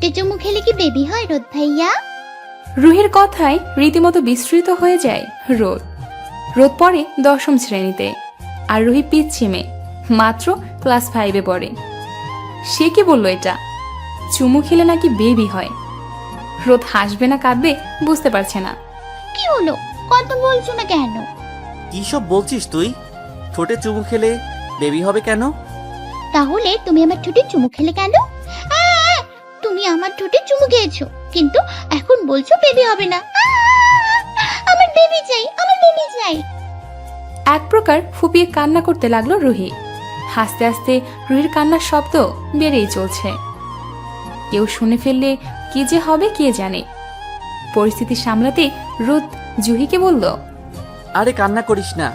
ঠোঁটে চুমু খেলে কি বেবি হয় রোদ ভাইয়া? রুহির কথায় রীতিমতো বিস্মৃত হয়ে যায় রোদ। রোদ পড়ে 10ম শ্রেণীতে, আর রুহি পিচ্ছি মেয়ে, মাত্র ক্লাস 5-এ পড়ে। সে কি বলল এটা? চুমু খেলে নাকি বেবি হয়। রোদ হাসবে না কাঁদবে বুঝতে পারছে না। কি হলো, কথা বলছো না কেন? কি সব বলছিস তুই? ঠোঁটে চুমু খেলে বেবি হবে কেন? তাহলে তুমি আমার ঠোঁটে চুমু খেলে কেন? আ, তুমি আমার ঠোঁটে চুমু খেয়েছো, কিন্তু এখন বলছো বেবি হবে না। আমার বেবি চাই, আমার বেবি চাই। এক প্রকার ফুপিয়ে কান্না করতে লাগলো রুহি। হাসতে হাসতে রুহির কান্নার শব্দ বেড়েই চলছে। কেউ শুনে ফেললে কি যে হবে কে জানে। পরিস্থিতি সামলাতে রোদ জুহিকে বলল, আরে কান্না করিস না।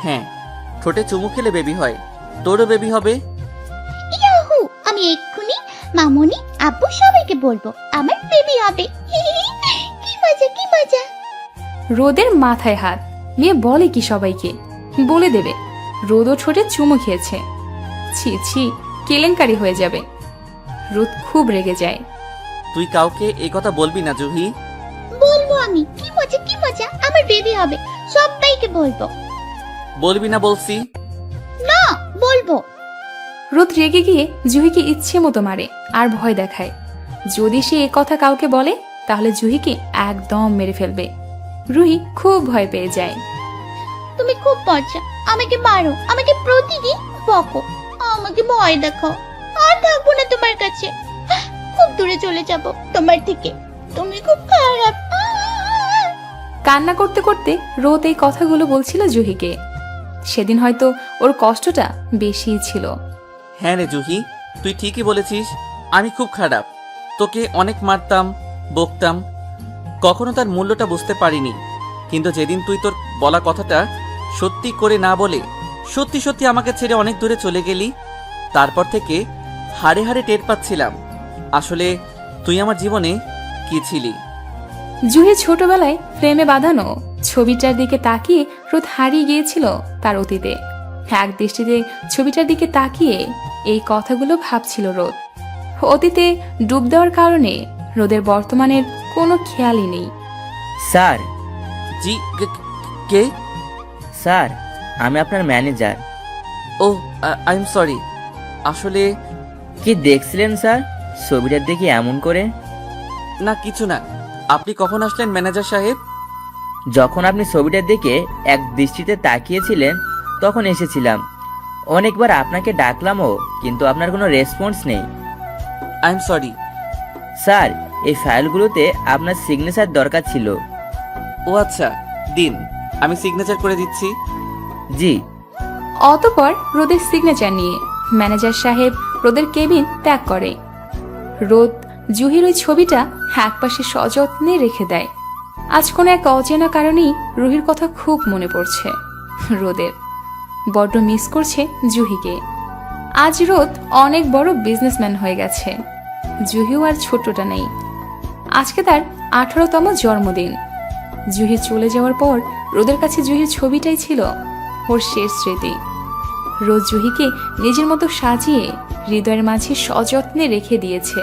হ্যাঁ, ঠোঁটে চুমু খেলে বেবি হয়, তোরও বেবি হবে। ইয়াহু, আমি এক্ষুনি মামুনি আব্বু সবাইকে বলবো আমার বেবি হবে। কি মজা, কি মজা। রোদের মাথায় হাত নিয়ে বলে কি সবাইকে? বলে দেবে রোদও ঠোঁটে চুমু খেয়েছে। ছি ছি, কেলেঙ্কারি হয়ে যাবে। রোদ খুব রেগে যায়। তুই কাউকে এই কথা বলবি না জুহি। বলবো আমি, কি মজা, কি মজা, আমার বেবি হবে, সবাইকে বলবো। বলবি না বলছি। না, বলবো। রোদ রেগে গিয়ে জুহিকে ইচ্ছে মতো মারে আর ভয় দেখায়। যদি সে এ কথা কাউকে বলে তাহলে জুহিকে একদম মেরে ফেলবে। রুহি খুব ভয় পেয়ে যায়। তুমি খুব মজা, আমাকে মারো, আমাকে প্রতিদিন বকো, আমাকে ভয় দেখাও। আর থাকবো না তোমার কাছে, খুব দূরে চলে যাব তোমার থেকে। তুমি খুব খারাপ। কান্না করতে করতে রোদ এই কথাগুলো বলছিল জুহিকে। সেদিন হয়তো ওর কষ্টটা বেশিই ছিল। হ্যাঁ রে জুহি, তুই ঠিকই বলেছিস। আমি খুব খারাপ, তোকে অনেক মারতাম, বকতাম, কখনো তার মূল্যটা বুঝতে পারিনি। কিন্তু যেদিন তুই তোর বলা কথাটা সত্যি করে না বলে সত্যি সত্যি আমাকে ছেড়ে অনেক দূরে চলে গেলি, তারপর থেকে হাড়ে হাড়ে টের পাচ্ছিলাম আসলে তুই আমার জীবনে কি ছিলি। জুহি ছোটবেলায় ফ্রেমে বাঁধানো ছবিটার দিকে তাকিয়ে রোদ হারিয়ে গিয়েছিল তার অতীতে। এক দৃষ্টিতে ছবিটার দিকে তাকিয়ে এই কথাগুলো ভাবছিল রোদ। অতীতে ডুব দেওয়ার কারণে রোদের বর্তমানের কোনো খেয়ালই নেই। স্যার, জি, কে? স্যার আমি আপনার ম্যানেজার। ও, আই এম সরি। আসলে কি দেখছিলেন স্যার ছবিটার দিকে এমন করে? না, কিছু না। আপনি কখন আসলেন ম্যানেজার সাহেব? যখন আপনি ছবিটার দিকে এক দৃষ্টিতে তাকিয়েছিলেন তখন এসেছিলাম। অনেকবার আপনাকে ডাকলামও, কিন্তু আপনার কোনো রেসপন্স নেই। I am sorry. স্যার, এই ফাইলগুলোতে আপনার সিগনেচার দরকার ছিল। ও আচ্ছা, দিন, আমি সিগনেচার করে দিচ্ছি। জি। অতঃপর রোদের সিগনেচার নিয়ে ম্যানেজার সাহেব রোদের কেবিন ত্যাগ করে। রোদ জুহির ওই ছবিটা একপাশে সযত্নে রেখে দেয়। আজ কোনো এক অচেনা কারণেই রুহির কথা খুব মনে পড়ছে রোদের। বড্ড মিস করছে জুহিকে। আজ রোদ অনেক বড় বিজনেসম্যান হয়ে গেছে। জুহিও আর ছোটটা নেই। আজকে তার 18তম জন্মদিন। জুহি চলে যাওয়ার পর রোদের কাছে জুহির ছবিটাই ছিল ওর শেষ স্মৃতি। রোদ জুহিকে নিজের মতো সাজিয়ে হৃদয়ের মাঝে সযত্নে রেখে দিয়েছে।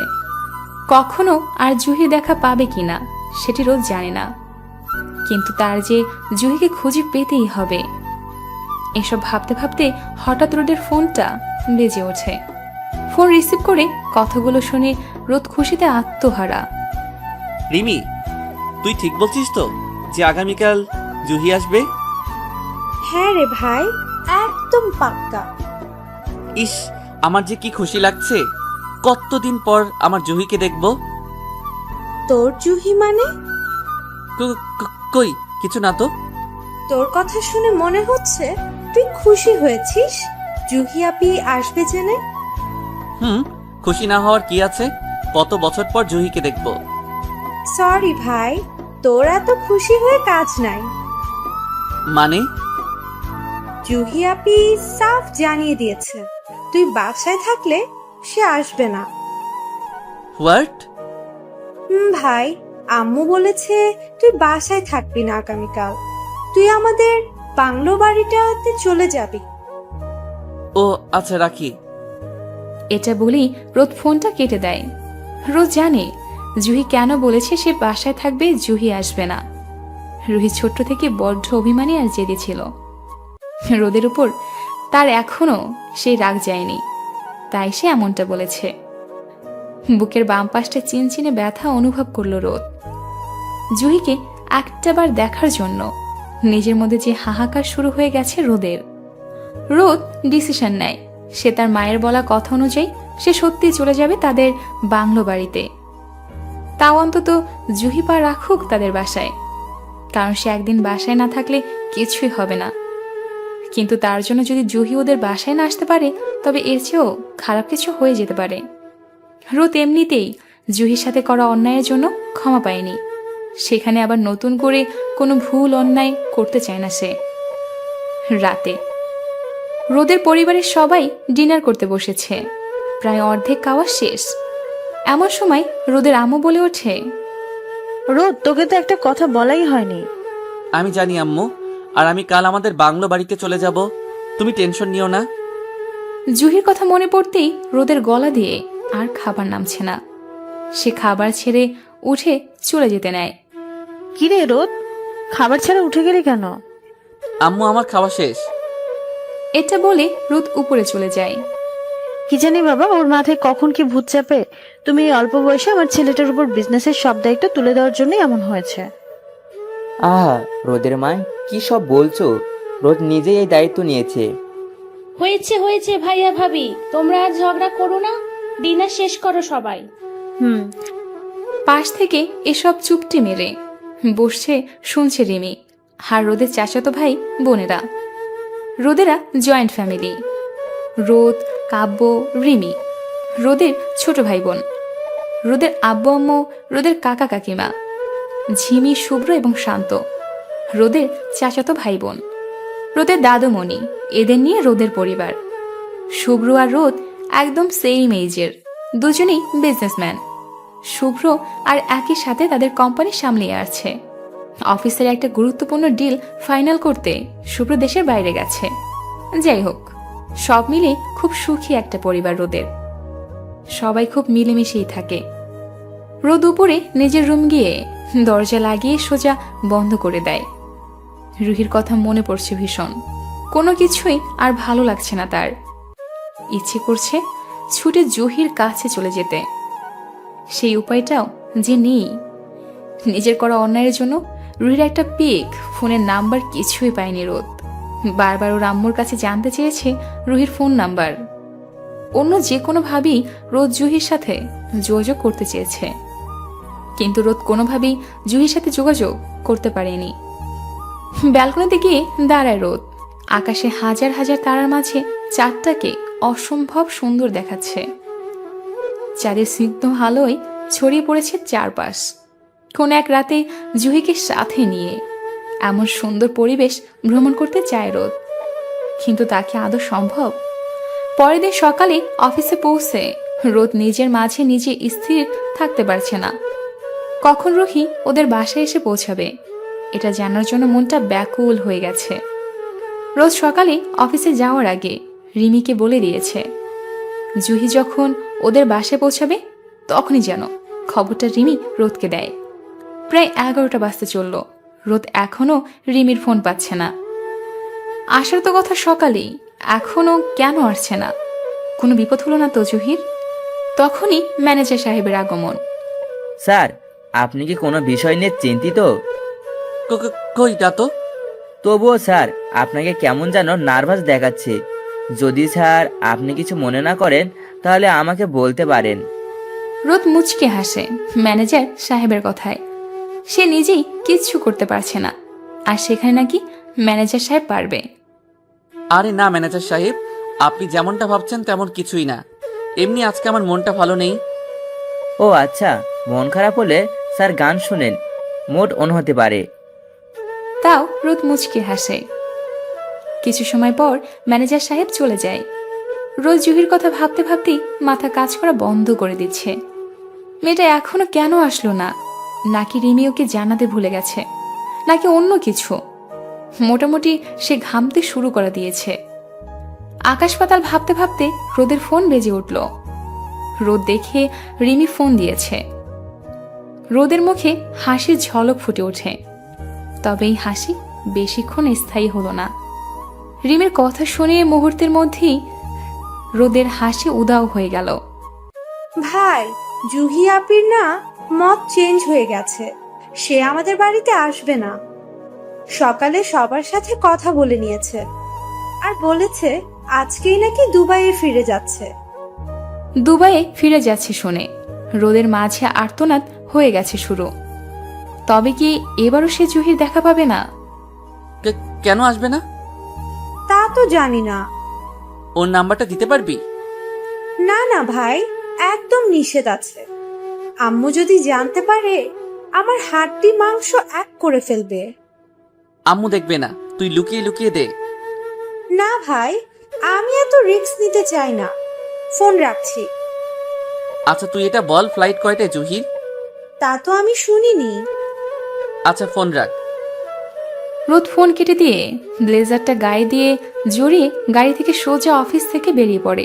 কখনো আর জুহি দেখা পাবে কিনা সেটি রোদ জানে না, কিন্তু তার যে জুহিকে খুঁজে পেতেই হবে। এসব ভাবতে ভাবতে হঠাৎ রোদের ফোনটা বেজে ওঠে। ফোন রিসিভ করে কথাগুলো শুনে রোদ খুশিতে আত্মহারা। রিমি, তুই ঠিক বলছিস তো যে আগামীকাল জুহি আসবে? হ্যাঁ রে ভাই, একদম পাক্কা। ইস, আমার যে কি খুশি লাগছে। কতদিন পর আমার জুহিকে দেখব। তোর জুহি মানে? কই কিছু না তো। তোর কথা শুনে মনে হচ্ছে তুই খুশি হয়েছিস জুহি আপি আসবে জেনে। খুশি না হওয়ার কি আছে? কত বছর পর জুহিকে দেখব। সরি ভাই, তোর এত খুশি হয়ে কাজ নাই। মানে? জুহি আপি সাফ জানিয়ে দিয়েছে তুই বাসায় থাকলে সে আসবে না। হোয়াট? ভাই, আম্মু বলেছে তুই বাসায় থাকবি না আগামীকাল। তুই আমাদের বাংলো বাড়িটাতে চলে যাবি। ও আচ্ছা, রাখি। এটা বলেই রোদ ফোনটা কেটে দেয়। রোদ জানে জুহি কেন বলেছে সে বাসায় থাকবে, জুহি আসবে না। রুহি ছোট্ট থেকে বড্ড অভিমানী আর জেদি ছিল। রোদের উপর তার এখনো সেই রাগ যায়নি, তাই সে এমনটা বলেছে। বুকের বাম পাশটা চিনচিনে ব্যথা অনুভব করল রোদ। জুহিকে একটাবার দেখার জন্য নিজের মধ্যে যে হাহাকার শুরু হয়ে গেছে রোদের। রোদ ডিসিশন নেয় সে তার মায়ের বলা কথা অনুযায়ী সে সত্যি চলে যাবে তাদের বাংলো বাড়িতে। তাও অন্তত জুহি পা রাখুক তাদের বাসায়, কারণ সে একদিন বাসায় না থাকলে কিছুই হবে না। কিন্তু তার জন্য যদি জুহি ওদের বাসায় না আসতে পারে, তবে এর চেয়েও খারাপ কিছু হয়ে যেতে পারে। রোদ এমনিতেই জুহির সাথে করা অন্যায়ের জন্য ক্ষমা পায়নি, সেখানে আবার নতুন করে কোনো ভুল অন্যায় করতে চায় না সে। রাতে রোদের পরিবারের সবাই ডিনার করতে বসেছে, প্রায় অর্ধেক খাওয়া শেষ। এমন সময় রোদের আম্মু বলে ওঠে, রোদ, তোকে তো একটা কথা বলাই হয়নি। আমি জানি আম্মু, আর আমি কাল আমাদের বাংলো বাড়িতে চলে যাব, তুমি টেনশন নিও না। জুহির কথা মনে পড়তেই রোদের গলা দিয়ে আর খাবার নামছে না। সে খাবার ছেড়ে উঠে চলে যেতে নেয়। কিরে রোদ, খাবার ছাড়া উঠে গেলি কেন? আম্মু, আমার খাওয়া শেষ। এটা বলে রোদ উপরে চলে যায়। কি জানি বাবা, ওর মাথায় কখন কি ভূত চাপে। তুমি এই অল্প বয়সে আমার ছেলেটার উপর বিজনেসের সব দায়িত্ব তুলে দেওয়ার জন্যই এমন হয়েছে। আহা, রোদের মা কি সব বলছো? রোদ নিজেই এই দায়িত্ব নিয়েছে। হয়েছে হয়েছে ভাইয়া ভাবি, তোমরা আর ঝগড়া করো না, ডিনার শেষ করো সবাই। পাশ থেকে এসব চুপটি মেরে বসছে শুনছে রিমি আর রোদের চাচাতো ভাই বোনেরা। রোদেরা জয়েন্ট ফ্যামিলি। রোদ, কাব্য, রিমি রোদের ছোট ভাই বোন। রোদের আব্বু আম্মু, রোদের কাকা কাকিমা, ঝিমি, শুভ্র এবং শান্ত রোদের চাচাতো ভাই বোন। রোদের দাদুমণি, এদের নিয়ে রোদের পরিবার। শুভ্র আর রোদ একদম সেম এজের, দুজনেই বিজনেসম্যান। শুভ্র আর একই সাথে তাদের কোম্পানি সামলিয়ে আসছে। অফিসের একটা গুরুত্বপূর্ণ ডিল ফাইনাল করতে শুভ্র দেশের বাইরে গেছে। যাই হোক, সব মিলে খুব সুখী একটা পরিবার রোদের। সবাই খুব মিলেমিশেই থাকে। রোদ উপরে নিজের রুম গিয়ে দরজা লাগিয়ে সোজা বন্ধ করে দেয়। রুহির কথা মনে পড়ছে ভীষণ, কোনো কিছুই আর ভালো লাগছে না তার। ইচ্ছে করছে ছুটে জুহির কাছে চলে যেতে, সেই উপায়টাও যে নেই। নিজের করা অন্যায়ের জন্য রুহির একটা পিক, ফোনের নাম্বার কিছুই পায়নি রোদ। বারবার ওর আম্মুর কাছে জানতে চেয়েছে রুহির ফোন নাম্বার। অন্য যে কোনোভাবেই রোদ জুহির সাথে যোগাযোগ করতে চেয়েছে, কিন্তু রোদ কোনোভাবেই জুহির সাথে যোগাযোগ করতে পারেনি। ব্যালকনিতে গিয়ে দাঁড়ায় রোদ। আকাশে হাজার হাজার তারার মাঝে চাঁদটাকে অসম্ভব সুন্দর দেখাচ্ছে। চাঁদের স্নিগ্ধ আলোয় ছড়িয়ে পড়েছে চারপাশ। কোন এক রাতে জুহিকে সাথে নিয়ে এমন সুন্দর পরিবেশ ভ্রমণ করতে চায় রোদ, কিন্তু তাকে আদৌ সম্ভব? পরের দিন সকালে অফিসে পৌঁছে রোদ নিজের মাঝে নিজে স্থির থাকতে পারছে না। কখন রুহি ওদের বাসায় এসে পৌঁছাবে এটা জানার জন্য মনটা ব্যাকুল হয়ে গেছে। রোজ সকালে অফিসে যাওয়ার আগে রিমিকে বলে দিয়েছে জুহি যখন ওদের বাসায় পৌঁছাবে তখনই যেন খবরটা রিমি রোদকে দেয়। প্রায় 11টা বাজতে চলল, রোদ এখনো রিমির ফোন পাচ্ছে না। আসার তো কথা সকালেই, এখনো কেন আসছে না? কোনো বিপদ হলো না তো জুহির? তখনই ম্যানেজার সাহেবের আগমন। স্যার, আপনি কি কোনো বিষয় নিয়ে চিন্তিত? কইটা তো। তবুও স্যার, আপনাকে কেমন যেন নার্ভাস দেখাচ্ছে। যদি স্যার আপনি কিছু মনে না করেন তাহলে আমাকে বলতে পারেন। রোদ মুচকে হাসে ম্যানেজার সাহেবের কথায়। সে নিজেই কিচ্ছু করতে পারছে না, আর সেখানে নাকি ম্যানেজার সাহেব পারবে। আরে না ম্যানেজার সাহেব, আপনি যেমনটা ভাবছেন তেমন কিছুই না। এমনি আজকে আমার মনটা ভালো নেই। ও আচ্ছা, মন খারাপ হলে স্যার গান শুনেন, মোট অন হতে পারে। তাও রোদ মুচকে হাসে। কিছু সময় পর ম্যানেজার সাহেব চলে যায়। রোজ জুহির কথা ভাবতে ভাবতেই মাথা কাজ করা বন্ধ করে দিচ্ছে। মেয়েটা এখনো কেন আসলো না? নাকি রিমি ওকে জানাতে ভুলে গেছে, নাকি অন্য কিছু? মোটামুটি সে ঘামতে শুরু করে দিয়েছে। আকাশ পাতাল ভাবতে ভাবতে রোদের ফোন বেজে উঠল। রোদ দেখে রিমি ফোন দিয়েছে। রোদের মুখে হাসির ঝলক ফুটে ওঠে, তবে এই হাসি বেশিক্ষণ স্থায়ী হলো না। রিমির কথা শুনে মুহূর্তের মধ্যেই রোদের হাসি উদাও হয়ে গেল। ভাই, জুহি আপির না মত চেঞ্জ হয়ে গেছে। সে আমাদের বাড়িতে আসবে না। সকালে সবার সাথে কথা বলে নিয়েছে আর বলেছে আজকেই নাকি দুবাইয়ে ফিরে যাচ্ছে। দুবাইয়ে ফিরে যাচ্ছে শুনে রোদের মাঝে আর্তনাদ হয়ে গেছে শুরু। তবে কি এবারও সে জুহির দেখা পাবে না? কেন আসবে না? তা তো জানি না। ওর নাম্বারটা দিতে পারবি? না না ভাই, একদম নিষেধ আছে। আম্মু যদি জানতে পারে আমার হাড্ডি মাংস এক করে ফেলবে। আম্মু দেখবে না, তুই লুকিয়ে লুকিয়ে দে। না ভাই, আমি এত রিস্ক নিতে চাই না। ফোন রাখছি। আচ্ছা তুই এটা বল, ফ্লাইট কয়টায় জুহির? তা তো আমি শুনিনি। আচ্ছা ফোন রাখ। রোদ ফোন কেটে দিয়ে ব্লেজারটা গায়ে দিয়ে জড়িয়ে গাড়ি থেকে সোজা অফিস থেকে বেরিয়ে পড়ে।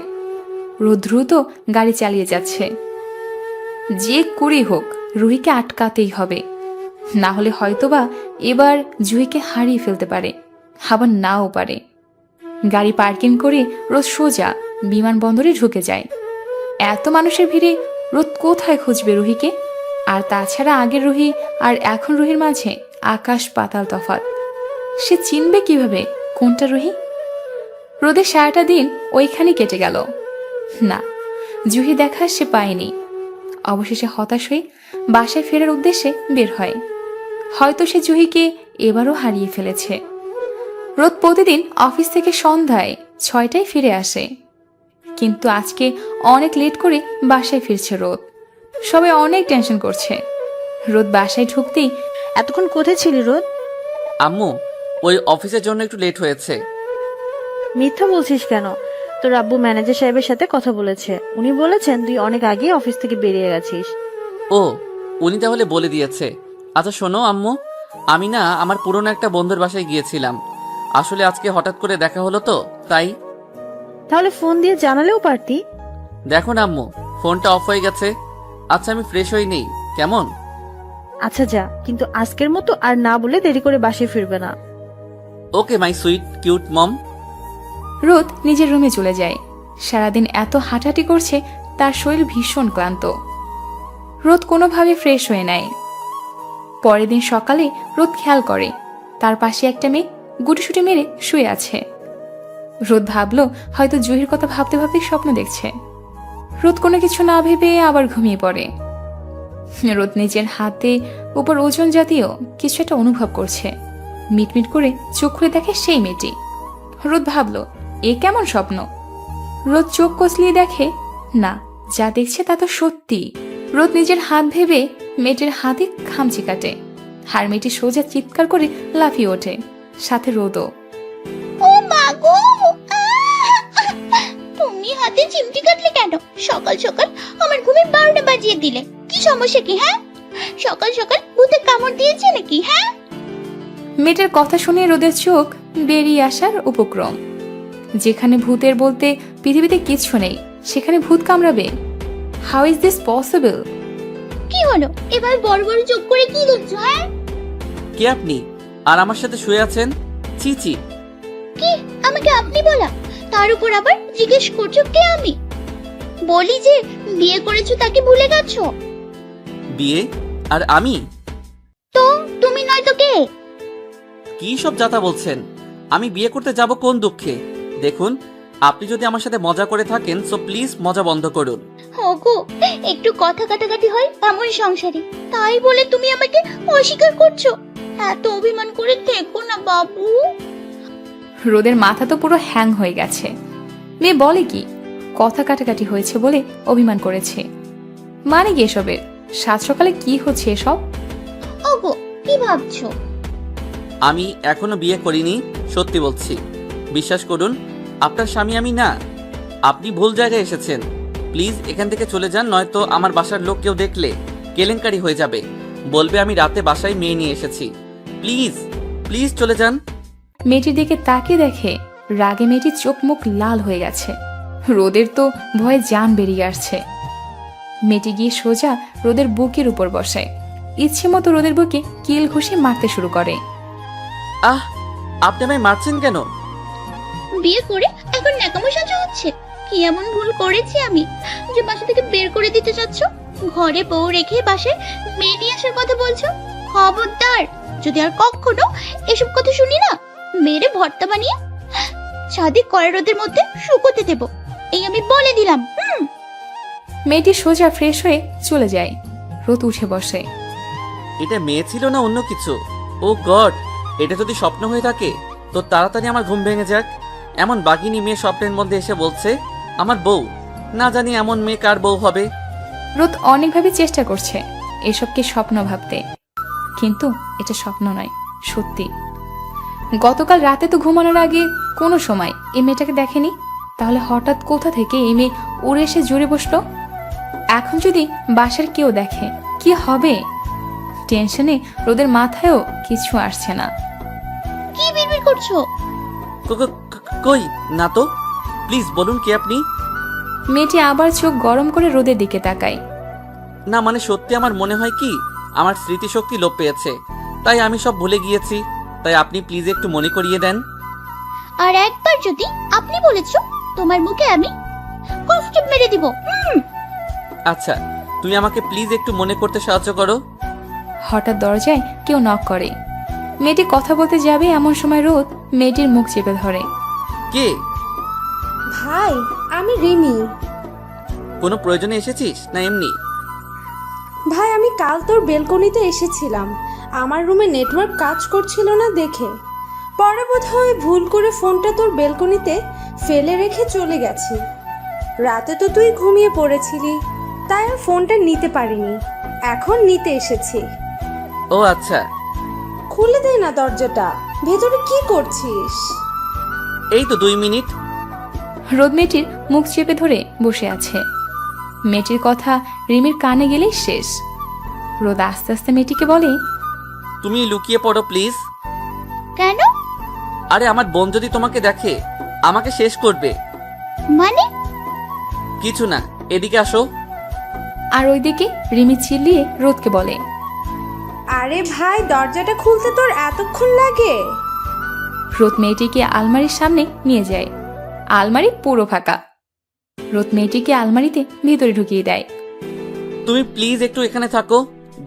রোদ দ্রুত গাড়ি চালিয়ে যাচ্ছে। যে করেই হোক রুহিকে আটকাতেই হবে, না হলে হয়তোবা এবার জুহিকে হারিয়ে ফেলতে পারে, আবার নাও পারে। গাড়ি পার্কিং করে রোদ সোজা বিমানবন্দরে ঢুকে যায়। এত মানুষের ভিড়ে রোদ কোথায় খুঁজবে রুহিকে? আর তাছাড়া আগের রুহি আর এখন রুহির মাঝে আকাশ পাতাল তফাৎ। সে চিনবে কিভাবে কোনটা রুহি? রোদের সারাটা দিন ওইখানে কেটে গেল। না, জুহি দেখা সে পায়নি। অবশেষে হতাশ হয়ে বাসায় ফেরার উদ্দেশ্যে বের হয়। হয়তো সে জুহিকে এবারও হারিয়ে ফেলেছে। রোদ প্রতিদিন অফিস থেকে সন্ধ্যায় 6টায় ফিরে আসে, কিন্তু আজকে অনেক লেট করে বাসায় ফিরছে রোদ। সবাই অনেক টেনশন করছে। রোদ বাসায় ঢুকতেই, এতক্ষণ কোথায় ছিলি রোদ? আম্মু, ওই অফিসের জন্য একটু লেট হয়েছে। মিথ্যা বলছিস কেন? তোর আব্বু ম্যানেজার সাহেবের সাথে কথা বলেছে। উনি বলেছেন তুই অনেক আগে অফিস থেকে বেরিয়ে গেছিস। ও, উনি তাহলে বলে দিয়েছে। আচ্ছা শোনো আম্মু, আমি না আমার পুরনো একটা বন্ধুর বাসায় গিয়েছিলাম। আসলে আজকে হঠাৎ করে দেখা হলো তো তাই। তাহলে ফোন দিয়ে জানালেও পারতি। দেখো না আম্মু, ফোনটা অফ হয়ে গেছে। আচ্ছা আমি ফ্রেশ হই নেই, কেমন? আচ্ছা যা, কিন্তু আজকের মতো আর না বলে দেরি করে বাসায় ফিরবে না। ওকে মাই সুইট কিউট মম। রোদ নিজের রুমে চলে যায়। সারাদিন এত হাঁটাহাঁটি করছে, তার শরীর ভীষণ ক্লান্ত। রোদ কোনোভাবে ফ্রেশ হয়ে নেয়। পরের দিন সকালে রোদ খেয়াল করে তার পাশে একটা মেয়ে গুটিসুটি মেরে শুয়ে আছে। রোদ ভাবলো হয়তো জুহির কথা ভাবতে ভাবতে স্বপ্ন দেখছে। রোদ কোনো কিছু না ভেবে আবার ঘুমিয়ে পড়ে। রোদ নিজের হাতে উপর ওজন জাতীয় কিছু একটা অনুভব করছে। মিটমিট করে চোখ খুলে দেখে সেই মেয়েটি। রোদ ভাবলো এ কেমন স্বপ্ন। রোদ চোখ কচলিয়ে দেখে না, যা দেখছে তা তো সত্যি। রোদ নিজের হাত ভেবে মেয়েটির হাতে খামচি কাটে, আর মেয়েটি সোজা চিৎকার করে লাফিয়ে ওঠে, সাথে রোদও। ও মা গো! তুমি হাতে চিমটি কাটলে কেন? সকাল সকাল আমার ঘুমের 12টা বাজিয়ে দিলে। কি সমস্যা কি? হ্যাঁ, সকাল সকাল ভূতে কামড় দিয়েছে নাকি? হ্যাঁ। মেয়েটার কথা শুনে রোদের চোখ বেরিয়ে আসার উপক্রম। যেখানে ভূতের বলতে পৃথিবীতে কিছু নেই, সেখানে ভূত কামড়াবে? How is this possible? কি হলো? এবার বড় বড় চোখ করে কি দেখছো? হ্যাঁ, কে আপনি আর আমার সাথে শুয়ে আছেন? চি চি। কি আমাকে আপনি বলা? তার উপর আবার জিজ্ঞেস করছো কে আমি? বলি যে বিয়ে করেছো তাকে ভুলে গেছো? বিয়ে? আর আমি? তো তুমি নয় তো কে? কি সব যাতা বলছেন? আমি বিয়ে করতে যাব কোন দুঃখে? দেখুন, আপনি যদি আমার সাথে মজা করে থাকেন সো প্লিজ মজা বন্ধ করুন। ওগো, একটু কথা কাটাকাটি হয় এমন সংসারে, তাই বলে তুমি আমাকে অস্বীকার করছো? এত অভিমান করে থেকো না বাবু। রোদের মাথা তো পুরো হ্যাং হয়ে গেছে। মেয়ে বলে কি কথা কাটাকাটি হয়েছে বলে অভিমান করেছে? মানে কি এসবের? সাত সকালে কি হচ্ছে এসব? ওগো, কি ভাবছো? আমি এখনো বিয়ে করিনি, সত্যি বলছি। বিশ্বাস করুন, আপনার স্বামী আমি না। আপনি ভুল জায়গায় এসেছেন। প্লিজ এখান থেকে চলে যান, নয়তো আমার বাসার লোক কেউ দেখলে কেলেঙ্কারি হয়ে যাবে। বলবে আমি রাতে বাসায় মেয়ে নিয়ে এসেছি। প্লিজ প্লিজ চলে যান। মেয়েটির দিকে তাকিয়ে দেখে রাগে মেয়েটির চোখ মুখ লাল হয়ে গেছে। রোদের তো ভয়ে জান বেরিয়ে আসছে। মেয়েটি গিয়ে সোজা রোদের বুকের উপর বসে ইচ্ছে মতো রোদের বুকে কিল ঘুষি মারতে শুরু করে। আহ, আপনি আমায় মারছেন কেন? বিয়ে করে এখন ন্যাকামো সাজা হচ্ছে? কি এমন ভুল করেছি আমি যে বাসা থেকে বের করে দিতে চাচ্ছ? ঘরে বউ রেখে বাসায় মেয়ে নিয়ে আসার কথা বলছো? খবরদার, যদি আর কখনো এসব কথা শুনি না, মেরে ভর্তা বানিয়ে ছাদে কড়া রোদের মধ্যে শুকোতে দেব, এই আমি বলে দিলাম। মেয়েটি সোজা ফ্রেশ হয়ে চলে যায়। রোদ উঠে বসে। এটা মেয়ে ছিল না অন্য কিছু? ও গড, এটা যদি স্বপ্ন হয়ে থাকে তো তাড়াতাড়ি আমার ঘুম ভেঙে যাক। এমন বাঘিনী মেয়ে স্বপ্নের মধ্যে এসে বলছে আমার বউ। না জানি এমন মেয়ে কার বউ হবে। রোদ অনেকভাবে চেষ্টা করছে এসবকে স্বপ্ন ভাবতে, কিন্তু এটা স্বপ্ন নয়, সত্যি। গতকাল রাতে তো ঘুমানোর আগে কোনো সময় এই মেয়েটাকে দেখেনি, তাহলে হঠাৎ কোথা থেকে এই মেয়ে উড়ে এসে জুড়ে বসলো? এখন যদি বাসার কেউ দেখে কি হবে? টেনশনে রোদের মাথায়ও কিছু আসছে না। কি বিড়বিড় করছো? কই না তো, প্লিজ বলুন কে আপনি? মেয়েটি আবার চোখ গরম করে রোদের দিকে তাকায়। না মানে সত্যি আমার মনে হয় কি আমার স্মৃতিশক্তি লোপ পেয়েছে, তাই আমি সব ভুলে গিয়েছি। তাই আপনি প্লিজ একটু মনে করিয়ে দেন। আর একবার যদি আপনি বলেছো, তোমার মুখে আমি কষ্ট মেরে দিব। আচ্ছা, তুমি আমাকে প্লিজ একটু মনে করতে সাহায্য করো। হঠাৎ দরজায় কেউ নক করে। মেয়েটি কথা বলতে যাবে এমন সময় রোদ মেয়েটির মুখ চেপে ধরে। কে? ভাই, আমি রিমি। কোনো প্রয়োজনে এসেছিস না এমনি? ভাই, আমি কাল তোর বেলকনিতে এসেছিলাম। আমার রুমে নেটওয়ার্ক কাজ করছিল না দেখে, পরে বোধহয় ভুল করে ফোনটা তোর বেলকনিতে ফেলে রেখে চলে গেছি। রাতে তো তুই ঘুমিয়ে পড়েছিলি, তাই আর ফোনটা নিতে পারিনি। এখন নিতে এসেছি। ও আচ্ছা। খুলে দে না দরজাটা, ভেতরে কি করছিস? এই তো 2 মিনিট। রোদ মেয়েটির মুখ চেপে ধরে বসে আছে। মেয়েটির কথা রিমির কানে গেলেই শেষ। রোদ আস্তে আস্তে মেয়েটিকে বলে, তুমি লুকিয়ে পড়ো প্লিজ। কেন? আরে আমার বোন যদি তোমাকে দেখে আমাকে শেষ করবে। মানে? কিছু না, এদিকে আসো। আর ওইদিকে রিমি চিল্লিয়ে রোদকে বলে, আরে ভাই, দরজাটা খুলতে তোর এতক্ষণ লাগে? রোদ মেয়েটিকে আলমারির সামনে নিয়ে যায়। আলমারি পুরো ফাঁকা। রোদ মেয়েটিকে আলমারিতে ভিতরে ঢুকিয়ে দেয়। তুমি প্লিজ একটু এখানে থাকো,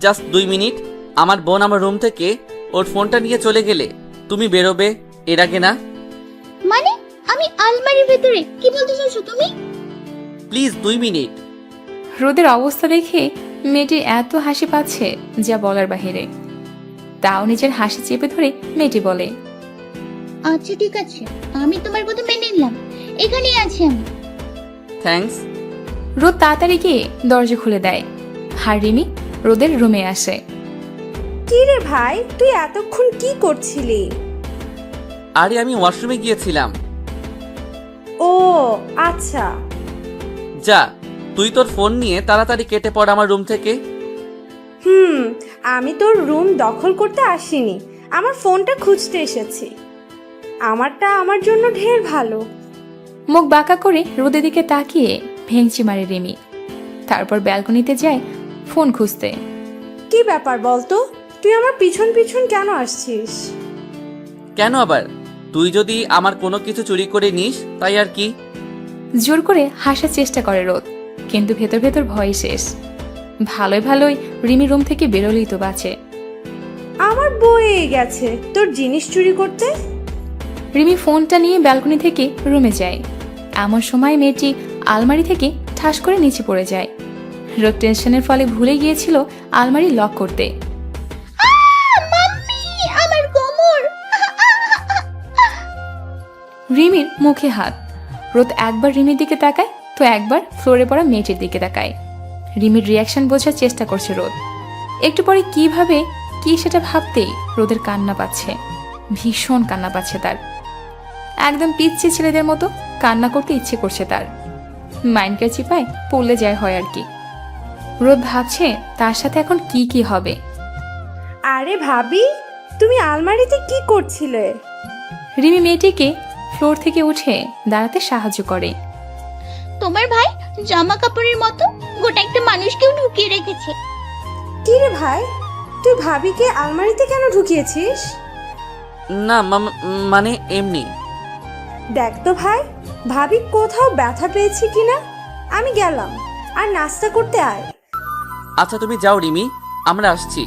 জাস্ট 2 মিনিট। আমার বোন আমার রুম থেকে ওর ফোনটা নিয়ে চলে গেলে তুমি বেরোবে, এর আগে না। মানে আমি আলমারির ভেতরে? কি বলতে চাইছো তুমি? Please 2 minute. রোদের অবস্থা দেখে মেয়েটির এত হাসি পাচ্ছে যা বলার বাহিরে। তাও নিজের হাসি চেপে ধরে মেয়েটি বলে, আচ্ছা ঠিক আছে, আমি তোমার কথা মেনে নিলাম, এখানেই আছি আমি। থ্যাঙ্কস। রোদ তাড়াতাড়ি গিয়ে দরজা খুলে দেয়। আর রিমি রোদের রুমে আসে। কি রে ভাই, তুই এতক্ষণ কি করছিলি? আরে আমি ওয়াশরুমে গিয়েছিলাম। ও আচ্ছা। যা, তুই তোর ফোন নিয়ে তাড়াতাড়ি কেটে পড় আমার রুম থেকে। আমি তোর রুম দখল করতে আসিনি, আমার ফোনটা খুঁজতে এসেছি। আমারটা আমার জন্য ঢের ভালো। মুখ বাঁকা করে রোদের দিকে তাকিয়ে ভেঙচি মারে রিমি। তারপর ব্যালকনিতে যায় ফোন খুঁজতে। কি ব্যাপার বলতো, তুই আমার পিছন পিছন কেন আসছিস? কেন আবার? তুই যদি আমার কোনো কিছু চুরি করে নিস তাই আর কি। জোর করে হাসার চেষ্টা করে রোদ, কিন্তু ভেতর ভেতর ভয় শেষ। ভালোই ভালোই রিমি রুম থেকে বেরোলেই তো বাঁচে। আমার বয়ে গেছে তোর জিনিস চুরি করতে। রিমি ফোনটা নিয়ে ব্যালকনি থেকে রুমে যায়। এমন সময় মেয়েটি আলমারি থেকে ঠাস করে নিচে পড়ে যায়। রোদ টেনশনের ফলে ভুলে গিয়েছিল আলমারি লক করতে। মাম্মি, আমার কোমর! রিমির মুখে হাত। রোদ একবার রিমির দিকে তাকায় তো একবার ফ্লোরে পড়া মেয়েটির দিকে তাকায়। রিমির রিয়াকশন বোঝার চেষ্টা করছে রোদ। একটু পরে কিভাবে কি সেটা ভাবতেই রোদের কান্না পাচ্ছে, ভীষণ কান্না পাচ্ছে তার। একদম পিচ্ছি ছেলেদের মতো কান্না করতে ইচ্ছে করছে তার। মাইন্ডকে চিপায় পড়লে যায় হয় আর কি। রোদ ভাবছে তার সাথে এখন কি কি হবে। আরে ভাবি, তুমি আলমারিতে কি করছিলে? রিমি মেয়েটিকে ফ্লোর থেকে উঠে দাঁড়াতে সাহায্য করে। তোমার ভাই জামা কাপড়ের মতো গোটা একটা মানুষকেও ঢুকিয়ে রেখেছে। কি রে ভাই, তুই ভাবিকে আলমারিতে কেন ঢুকিয়েছিস? না মানে এমনি। দেখ তো ভাই, ভাবি কোথাও ব্যথা পেয়েছে কিনা। আমি গেলাম, আর নাস্তা করতে আয়। আচ্ছা তুমি যাও রিমি, আমরা আসছি।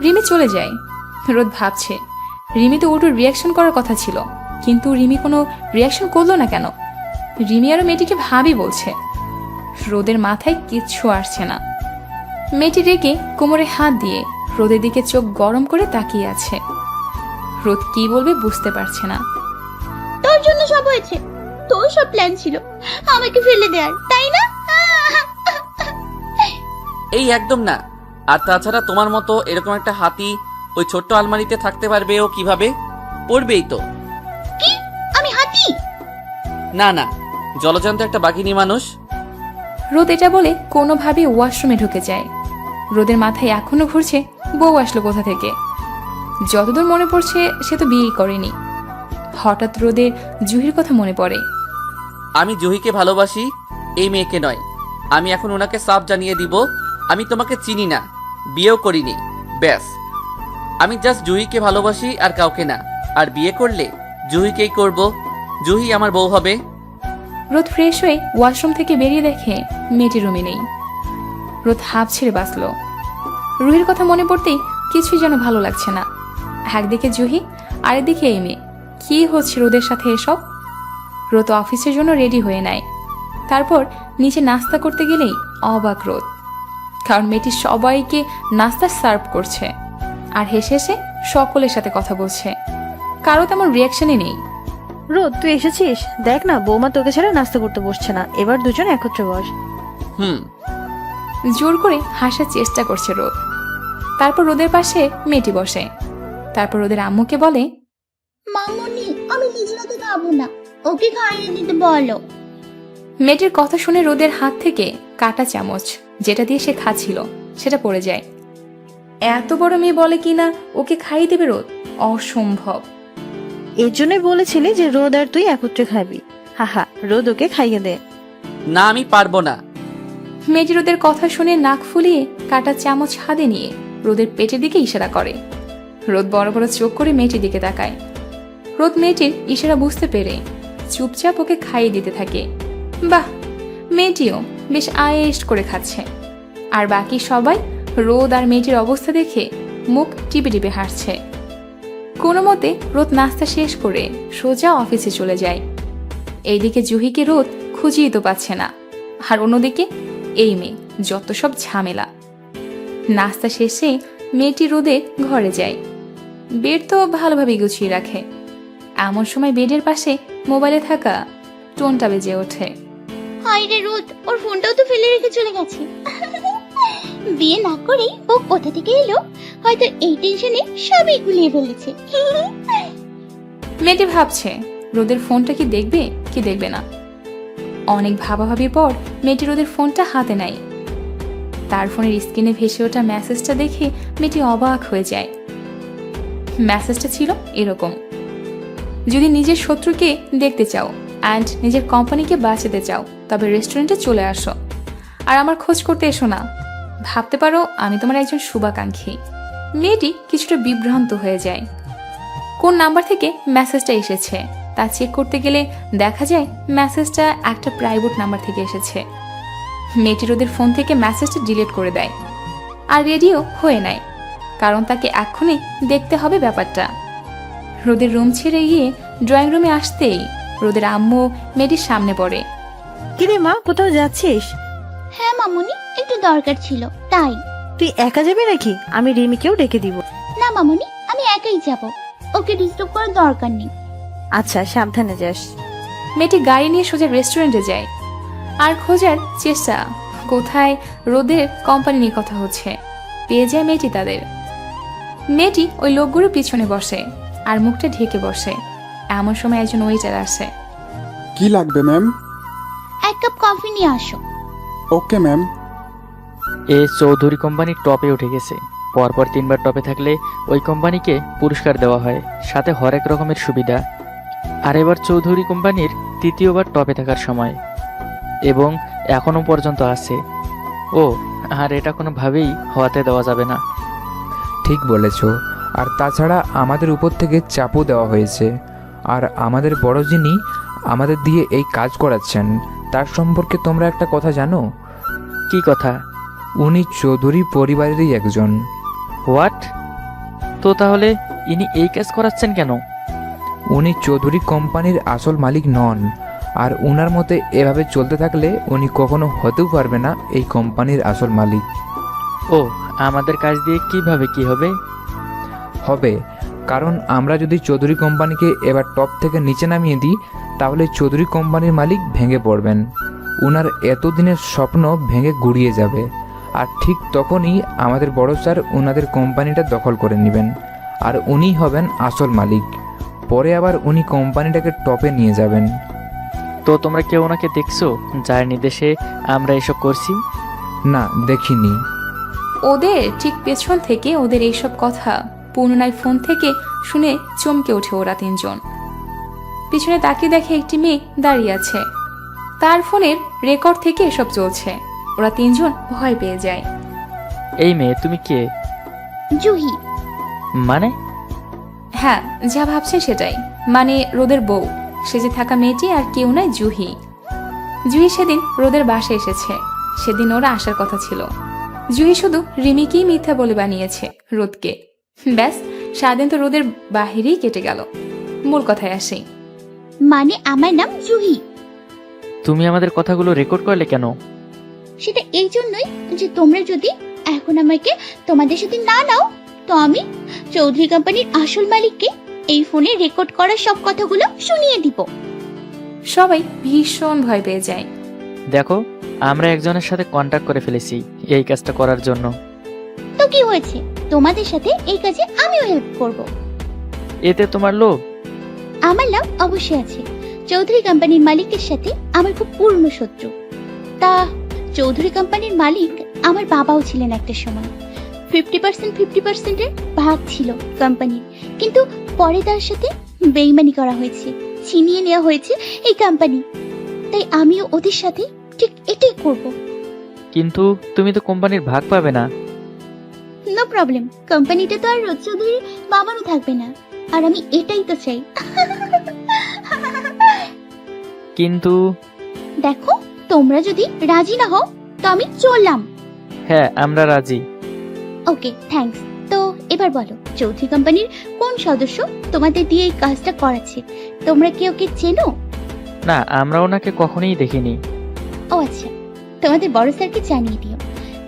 রিমি চলে যায়। রোদ ভাবছে রিমি তো ওটুর রিয়াকশন করার কথা ছিল, কিন্তু রিমি কোনো রিয়াকশন করলো না কেন? রিমি আরো মেয়েটিকে ভাবি বলছে। রোদের মাথায় কিচ্ছু আসছে না। মেয়েটি রেগে কোমরে হাত দিয়ে রোদের দিকে চোখ গরম করে তাকিয়ে আছে। রোদ কি বলবে বুঝতে পারছে না। তোর জন্য সব হয়েছে, তোর সব প্ল্যান ছিল আমাকে ফেলে দেওয়ার, তাই না? এই একদম না। আর তাছাড়া তোমার মতো এরকম একটা হাতি ওই ছোট্ট আলমারিতে থাকতে পারবে ও কিভাবে? পড়বেই তো। কি, আমি হাতি? না না, জলজান্ত একটা বাঘিনী মানুষ। রোদ এটা বলে কোনোভাবে ওয়াশরুমে ঢুকে যায়। রোদের মাথায় এখনো ঘুরছে বউ আসলো কোথা থেকে। যতদূর মনে পড়ছে সে তো বিয়েই করেনি। হঠাৎ রোদের জুহির কথা মনে পড়ে। আমি জুহিকে ভালোবাসি, এই মেয়েকে নয়। আমি এখন ওনাকে সাফ জানিয়ে দিব, আমি তোমাকে চিনি না, বিয়েও করিনি। ব্যাস, আমি জাস্ট জুহিকে ভালোবাসি আর কাউকে না। আর বিয়ে করলে জুহিকেই করব, জুহি আমার বউ হবে। রোদ ফ্রেশ হয়ে ওয়াশরুম থেকে বেরিয়ে দেখে মেয়েটি রুমে নেই। রোদ হাঁপ ছেড়ে বাঁচল। রুহির কথা মনে পড়তেই কিছুই যেন ভালো লাগছে না। একদিকে জুহি, আরেকদিকে এই মেয়ে। কি হচ্ছে রোদের সাথে এসব? রোদ অফিসের জন্য রেডি হয়ে নেয়। তারপর নিচে নাস্তা করতে গেলেই অবাক রোদ, কারণ মেয়েটি সবাইকে নাস্তা সার্ভ করছে আর হেসে হেসে সকলের সাথে কথা বলছে। কারো তেমন রিয়াকশনই নেই। রোদ, তুই এসেছিস? দেখ না, বৌমা তোকে ছাড়া নাস্তা করতে বসছে না। এবার দুজন একত্রে বস। জোর করে হাসার চেষ্টা করছে রোদ। তারপর রোদের পাশে মেয়েটি বসে। তারপর রোদের আম্মুকে বলে, মামুনি, আমি নিজে হাতে খাবো না, ওকে খাইয়ে দিতে বলো। মেয়েটির কথা শুনে রোদের হাত থেকে কাটা চামচ যেটা দিয়ে সে খাচ্ছিল সেটা পড়ে যায়। এত বড় মেয়ে বলে কিনা ওকে খাইয়ে দেবে রোদ? অসম্ভব। এর জন্যই বলেছিলি যে রোদ আর তুই একত্রে খাবি। হাহা, রোদ ওকে খাইয়ে দে। না, আমি পারবো না। মেয়েটি রোদের কথা শুনে নাক ফুলিয়ে কাটা চামচ হাতে নিয়ে রোদের পেটের দিকে ইশারা করে। রোদ বড় বড় চোখ করে মেয়েটির দিকে তাকায়। রোদ মেয়েটির ইশারা বুঝতে পেরে চুপচাপ ওকে খাইয়ে দিতে থাকে। বাহ, মেয়েটিও বেশ আয়েশ করে খাচ্ছে। আর বাকি সবাই রোদ আর মেয়েটির অবস্থা দেখে মুখ টিপে টিপে হাসছে। কোনো মতে রোদ নাস্তা শেষ করে সোজা অফিসে চলে যায়। এইদিকে জুহিকে রোদ খুঁজিয়ে তো পাচ্ছে না, আর অন্যদিকে এই মেয়ে, যত সব ঝামেলা। নাস্তা শেষে মেয়েটি রোদের ঘরে যায়। বেড তো ভালোভাবে গুছিয়ে রাখে। এমন সময় বেডের পাশে মোবাইলে থাকা টোনটা বেজে ওঠে। হায় রে রোদ, ওর ফোনটাও তো ফেলে রেখে চলে গেছে। বিয়ে না করেই ও কোথা থেকে এলো, হয়তো এই টেনশনে সবই গুলিয়ে ফেলেছে। মেয়েটি ভাবছে রোদের ফোনটা কি দেখবে কি দেখবে না। অনেক ভাবাভাবির পর মেয়েটি রোদের ফোনটা হাতে নেয়। তার ফোনের স্ক্রিনে ভেসে ওঠা মেসেজটা দেখে মেয়েটি অবাক হয়ে যায়। মেসেজটা ছিল এরকম: যদি নিজের শত্রুকে দেখতে চাও অ্যান্ড নিজের কোম্পানিকে বাঁচাতে চাও তবে রেস্টুরেন্টে চলে আসো, আর আমার খোঁজ করতে এসো না। ভাবতে পারো আমি তোমার একজন শুভাকাঙ্ক্ষী। মেয়েটি কিছুটা বিভ্রান্ত হয়ে যায়। কোন নাম্বার থেকে মেসেজটা এসেছে তা চেক করতে গেলে দেখা যায় মেসেজটা একটা প্রাইভেট নাম্বার থেকে এসেছে। মেয়েটি রোদের ফোন থেকে মেসেজটা ডিলিট করে দেয় আর রেডিও হয়ে নেয়, কারণ তাকে এক্ষুনি দেখতে হবে ব্যাপারটা। রোদের রুম ছেড়ে গিয়ে ড্রয়িং রুমে আসতেই রোদের আম্মু মেয়েটির সামনে পড়ে। কিরে মা, কোথাও যাচ্ছিস? হ্যাঁ মামুনি, একটু দরকার ছিল তাই। তুই একা যাবি নাকি? আমি রিমিকেও ডেকে দিব। না মামুনি, আমি একাই যাব, ওকে ডিস্টার্ব করার দরকার নেই। আচ্ছা, সাবধানে যাস। মেয়েটি গাড়ি নিয়ে সোজা রেস্টুরেন্টে যায় আর খোঁজার চেষ্টা কোথায় রোদের কোম্পানি নিয়ে কথা হচ্ছে। পেয়ে যায় মেয়েটি তাদের। মেয়েটি ওই লোকগুলোর পিছনে বসে আর মুখটা ঢেকে বসে। এমন সময় একজন ওয়েটার আসে। কি লাগবে ম্যাম? এক কাপ কফি নিয়ে আসো। Okay ma'am. এ চৌধুরী কোম্পানি টপে উঠে গেছে। পরপর 3 বার টপে থাকলে ওই কোম্পানিকে পুরস্কার দেওয়া হয়, সাথে হরেক রকমের সুবিধা। আর এবার চৌধুরী কোম্পানির 3য় বার টপে থাকার সময়, এবং এখনো পর্যন্ত আছে। ও, আর এটা কোনোভাবেই হওয়াতে দেওয়া যাবে না। ঠিক বলেছ। আর তাছাড়া আমাদের উপর থেকে চাপও দেওয়া হয়েছে। আর আমাদের বড় যিনি আমাদের দিয়ে এই কাজ করাচ্ছেন তার সম্পর্কে তোমরা একটা কথা জানো? কি কথা? উনি চৌধুরী পরিবারেরই একজন। হোয়াট? তো তাহলে ইনি এই কাজ করাচ্ছেন কেন? উনি চৌধুরী কোম্পানির আসল মালিক নন। আর উনার মতে এভাবে চলতে থাকলে উনি কখনো হতেও পারবে না এই কোম্পানির আসল মালিক। ও, আমাদের কাজ দিয়ে কিভাবে কি হবে? হবে, কারণ আমরা যদি চৌধুরী কোম্পানিকে এবার টপ থেকে নিচে নামিয়ে দিই তাহলে চৌধুরী কোম্পানির মালিক ভেঙে পড়বেন। উনার এতদিনের স্বপ্ন ভেঙে গুড়িয়ে যাবে। আর ঠিক তখনই আমাদের বড় স্যার ওনাদের কোম্পানিটা দখল করে নেবেন। আর উনিই হবেন আসল মালিক। পরে আবার উনি কোম্পানিটাকে টপে নিয়ে যাবেন। তো তোমরা কেউ ওনাকে দেখছো যার নির্দেশে আমরা এসব করছি? না, দেখিনি। ওদের ঠিক পেছন থেকে ওদের এইসব কথা পুনরায় ফোন থেকে শুনে চমকে ওঠে ওরা তিনজন। পিছনে তাকিয়ে দেখে একটি মেয়ে দাঁড়িয়ে আছে। তার ফোনের রেকর্ড থেকে এসব চলছে। ওরা তিনজন ভয় পেয়ে যায়। এই মেয়ে, তুমি কে? জুহি। মানে? হ্যাঁ, যা ভাবছেন সেটাই, মানে রোদের বউ সেজে থাকা মেয়েটি আর কেউ নয়, জুহি। জুহি সেদিন রোদের বাসায় এসেছে। সেদিন ওরা আসার কথা ছিল। জুহি শুধু রিমিকেই মিথ্যা বলে বানিয়েছে রোদকে। ব্যাস, সারাদিন তো রোদের বাহিরেই কেটে গেল। মূল কথায় আসি। মানে আমার নাম জুহি। তুমি আমাদের কথাগুলো রেকর্ড করলে কেন? সেটা এই জন্যই যে তোমরা যদি এখন আমাকে তোমাদের সাথে না নাও তো আমি চৌধুরী কোম্পানির আসল মালিককে এই ফোনে রেকর্ড করা সব কথাগুলো শুনিয়ে দিব। সবাই ভীষণ ভয় পেয়ে যায়। দেখো, আমরা একজনের সাথে কন্ট্যাক্ট করে ফেলেছি এই কাজটা করার জন্য। তো কি হয়েছে, তোমাদের সাথে এই কাজে আমিও হেল্প করব। এতে তোমার লোভ? আমার লাভ অবশ্যই আছে। চৌধুরী কোম্পানির মালিকের সাথে আমার খুব পুরনো শত্রু। তা চৌধুরী কোম্পানির মালিক আমার বাবাও ছিলেন একটা সময়। 50% ভাগ ছিল কোম্পানির, কিন্তু পরে তার সাথে বেইমানি করা হয়েছে, ছিনিয়ে নেওয়া হয়েছে এই কোম্পানি। তাই আমিও ওদের সাথে ঠিক এটাই করব। কিন্তু তুমি তো কোম্পানির ভাগ পাবে না। নো প্রবলেম, কোম্পানিটা তো আর রোজ চৌধুরীর বাবারও থাকবে না। আর আমি এটাই তো চাই। কিন্তু দেখো, তোমরা যদি রাজি না হও তো আমি চললাম। হ্যাঁ, আমরা রাজি। ওকে, থ্যাঙ্কস। তো এবার বলো, চৌধুরী কোম্পানির কোন সদস্য তোমাদের দিয়ে এই কাজটা করাচ্ছে? তোমরা কি ওকে চেনো? না, আমরা ওনাকে কখনোই দেখিনি। ও আচ্ছা, তোমাদের বড় স্যারকে জানিয়ে দিও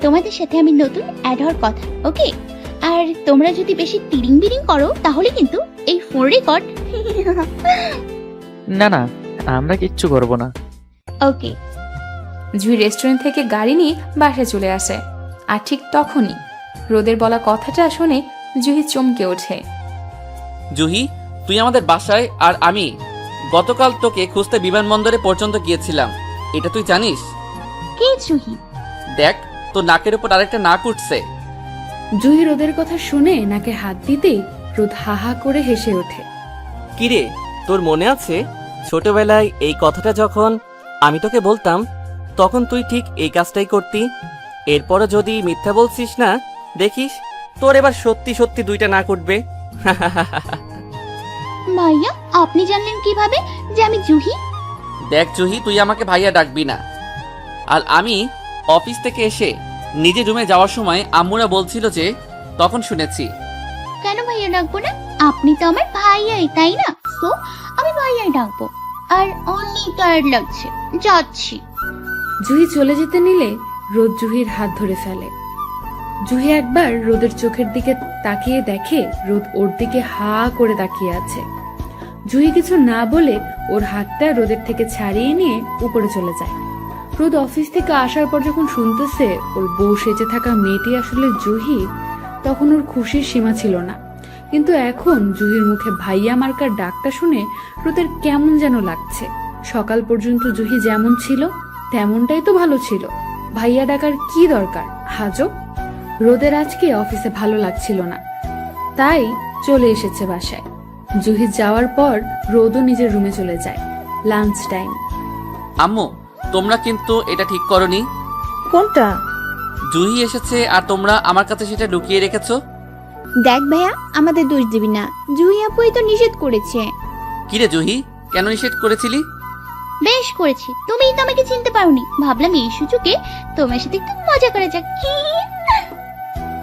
তোমাদের সাথে আমি নতুন অ্যাড হওয়ার কথা। ওকে, আর তোমরা যদি বেশি তিরিং বিরিং করো তাহলে কিন্তু এই ফোন রেকর্ড। না না, আমরা কিচ্ছু করব না। ওকে। জুহি রেস্টুরেন্ট থেকে গাড়ি নিয়ে বাসায় চলে আসে। আর ঠিক তখনই রোদের বলা কথাটা শুনে জুহি চমকে ওঠে। জুহি, তুই আমাদের বাসায়, আর আমি গতকাল তোকে খুঁজতে বিমানবন্দরে পর্যন্ত গিয়েছিলাম। এটা তুই জানিস? কে জুহি? দেখ, তোর নাকের উপর আরেকটা নাক উঠছে। জুহি রোদের কথা শুনে নাকে হাত দিতেই রোদ হাহা করে হেসে ওঠে। কিরে, তোর মনে আছে ছোটবেলায় এই কথাটা যখন আমি তোকে বলতাম তখন তুই ঠিক এই কাজটাই করতি? এরপরও যদি মিথ্যা বলছিস না, দেখিস তোর এবার সত্যি সত্যি দুইটা নাক উঠবে। মাইয়া, আপনি জানলেন কিভাবে যে আমি জুহি? দেখ জুহি, তুই আমাকে ভাইয়া ডাকবি না। আর আমি অফিস থেকে এসে নিজে রুমে যাওয়ার সময় আম্মুরা বলছিল যে তখন শুনেছি। কেন ভাইয়া ডাকবো না? আপনি তো আমার ভাইয়াই, তাই না? তো আমি ভাইয়াই ডাকবো। আর অনেক টায়ার্ড লাগছে, যাচ্ছি। জুহি চলে যেতে নিলে রোদ জুহির হাত ধরে ফেলে। জুহি একবার রোদের চোখের দিকে তাকিয়ে দেখে রোদ ওর দিকে হা করে তাকিয়ে আছে। জুহি কিছু না বলে ওর হাতটা রোদের থেকে ছাড়িয়ে নিয়ে উপরে চলে যায়। রোদ অফিস থেকে আসার পর যখন শুনতেছে ওর বউ সেজে থাকা মেয়েটি আসলে জুহি, তখন ওর খুশির সীমা ছিল না। কিন্তু এখন জুহির মুখে ভাইয়া মার্কার ডাকটা শুনে রোদের কেমন যেন লাগছে। সকাল পর্যন্ত জুহি যেমন ছিল তেমনটাই তো ভালো ছিল, ভাইয়া ডাকার কি দরকার? হাজব। রোদের আজকে অফিসে ভালো লাগছিল না, তাই চলে এসেছে বাসায়। জুহি যাওয়ার পর রোদও নিজের রুমে চলে যায়। Lunch time. আম্মু, তোমরা কিন্তু এটা ঠিক করনি। কোনটা? জুহি এসেছে আর তোমরা আমার কাছে সেটা লুকিয়ে রেখেছো। দেখ ভাইয়া, আমাদের দোষ দিবি না, জুহি আপুই তো নিষেধ করেছে। কিরে জুহি, কেন নিষেধ করেছিলি? বেশ করেছি, তুমিই তো আমাকে চিনতে পারোনি, ভাবলাম এই সুযোগে তোমার সাথে একটু মজা করা যাক।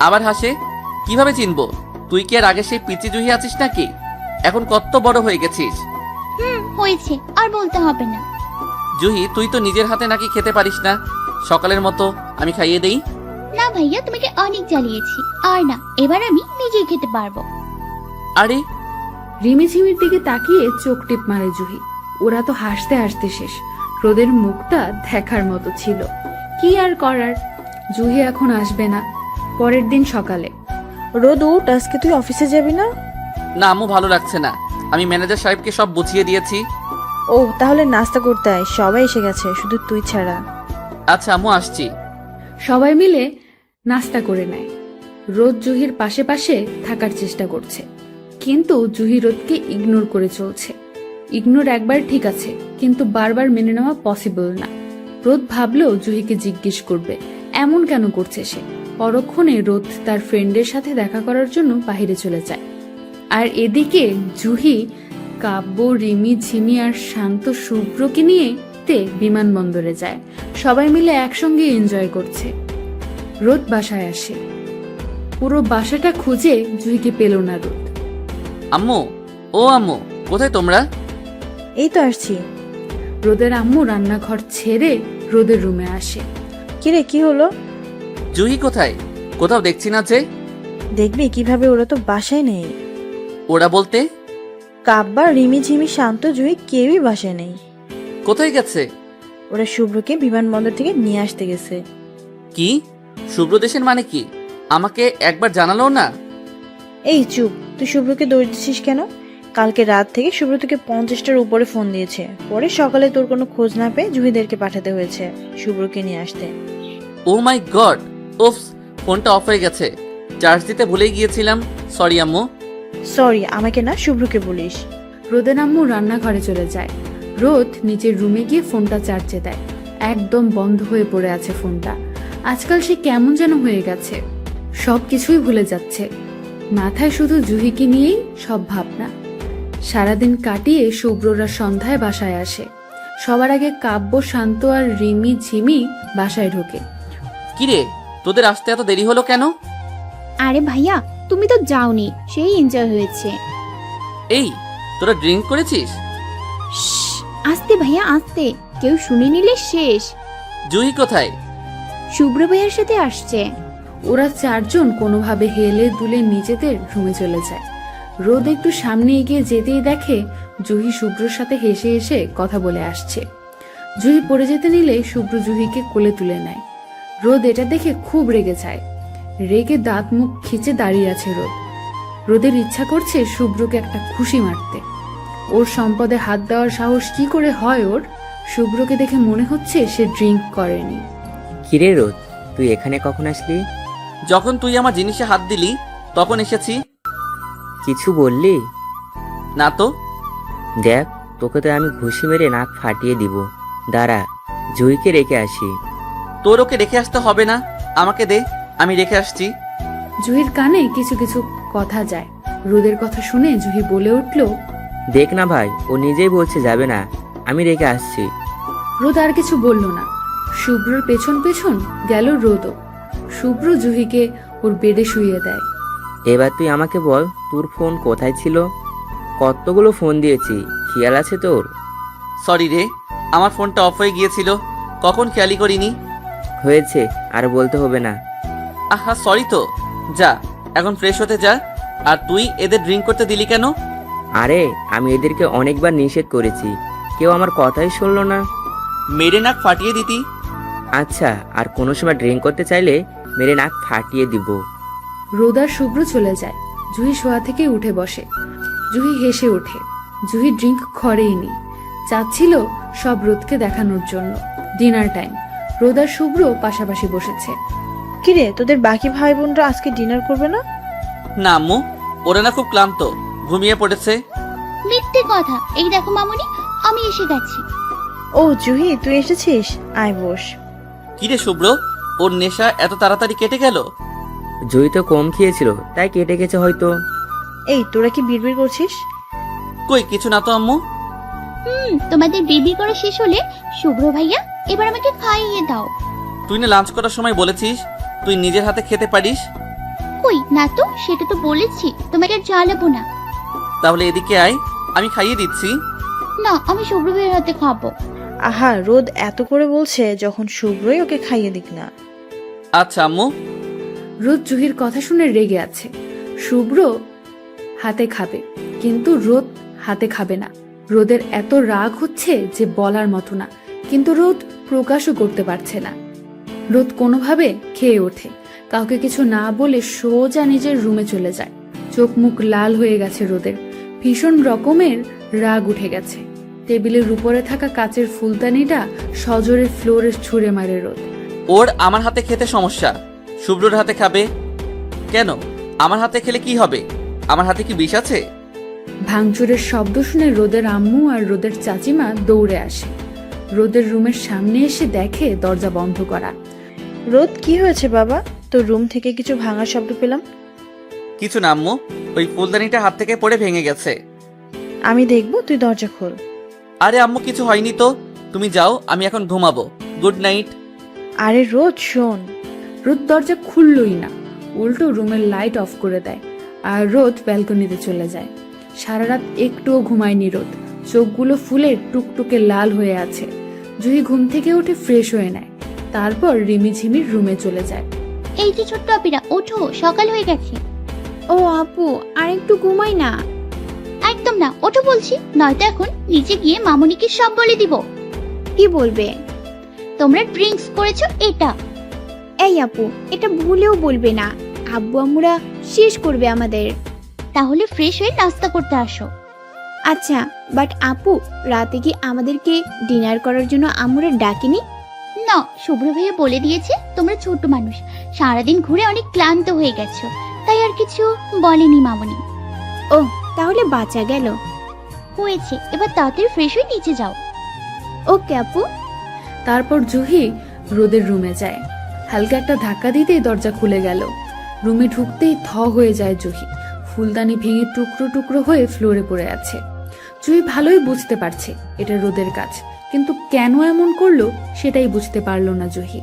আবার হাসে? কিভাবে চিনবো? তুই কি আর আগে সেই পিচি জুহি আছিস নাকি? এখন কত বড় হয়ে গেছিস। হয়েছে, আর বলতে হবে না। জুহি, তুই তো নিজের হাতে নাকি খেতে পারিস না। সকালের মতো আমি খাইয়ে দেই। না ভাইয়া, তোমাকে অনেক জ্বালিয়েছি, আর না, এবার আমি নিজেই খেতে পারবো। আরে রিমিঝিমির দিকে তাকিয়ে চোখ টিপ মারে জুহি। ওরা তো হাসতে হাসতে শেষ। রোদের মুখটা দেখার মতো ছিল। কি আর করার, জুহি এখন আসবে না। পরের দিন সকালে রোদ উঠ, আজকে তুই অফিসে যাবি না? না আম্মু, ভালো লাগছে না। আমি ম্যানেজার সাহেবকে সব বুঝিয়ে দিয়েছি। ও তাহলে নাস্তা করতে আয়, সবাই এসে গেছে, শুধু তুই ছাড়া। আচ্ছা আম্মু, আসছি। সবাই মিলে নাস্তা করে নেয়। রোদ জুহির পাশে পাশে থাকার চেষ্টা করছে, কিন্তু জুহি রোদকে ইগনোর করে চলছে। ইগনোর একবার ঠিক আছে, কিন্তু বারবার মেনে নেওয়া পসিবল না। রোদ ভাবলো জুহিকে জিজ্ঞেস করবে এমন কেন করছে সে। পরক্ষণে রোদ তার ফ্রেন্ডের সাথে দেখা করার জন্য বাইরে চলে যায়। আর এদিকে জুহি কাব্য, রিমি, ঝিমি আর শান্ত শুভ্রকে নিয়ে বিমানবন্দরে যায়। সবাই মিলে একসঙ্গে এনজয় করছে। রোদ বাসায় আসে। পুরো বাসাটা খুঁজে জুহিকে পেল না রোদ। আম্মু, ও আম্মু, কোথায় তোমরা? এই তো আসছি। রোদের আম্মু রান্নাঘর ছেড়ে রোদের রুমে আসে। কিরে, কি হলো? জুহি কোথায়? কোথাও দেখছি না যে। দেখবি কিভাবে, ওরা তো বাসায় নেই। ওরা বলতে? কাব্বা, রিমি, ঝিমি, শান্ত, জুহি কেউই বাসায় নেই। কোথায় গেছে? ওরা শুভ্রকে বিমানবন্দর থেকে নিয়ে আসতে গেছে। কি? শুভ্র দেশের মানে কি? আমাকে একবার জানালো না? এই চুপ, তুই শুভ্রকে দোষ দিচ্ছিস কেন? কালকে রাত থেকে শুভ্র তোকে 50টার উপরে ফোন দিয়েছে, পরে সকালে তোর কোনো খোঁজ না পেয়ে জুহিদেরকে পাঠাতে হয়েছে শুভ্রকে নিয়ে আসতে। ও মাই গড, ওফস, ফোনটা অফ হয়ে গেছে। চার্জ দিতে ভুলেই গিয়েছিলাম। সরি আম্মু। সরি, আমাকে না, শুভ্রকে বলিস। রোদের আম্মু রান্নাঘরে চলে যায়। রোদ নিজের রুমে গিয়ে ফোনটা চার্জে দেয়। একদম বন্ধ হয়ে পড়ে আছে ফোনটা। আজকাল সে কেমন যেন হয়ে গেছে, সবকিছুই ভুলে যাচ্ছে। মাথায় শুধু জুহিকে নিয়েই সব ভাবনা। সারাদিন কাটিয়ে শুভ্ররা সন্ধ্যায় বাসায় আসে। সবার আগে কাব্য, শান্ত আর রিমি, ঝিমি বাসায় ঢোকে। কিরে, তোদের আসতে এত দেরি হলো কেন? আরে ভাইয়া, তুমি তো যাওনি, সেই এনজয় হয়েছে। এই, তোরা ড্রিঙ্ক করেছিস? আস্তে ভাইয়া, আস্তে, কেউ শুনে নিলে শেষ। জুহি কোথায়? শুভ্র ভাইয়ার সাথে আসছে। ওরা চারজন কোনোভাবে হেলে দুলে নিজেদের রুমে চলে যায়। রোদ একটু সামনে এগিয়ে যেতেই দেখে জুহি শুভ্রর সাথে হেসে হেসে কথা বলে আসছে। জুহি পড়ে যেতে নিলে শুভ্র জুহিকে কোলে তুলে নেয়। রোদ এটা দেখে খুব রেগে যায়। রেগে দাঁত মুখ খিচে দাঁড়িয়ে আছে রোদ। রোদের ইচ্ছা করছে শুভ্রকে একটা খুশি মারতে। ওর সম্পদে হাত দেওয়ার সাহস কি করে হয় ওর? শুভ্রকে দেখে মনে হচ্ছে সে ড্রিঙ্ক করেনি। কিরে রোদ, তুই এখানে কখন আসলি? যখন তুই আমার জিনিসে হাত দিলি তখন এসেছি। কিছু বললি? না তো। দেখ, তোকে তো আমি ঘুষি মেরে নাক ফাটিয়ে দিব। দাঁড়া, জুহিকে রেখে আসি। তোর ওকে রেখে আসতে হবে না, আমাকে দে, আমি রেখে আসছি। জুহির কানে কিছু কিছু কথা যায়। রোদের কথা শুনে জুহি বলে উঠল, দেখ না ভাই, ও নিজেই বলছে যাবে না, আমি রেখে আসছি। রোদ আর কিছু বলল না। শুভ্রর পেছন পেছন গেল রোদও। শুভ্র জুহিকে ওর বেডে শুইয়ে দেয়। এবার তুই আমাকে বল, তোর ফোন কোথায় ছিল? কতগুলো ফোন দিয়েছি, খেয়াল আছে তোর? সরি রে, আমার ফোনটা অফ হয়ে গিয়েছিল, কখন খেয়ালই করিনি। হয়েছে, আর বলতে হবে না। আহা সরি তো। যা, এখন ফ্রেশ হতে যা। আর তুই এদের ড্রিঙ্ক করতে দিলি কেন? আরে আমি এদেরকে অনেকবার নিষেধ করেছি, কেউ আমার কথাই শুনলো না। মেরে নাক ফাটিয়ে দিতি। আচ্ছা, আর কোনো সময় ড্রিঙ্ক করতে চাইলে মেরে নাক ফাটিয়ে দিব। রোদ আর শুভ্র চলে যায়। জুহি শোয়া থেকে উঠে বসে। জুহি হেসে ওঠে। জুহি ড্রিঙ্ক করেইনি, চাচ্ছিল সব রোদকে দেখানোর জন্য। Dinner time. রোদ আর শুভ্র পাশাপাশি বসেছে। কিরে, তোদের বাকি ভাই বোনরা আজকে ডিনার করবে না? না আম্মু, ওরা না খুব ক্লান্ত, ঘুমিয়ে পড়েছে। মিথ্যে কথা। এই দেখো মামুনি, আমি এসে গেছি। ও জুহি, তুই এসেছিস? আয় বস। কিরে শুভ্র, ওর নেশা এত তাড়াতাড়ি কেটে গেল? জুই তো কম খেয়েছিল, তাই কেটে গেছে হয়তো। এই তোরা কি বিড়বিড় করছিস? কই কিছু না তো আম্মু। তোমাদের বেবি করা শেষ হলে শুভ্র ভাইয়া এবার আমাকে খাইয়ে দাও। তুই না লাঞ্চ করার সময় বলেছিস তুই নিজের হাতে খেতে পারিস। কই না তো, সেটা তো বলেছি, তোমাকে আর জ্বালাবো না। তাহলে এদিকে আয়, আমি খাইয়ে দিচ্ছি। না, আমি শুভ্র ভাইয়ের হাতে খাবো। আহা, রোদ এত করে বলছে, যখন শুভ্রই ওকে খাইয়ে দিক না। আচ্ছা আম্মু। রোদ জুহির কথা শুনে রেগে আছে। শুভ্র হাতে খাবে, কিন্তু রোদ হাতে খাবে না। রোদের এত রাগ হচ্ছে যে বলার মতো না, কিন্তু রোদ প্রকাশও করতে পারছে না। রোদ কোনোভাবে খেয়ে ওঠে, কাউকে কিছু না বলে সোজা নিজের রুমে চলে যায়। চোখ মুখ লাল হয়ে গেছে রোদের, ভীষণ রকমের রাগ উঠে গেছে। টেবিলের উপরে থাকা কাচের ফুলদানিটা সজোরে ফ্লোরে ছুঁড়ে মারে রোদ। ওর আমার হাতে খেতে সমস্যা, শুভ্রর হাতে খাবে কেন? আমার হাতে খেলে কি হবে? আমার হাতে কি বিষ আছে? ভাঙচুরের শব্দ শুনে রোদের আম্মু আর রোদের চাচিমা দৌড়ে আসে। রোদের রুমের সামনে এসে দেখে দরজা বন্ধ করা। রোদ, কি হয়েছে বাবা? তোর রুম থেকে কিছু ভাঙার শব্দ পেলাম। কিছু না আম্মু, ওই ফুলদানিটা হাত থেকে পড়ে ভেঙে গেছে। আমি দেখবো, তুই দরজা খোল। আরে আম্মু কিছু হয়নি তো, তুমি যাও, আমি এখন ঘুমাবো। Good night. আরে রোদ শোন। রোদ দরজা খুললই না, উল্টো রুমের লাইট অফ করে দেয় আর রোদ ব্যালকনিতে চলে যায়। সারা রাত একটুও ঘুমায়নি রোদ, চোখগুলো ফুলে টুকটুকে লাল হয়ে আছে। জুহি ঘুম থেকে উঠে ফ্রেশ হয়ে নেয়, তারপর রিমিঝিমির রুমে চলে যায়। এই যে ছোট্ট আপিরা, ওঠো, সকাল হয়ে গেছে। ও আপু, আর একটু ঘুমাই না। একদম না, ওঠো বলছি, নয়তো এখন নিচে গিয়ে মামুনিকে সব বলে দিব। কি বলবে? তোমরা ড্রিঙ্কস করেছো এটা। এই আপু, এটা ভুলেও বলবে না, আব্বু আম্মুরা শেষ করবে আমাদের। তাহলে ফ্রেশ হয়ে নাস্তা করতে আসো। আচ্ছা, বাট আপু, রাতে কি আমাদেরকে ডিনার করার জন্য আম্মুরা ডাকেনি? না, শুভ্র ভাইয়া বলে দিয়েছে তোমরা ছোট মানুষ, সারাদিন ঘুরে অনেক ক্লান্ত হয়ে গেছো, তাই আর কিছু বলেনি মামুনি। ও, তাহলে বাঁচা গেল। হয়েছে, এবার তাড়াতাড়ি ফ্রেশ হয়ে নিচে যাও। ওকে আপু। তারপর জুহি রোদের রুমে যায়। হালকা একটা ধাক্কা দিতেই দরজা খুলে গেল। রুমে ঢুকতেই থ হয়ে যায় জুহি। ফুলদানি ভেঙে টুকরো টুকরো হয়ে ফ্লোরে পড়ে আছে। জুহি ভালোই বুঝতে পারছে এটা রোদের কাজ, কিন্তু কেন এমন করলো সেটাই বুঝতে পারলো না জুহি।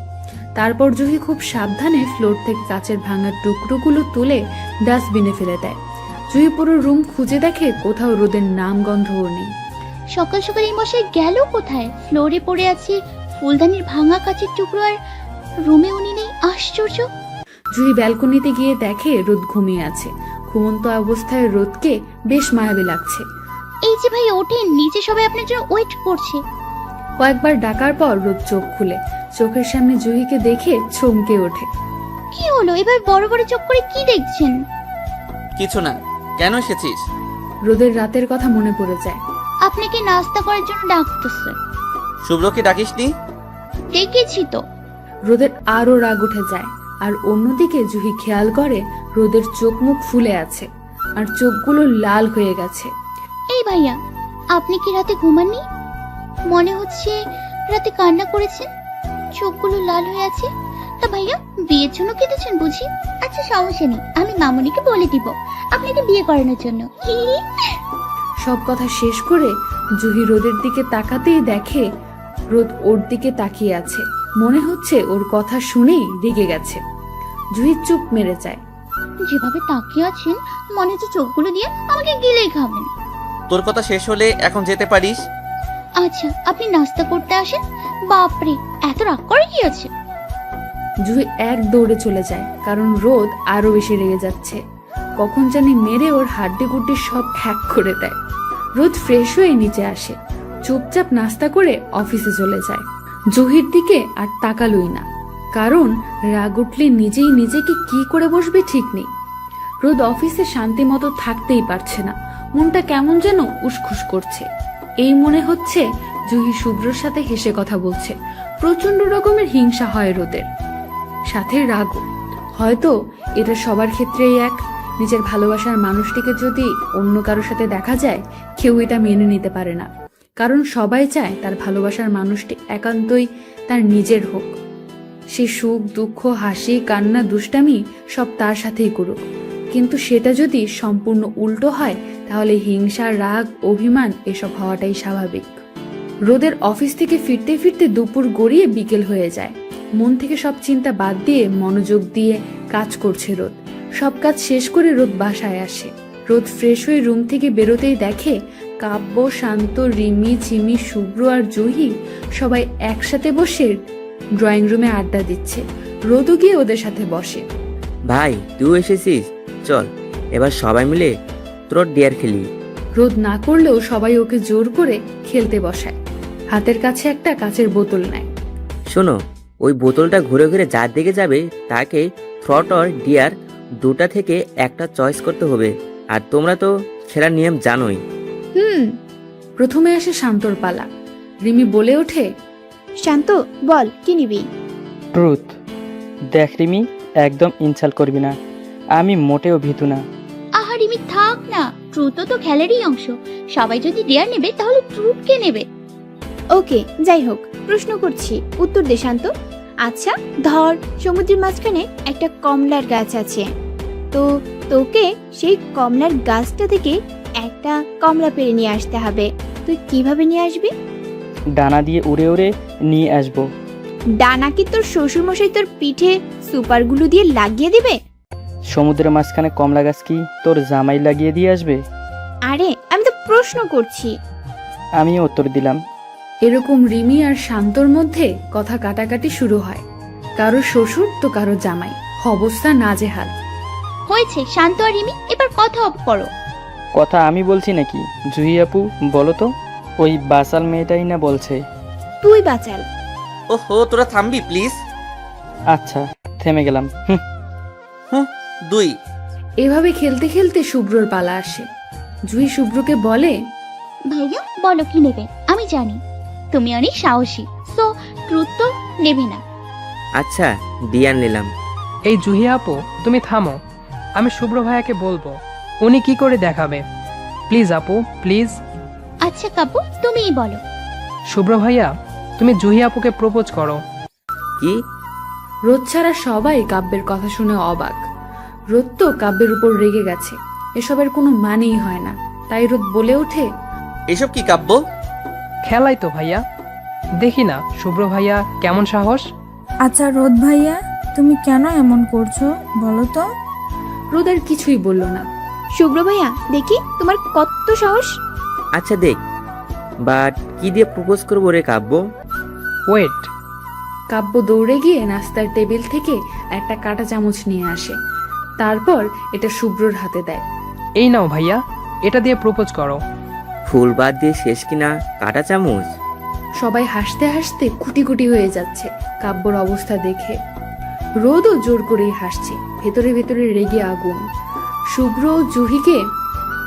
তারপর জুহি খুব সাবধানে ফ্লোর থেকে কাচের ভাঙা টুকরোগুলো তুলে ডাস্টবিনে ফেলে দেয়। জুহি পুরো রুম খুঁজে দেখে কোথাও রোদের নাম গন্ধও নেই। সকাল সকাল এই মশাই গেল কোথায়? ফ্লোরে পড়ে আছে ফুলদানির ভাঙা কাচের টুকরো, আর রুমে উনি নেই। আশ্চর্য। জুহি ব্যালকনিতে গিয়ে দেখে রোদ ঘুমিয়ে আছে। ঘুমন্ত অবস্থায় রোদকে বেশ মায়াবী লাগছে। এই যে ভাই ওঠেন, নিচে সবাই আপনার জন্য ওয়েট করছে। কয়েকবার ডাকার পর রোদ চোখ খুলে চোখের সামনে জুহিকে দেখে চমকে ওঠে। কি হলো? এবার বড় বড় চোখ করে কি দেখছেন? কিছু না, কেন এসেছিস? রোদের রাতের কথা মনে পড়ে যায়। আপনাকে নাস্তা করার জন্য ডাকতেছে। শুভ্রকে ডাকিসনি? ডেকেছি তো। রোদের আরো রাগ উঠে যায়, আর অন্যদিকে জুহি খেয়াল করে রোদের চোখ মুখ ফুলে আছে আর চোখগুলো লাল হয়ে গেছে। এই ভাইয়া, আপনি কি রাতে ঘুমাননি? মনে হচ্ছে রাতে কান্না করেছেন, চোখগুলো লাল হয়ে আছে। তা ভাইয়া, বিয়ের জন্য কেঁদেছেন বুঝি? আচ্ছা সমস্যা নেই, আমি মামুনিকে বলে দিব আপনাকে বিয়ে করানোর জন্য। সব কথা শেষ করে জুহি রোদের দিকে তাকাতেই দেখে রোদ ওর দিকে তাকিয়ে আছে। মনে হচ্ছে ওর কথা শুনেই রেগে গেছে। জুহি চুপ মেরে যায়। যেভাবে তাকিয়ে আছেন, মনে হচ্ছে চোখগুলো দিয়ে আমাকে গিলেই খাবেন। তোর কথা শেষ হলে এখন যেতে পারিস। আচ্ছা, আপনি নাস্তা করতে আসেন। বাপরে, এত রাগ করে কি আছে? জুহি এক দৌড়ে চলে যায়, কারণ রোদ আরো বেশি রেগে যাচ্ছে। কখন জানি মেরে ওর হাড্ডি গুড্ডি সব হ্যাক করে দেয়। রোদ ফ্রেশ হয়ে নিচে আসে, চুপচাপ নাস্তা করে অফিসে চলে যায়। জুহির দিকে আর তাকালোই না, কারণ রাগ উঠলে নিজেই নিজেকে কি করে বসবে ঠিক নেই। রোদ অফিসে শান্তি মতো থাকতেই পারছে না, মনটা কেমন যেন উসখুস করছে। এই মনে হচ্ছে জুহি শুভ্রর সাথে হেসে কথা বলছে। প্রচন্ড রকমের হিংসা হয় রোদের, সাথে রাগও। হয়তো এটা সবার ক্ষেত্রেই এক। নিজের ভালোবাসার মানুষটিকে যদি অন্য কারোর সাথে দেখা যায়, কেউ এটা মেনে নিতে পারে না, কারণ সবাই চায় তার ভালোবাসার মানুষটি একান্তই তার নিজের হোক। সে সুখ দুঃখ হাসি কান্না দুষ্টামি সব তার সাথেই করুক, কিন্তু সেটা যদি সম্পূর্ণ উল্টো হয় তাহলে হিংসা রাগ অভিমান এসব হওয়াটাই স্বাভাবিক। রোদের অফিস থেকে ফিরতে ফিরতে দুপুর গড়িয়ে বিকেল হয়ে যায়। মন থেকে সব চিন্তা বাদ দিয়ে মনোযোগ দিয়ে কাজ করছে রোদ। সব কাজ শেষ করে রোদ বাসায় আসে। রোদ ফ্রেশ হয়ে রুম থেকে বেরোতেই দেখে কাব্য, শান্ত, রিমি, চিমি, শুভ্র আর জুহি সবাই একসাথে বসে ড্রয়িং রুমে আড্ডা দিচ্ছে। রোদও গিয়ে ওদের সাথে বসে। ভাই তুই এসেছিস, চল এবার সবাই মিলে তোর ডিয়ার খেলি। রোদ না করলেও সবাই ওকে জোর করে খেলতে বসায়। হাতের কাছে একটা কাচের বোতল নেয়। শোনো, ওই বোতলটা ঘুরে ঘুরে যার দিকে যাবে তাকে থ্রট অর ডিয়ার দুটা থেকে একটা চয়েস করতে হবে। আর তোমরা তো খেলার নিয়ম জানোই। প্রথমে আসে শান্তর পালা। রিমি বলে ওঠে, শান্ত বল কি নিবি? ট্রুথ। দেখ রিমি, একদম ইনসাল্ট করবি না, আমি মোটেও ভীতু না। আহা রিমি থাক না, ট্রুথও তো খেলারই অংশ। সবাই যদি ডেয়ার নেবে তাহলে ট্রুথ কে নেবে? ওকে যাই হোক, প্রশ্ন করছি, উত্তর দে শান্ত। আচ্ছা ধর সমুদ্রের মাঝখানে একটা কমলার গাছ আছে, তো তোকে সেই কমলার গাছটা থেকে একটা কমলা পেড়ে নিয়ে আসতে হবে। তুই কিভাবে নিয়ে আসবি? ডানা দিয়ে উড়ে উড়ে নিয়ে আসবো। ডানা কি তোর শ্বশুর মশাই তোর পিঠে সুপারগুলো দিয়ে লাগিয়ে দিবে? সমুদ্রের মাঝখানে কমলা গাছ কি তোর জামাই লাগিয়ে দিয়ে আসবে? আরে আমি তো প্রশ্ন করছি। আমিও উত্তর দিলাম। এরকম রিমি আর শান্তর মধ্যে কথা কাটাকাটি শুরু হয়। কারো শ্বশুর তো কারো জামাই, অবস্থা নাজেহাল। হয়েছে শান্ত আর রিমি, এবার কথা অফ করো। কথা আমি বলছি নাকি? জুহি আপু বলো তো, ওই বাসাল মেয়েটাই না বলছে। তুই বাঁচাল। ওহো, তোরা থামবি প্লিজ। আচ্ছা থেমে গেলাম। হুম, 2। এভাবে খেলতে খেলতে শুভ্রর পালা আসে। জুহি শুভ্রকে বলে, ভাইয়া বলো কি নেবে? আমি জানি তুমি অনেক সাহসী, সো ট্রুথ তো নেবে না। আচ্ছা ডিয়ার নিলাম। এই জুহি আপু তুমি থামো, আমি শুভ্র ভাইয়াকে বলবো উনি কি করে দেখাবে। প্লিজ আপু প্লিজ। আচ্ছা কাপু তুমিই বলো। শুভ্র ভাইয়া তুমি জুহি আপুকে প্রপোজ করো। কি? রোদ ছাড়া সবাই কাব্যের কথা শুনে অবাক। রোদ তো কাব্যের উপর রেগে গেছে, এসবের কোনো মানেই হয় না। তাই রোদ বলে ওঠে, এসব কি কাব্য? খেলাই তো ভাইয়া, দেখি না শুভ্র ভাইয়া কেমন সাহস। আচ্ছা রোদ ভাইয়া তুমি কেন এমন করছো বলো তো? রোদ আর কিছুই বলল না। শুভ্র ভাইয়া দেখি তোমার কত সাহস। আচ্ছা দেখ, বাট কি দিয়ে প্রপোজ করবো রে কাব্য? ওয়েট। কাব্য দৌড়ে গিয়ে নাস্তার টেবিল থেকে একটা কাঁটা চামচ নিয়ে আসে। তারপর এটা শুভ্রর হাতে দেয়। এই নাও ভাইয়া, এটা দিয়ে প্রপোজ করো। ফুল বাদ দিয়ে শেষ কিনা কাটা চামচ। সবাই হাসতে হাসতে কুটি কুটি হয়ে যাচ্ছে কাব্যর অবস্থা দেখে। রোদও জোর করেই হাসছে, ভেতরে ভেতরে রেগে আগুন। শুভ্র জুহিকে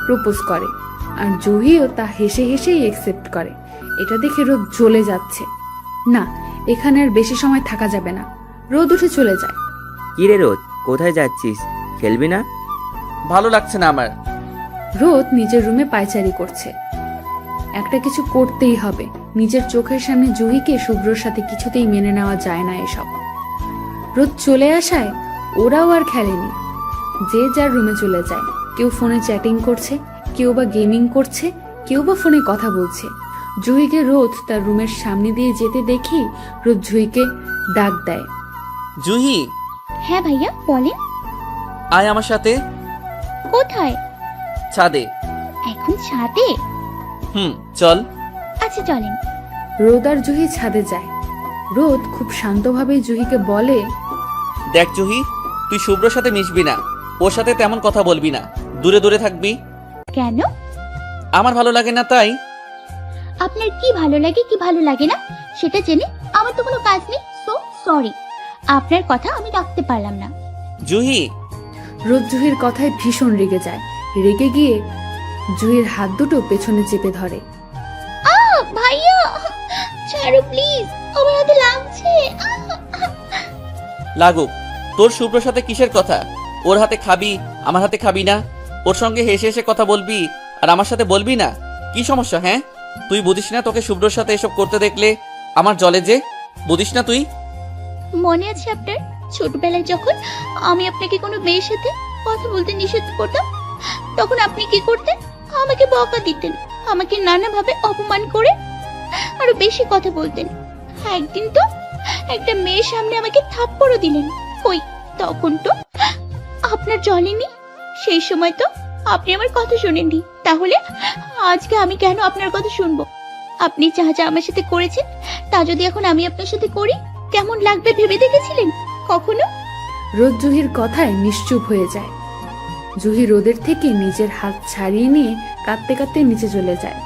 প্রপোজ করে আর জুহিও তা হেসে হেসেই একসেপ্ট করে। এটা দেখে রোদ জ্বলে যাচ্ছে। না, এখানে আর বেশি সময় থাকা যাবে না। রোদ উঠে চলে যায়। কি রে রোদ, কোথায় যাচ্ছিস? খেলবি না? ভালো লাগছে না আমার। রোদ নিজের রুমে পায়চারি করছে। একটা কিছু করতেই হবে। নিজের চোখের সামনে জুহিকে শুভ্রর সাথে কিছুতেই মেনে নেওয়া যায় না এসব। রোদ চলে আসায় ওরাও আর খেলেনি। যে যার রুমে চলে যায়। কেউ ফোনে চ্যাটিং করছে, কেউ বা গেমিং করছে, কেউ বা ফোনে কথা বলছে। জুহিকে রোদ তার রুমের সামনে দিয়ে যেতে দেখি রোদ জুহিকে ডাক দেয়। জুহি। হ্যাঁ ভাইয়া বলেন। আয় আমার সাথে। কোথায়? ছাদে। এখন ছাদে? চল। আচ্ছা চলেন। রোদ আর জুহি ছাদে যায়। রোদ খুব শান্তভাবে জুহিকে বলে, দেখ জুহি, তুই শুভ্রর সাথে মিশবি না, ওর সাথে তেমন কথা বলবি না, দূরে দূরে থাকবি। কেন? আমার ভালো লাগে না তাই। আপনার কি ভালো লাগে কি ভালো লাগে না সেটা জেনে আমার তো কোনো কাজ নেই, সো সরি, আপনার কথা আমি রাখতে পারলাম না। জুহি। রোদ জুহির কথায় ভীষণ রেগে যায়। রেগে গিয়ে জুহির হাত দুটো পেছনে চেপে ধরে। ভাইয়া ছাড়ো প্লিজ, আমার হাতে লাগছে। লাগুক, তোর শুভ্রর সাথে কিসের কথা? ওর হাতে খাবি, আমার হাতে খাবি না? ওর সঙ্গে হেসে হেসে কথা বলবি আর আমার সাথে বলবি না? কি সমস্যা? হ্যাঁ তুই বুঝিস না তোকে শুভ্রর সাথে এসব করতে দেখলে আমার জলে যে, বুঝিস না তুই? মনে আছে আপনার ছোটবেলায় যখন আমি আপনাকে কোনো মেয়ের সাথে কথা বলতে নিষেধ করতাম, তখন আপনি কি করতেন? আমাকে বকা দিতেন, আমাকে নানাভাবে অপমান করে আরো বেশি কথা বলতেন। একদিন তো একটা মেয়ের সামনে আমাকে থাপ্পড়ও দিলেন। কই তখন তো আপনার জ্বলেনি? সেই সময় তো আপনি আমার কথা শুনেননি। তাহলে আজকে আমি কেন আপনার কথা শুনবো? আপনি যা যা আমার সাথে করেছেন তা যদি এখন আমি আপনার সাথে করি, কেমন লাগবে ভেবে দেখেছিলেন কখনো? রোদ জুহির কথায় নিশ্চুপ হয়ে যায়। জুহি রোদের থেকে নিজের হাত ছাড়িয়ে নিয়ে কাঁদতে কাঁদতে নিচে চলে যায়।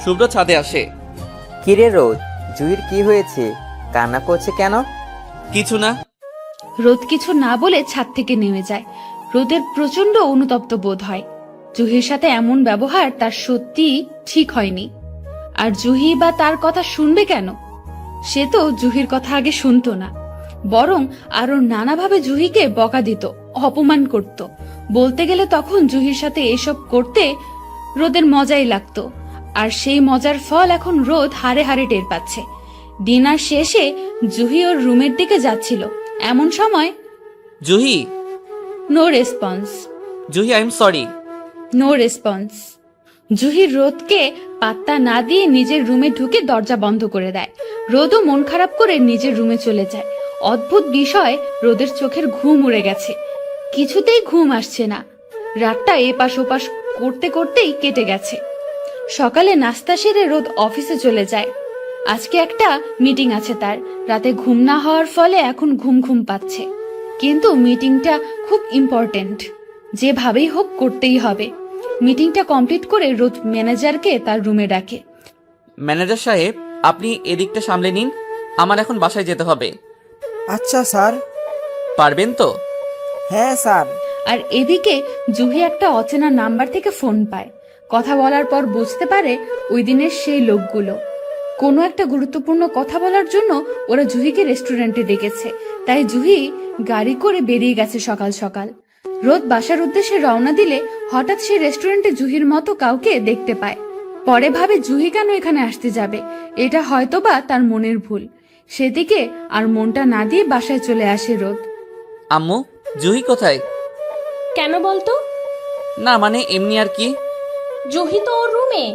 শুভ্র ছাদে আসে। কিরে রোদ, জুহির কি হয়েছে? কান্না করছে কেন? কিছু না। রোদ কিছু না বলে ছাদ থেকে নেমে যায়। রোদের প্রচন্ড অনুতপ্ত বোধ হয়। জুহির সাথে এমন ব্যবহার তার সত্যি ঠিক হয়নি। আর জুহি বা তার কথা শুনবে কেন? সে তো জুহির কথা আগে শুনতো না, বরং আরো নানাভাবে জুহিকে বকা দিত, অপমান করত। বলতে গেলে তখন জুহির সাথে এসব করতে রোদের মজাই লাগতো। আর সেই মজার ফল এখন রোদ হাড়ে হাড়ে টের পাচ্ছে। ডিনার শেষে জুহি ওর রুমের দিকে যাচ্ছিল, এমন সময় Juhi, no response. Juhi I am sorry. No response. Juhi রোদকে পাত্তা না দিয়ে নিজের রুমে ঢুকে দরজা বন্ধ করে দেয়। রোদও মন খারাপ করে নিজের রুমে চলে যায়। অদ্ভুত বিষয়, রোদের চোখের ঘুম উড়ে গেছে, কিছুতেই ঘুম আসছে না। রাতটা এপাশ ওপাশ করতে করতেই কেটে গেছে। সকালে নাস্তা সেরে রোদ অফিসে চলে যায়। আজকে একটা মিটিং আছে তার। রাতে ঘুম না হওয়ার ফলে এখন ঘুম ঘুম পাচ্ছে, কিন্তু মিটিংটা খুব ইম্পর্টেন্ট, যেভাবেই হোক করতেই হবে। মিটিংটা কমপ্লিট করে রোদ ম্যানেজারকে তার রুমে ডাকে। ম্যানেজার সাহেব, আপনি এদিকটা সামলে নিন, আমার এখন বাসায় যেতে হবে। আচ্ছা স্যার। পারবেন তো? হ্যাঁ স্যার। আর এদিকে জুহি একটা অচেনা নাম্বার থেকে ফোন পায়। কথা বলার পর বুঝতে পারে ওই দিনের সেই লোকগুলো কোনো একটা গুরুত্বপূর্ণ কথা বলার জন্য ওরা জুহিকে রেস্টুরেন্টে ডেকেছে। তাই জুহি গাড়ি করে বেরিয়ে গেছে সকাল সকাল। রোদ বাসার উদ্দেশ্যে রওনা দিলে হঠাৎ সে রেস্টুরেন্টে জুহির মতো কাউকে দেখতে পায়। পরে ভাবে জুহি কেন এখানে আসতে যাবে, এটা হয়তোবা তার মনের ভুল। সেদিকে আর মনটা না দিয়ে বাসায় চলে আসে রোদ। আম্মু, জুহি কোথায়? কেন বলতো? না মানে এমনি আর কি। জুহি তো ওর রুমে।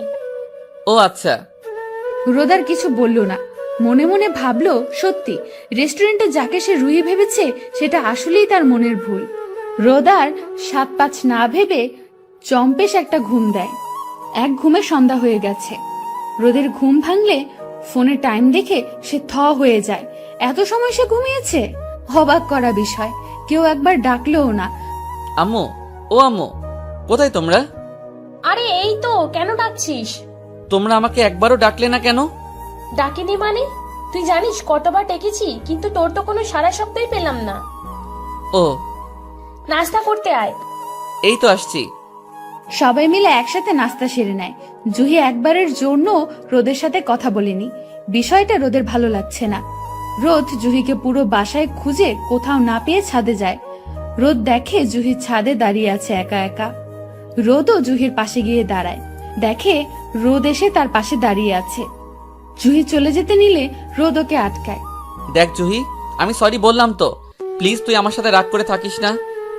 ও আচ্ছা। রোদ আর কিছু বলল না, মনে মনে ভাবলো সত্যি রেস্টুরেন্টে যাকে সে রুহি ভেবেছে সেটা আসলেই তার মনের ভুল। রোদ আর ৭-৫ না ভেবে চম্পেশ একটা ঘুম দেয়। এক ঘুমে সন্ধ্যা হয়ে গেছে। রোদের ঘুম ভাঙলে ফোনে টাইম দেখে সে থ হয়ে যায়। এত সময় সে ঘুমিয়েছে, অবাক করা বিষয়। কেউ একবার ডাকলেও না। আম্মু, ও আম্মু, কোথায় তোমরা? আরে এই তো, কেন ডাকছিস? তোমরা আমাকে একবারও ডাকলে না কেন? ডাকিনি মানে? তুই জানিস কতবার ডেকেছি, কিন্তু তোর তো কোনো সারা শব্দই পেলাম না। ও, নাস্তা করতে আয়। এই তো আসছি। সবাই মিলে একসাথে নাস্তা সেরে নেয়। জুহি একবারের জন্য রোদের সাথে কথা বলেনি। বিষয়টা রোদের ভালো লাগছে না। রোদ জুহিকে পুরো বাসায় খুঁজে কোথাও না পেয়ে ছাদে যায়। রোদ দেখে জুহি ছাদে দাঁড়িয়ে আছে একা একা। রোদও জুহির পাশে গিয়ে দাঁড়ায়, দেখে রোদ এসে তার পাশে দাঁড়িয়ে আছে। জুহি চলে যেতে নিলে রোদ ওকে আটকায়। দেখ জুহি, আমি সরি বললাম তো, প্লিজ তুই আমার সাথে রাগ করে থাকিস না।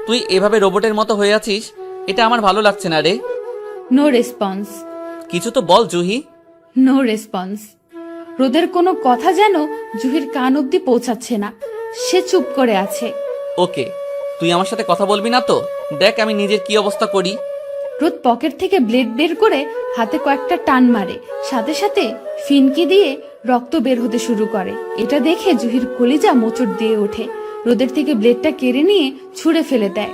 তুই এভাবে রোবটের মতো হয়ে আছিস, এটা আমার ভালো লাগছে না রে। No response. কিছু তো বল জুহি। No response. রোদের কোনো কথা যেন জুহির কান অব্দি পৌঁছাচ্ছে না। সে চুপ করে আছে। ওকে, তুই আমার সাথে কথা বলবি না তো? দেখ আমি নিজের কি অবস্থা করি। রোদ পকেট থেকে ব্লেড বের করে হাতে কয়েকটা টান মারে, সাথে সাথে ফিনকি দিয়ে রক্ত বের হতে শুরু করে। এটা দেখে জুহির কলিজা মোচড় দিয়ে ওঠে। রোদের থেকে ব্লেডটা কেড়ে নিয়ে ছুঁড়ে ফেলে দেয়।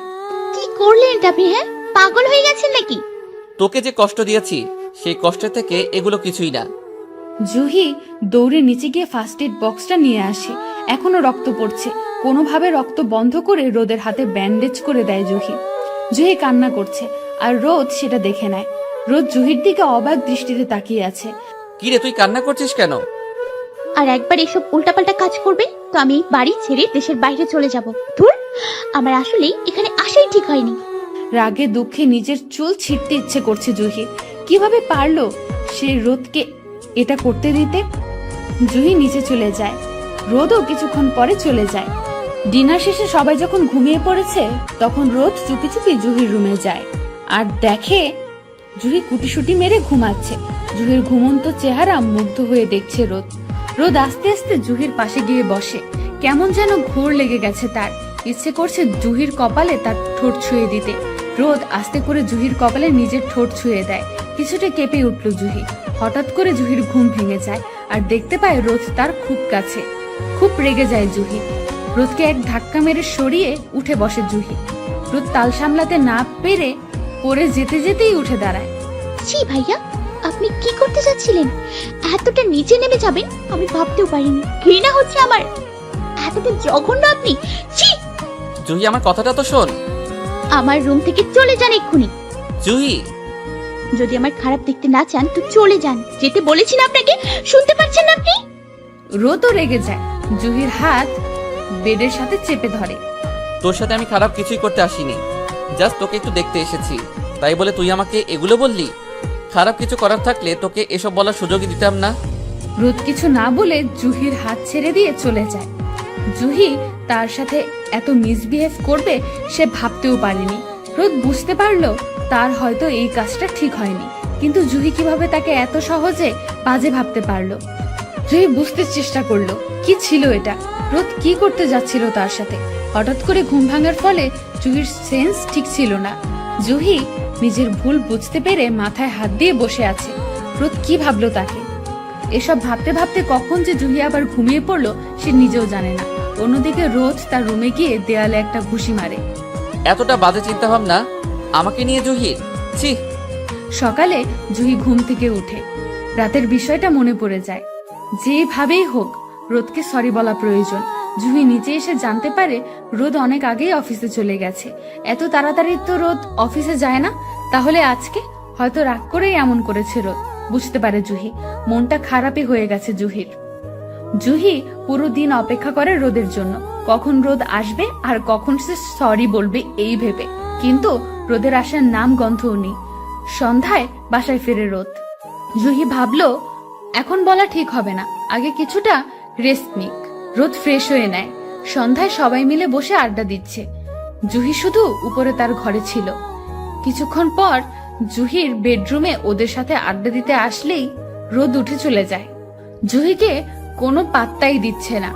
কি করলেন আপনি? হ্যাঁ, পাগল হয়ে গেছেন নাকি? তোকে যে কষ্ট দিয়েছি সেই কষ্টের থেকে এগুলো কিছুই না। জুহি দৌড়ে নিচে গিয়ে ফার্স্ট এড বক্সটা নিয়ে আসে। এখনো রক্ত পড়ছে। কোনোভাবে রক্ত বন্ধ করে রোদের হাতে ব্যান্ডেজ করে দেয় জুহি। জুহি কান্না করছে আর রোদ সেটা দেখে নেয়। রোদ জুহির দিকে অবাক দৃষ্টিতে তাকিয়ে আছে। কি রে, তুই কান্না করছিস কেন? আর একবার এসব উল্টাপাল্টা কাজ করবে তো আমি বাড়ি ছেড়ে দেশের বাইরে চলে যাব। ধুর, আমার আসলে এখানে আসাই ঠিক হয়নি। রাগে দুঃখে নিজের চুল ছিঁড়তে ইচ্ছে করছে জুহি। কিভাবে পারলো? সে রোদকে এটা করতে দিতে। জুহি নিচে চলে যায়, রোদও কিছুক্ষণ পরে চলে যায়। ডিনার শেষে সবাই যখন ঘুমিয়ে পড়েছে তখন রোদ চুপি চুপি জুহির রুমে যায় আর দেখে জুহি কুটিসুটি মেরে ঘুমাচ্ছে। জুহির ঘুমন্ত চেহারা মুগ্ধ হয়ে দেখছে রোদ। রোদ আস্তে আস্তে জুহির পাশে গিয়ে বসে। কেমন যেন ঘোর লেগে গেছে তার, ইচ্ছে করছে জুহির কপালে তার ঠোঁট ছুঁয়ে দিতে। রোদ আস্তে করে জুহির কপালে নিজের ঠোঁট ছুঁয়ে দেয়। কিছুটা কেঁপে উঠল জুহি। হঠাৎ করে জুহির ঘুম ভেঙে যায় আর দেখতে পায় রোদ তার খুব কাছে। খুব রেগে যায় জুহি। রোদকে এক ধাক্কা মেরে সরিয়ে উঠে বসে জুহি। রোদ তাল সামলাতে না পেরে পড়ে যেতে যেতেই উঠে দাঁড়ায়। ছি ভাইয়া, আপনি কি করতে যাচ্ছিলেন? এতটা নিচে নেমে যাবেন আমি ভাবতেও পারিনি। ঘৃণা হচ্ছে আমার, এতটা জঘন্য আপনি। ছি! জুহি আমার কথাটা তো শোন। আমার রুম থেকে চলে যান এক্ষুনি। জুহি, যদি আমার খারাপ দেখতে না চান তো চলে যান। যেতে বলেছি না আপনাকে, শুনতে পাচ্ছেন না আপনি? রোদও রেগে যায়, জুহির হাত বেডের সাথে চেপে ধরে। তোর সাথে আমি খারাপ কিছুই করতে আসিনি, জাস্ট তোকে একটু দেখতে এসেছি। তাই বলে তুই আমাকে এগুলো বললি? খারাপ কিছু করার থাকলে তোকে এসব বলার সুযোগই দিতাম না। রোদ কিছু না বলে জুহির হাত ছেড়ে দিয়ে চলে যায়। জুহি তার সাথে এত মিসবিহেভ করবে সে ভাবতেও পারেনি। রোদ বুঝতে পারলো তার হয়তো এই কাজটা ঠিক হয়নি, কিন্তু জুহি কিভাবে তাকে এত সহজে বাজে ভাবতে পারলো। জুহি বুঝতে চেষ্টা করলো কি ছিল এটা, রোদ কি করতে যাচ্ছিল তার সাথে। হঠাৎ করে ঘুম ভাঙার ফলে জুহির সেন্স ঠিক ছিল না। জুহি নিজের ভুল বুঝতে পেরে মাথায় হাত দিয়ে বসে আছে। রোদ কি ভাবলো তাকে? এসব ভাবতে ভাবতে কখন যে জুহি আবার ঘুমিয়ে পড়লো সে নিজেও জানে না। অন্যদিকে রোদ তার রুমে গিয়ে দেয়ালে একটা ঘুষি মারে। এতটা বাজে চিন্তা ভাবনা আমাকে নিয়ে জুহির? ছি! সকালে জুহি ঘুম থেকে উঠে রাতের বিষয়টা মনে পড়ে যায়। যেভাবেই হোক রোদকে সরি বলা প্রয়োজন। জুহি নিচে এসে জানতে পারে রোদ অনেক আগেই অফিসে চলে গেছে। এত তাড়াতাড়ি তো রোদ অফিসে যায় না, তাহলে আজকে হয়তো রাগ করেই এমন করেছে রোদ। বুঝতে পারে জুহি, মনটা খারাপই হয়ে গেছে জুহির। জুহি পুরো দিন অপেক্ষা করে রোদের জন্য, কখন রোদ আসবে আর কখন সে সরি বলবে এই ভেবে। কিন্তু রোদের আসার নাম গন্ধও নেই। সন্ধ্যায় বাসায় ফিরে রোদ। জুহি ভাবলো এখন বলা ঠিক হবে না, আগে কিছুটা রেস্ট নিক। রোদ ফ্রেশ হয়ে নেয়। সন্ধ্যায় সবাই মিলে বসে আড্ডা দিচ্ছে। জুহি শুধু উপরে তার ঘরে ছিল। কিছুক্ষণ পর জুহির বেডরুমে ওদের সাথে আড্ডা দিতে আসলেই রোদ উঠে চলে যায়। জুহিকে কোনো পাত্তাই দিচ্ছে না।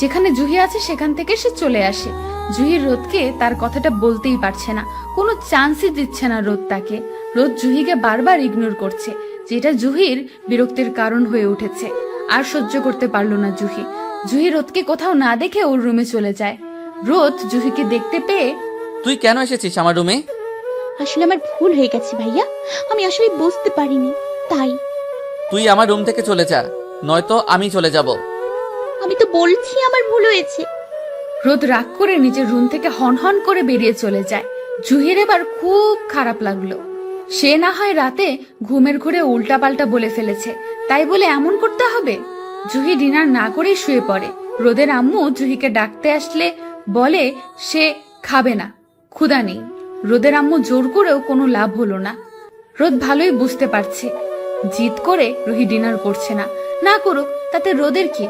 যেখানে জুহি আছে সেখান থেকে সে চলে আসে। জুহির রোদকে তার কথাটা বলতেই পারছে না, কোনো চান্সই দিচ্ছে না রোদ তাকে। রোদ জুহিকে বারবার ইগনোর করছে, যেটা জুহির বিরক্তির কারণ হয়ে উঠেছে। আর সহ্য করতে পারলো না জুহি। জুহি রোদকে কোথাও না দেখে ওর রুমে চলে যায়। রোদ জুহিকে দেখতে পেয়ে, তুই কেন এসেছিস আমার রুমে? আসলে আমার ভুল হয়ে গেছে ভাইয়া, আমি আসলে বুঝতে পারিনি তাই। তুই আমার রুম থেকে চলে যা, নয়তো আমি চলে যাব। আমি তো বলছি আমার ভুল হয়েছে। রোদ রাগ করে নিজের রুম থেকে হনহন করে বেরিয়ে চলে যায়। জুহির এবার খুব খারাপ লাগলো। সে না হয় রাতে ঘুমের ঘোরে উল্টাপাল্টা বলে ফেলেছে, তাই বলে এমন করতে হবে? জুহি ডিনার না করেই শুয়ে পড়ে। রোদের আম্মু জুহিকে ডাকতে আসলে বলে সে খাবে না, ক্ষুধা নেই। রোদের আম্মু জোর করেও কোনো লাভ হলো না। রোদ ভালোই বুঝতে পারছে জিদ করে রুহি ডিনার করছে না, না করুক তাতে রোদের কি।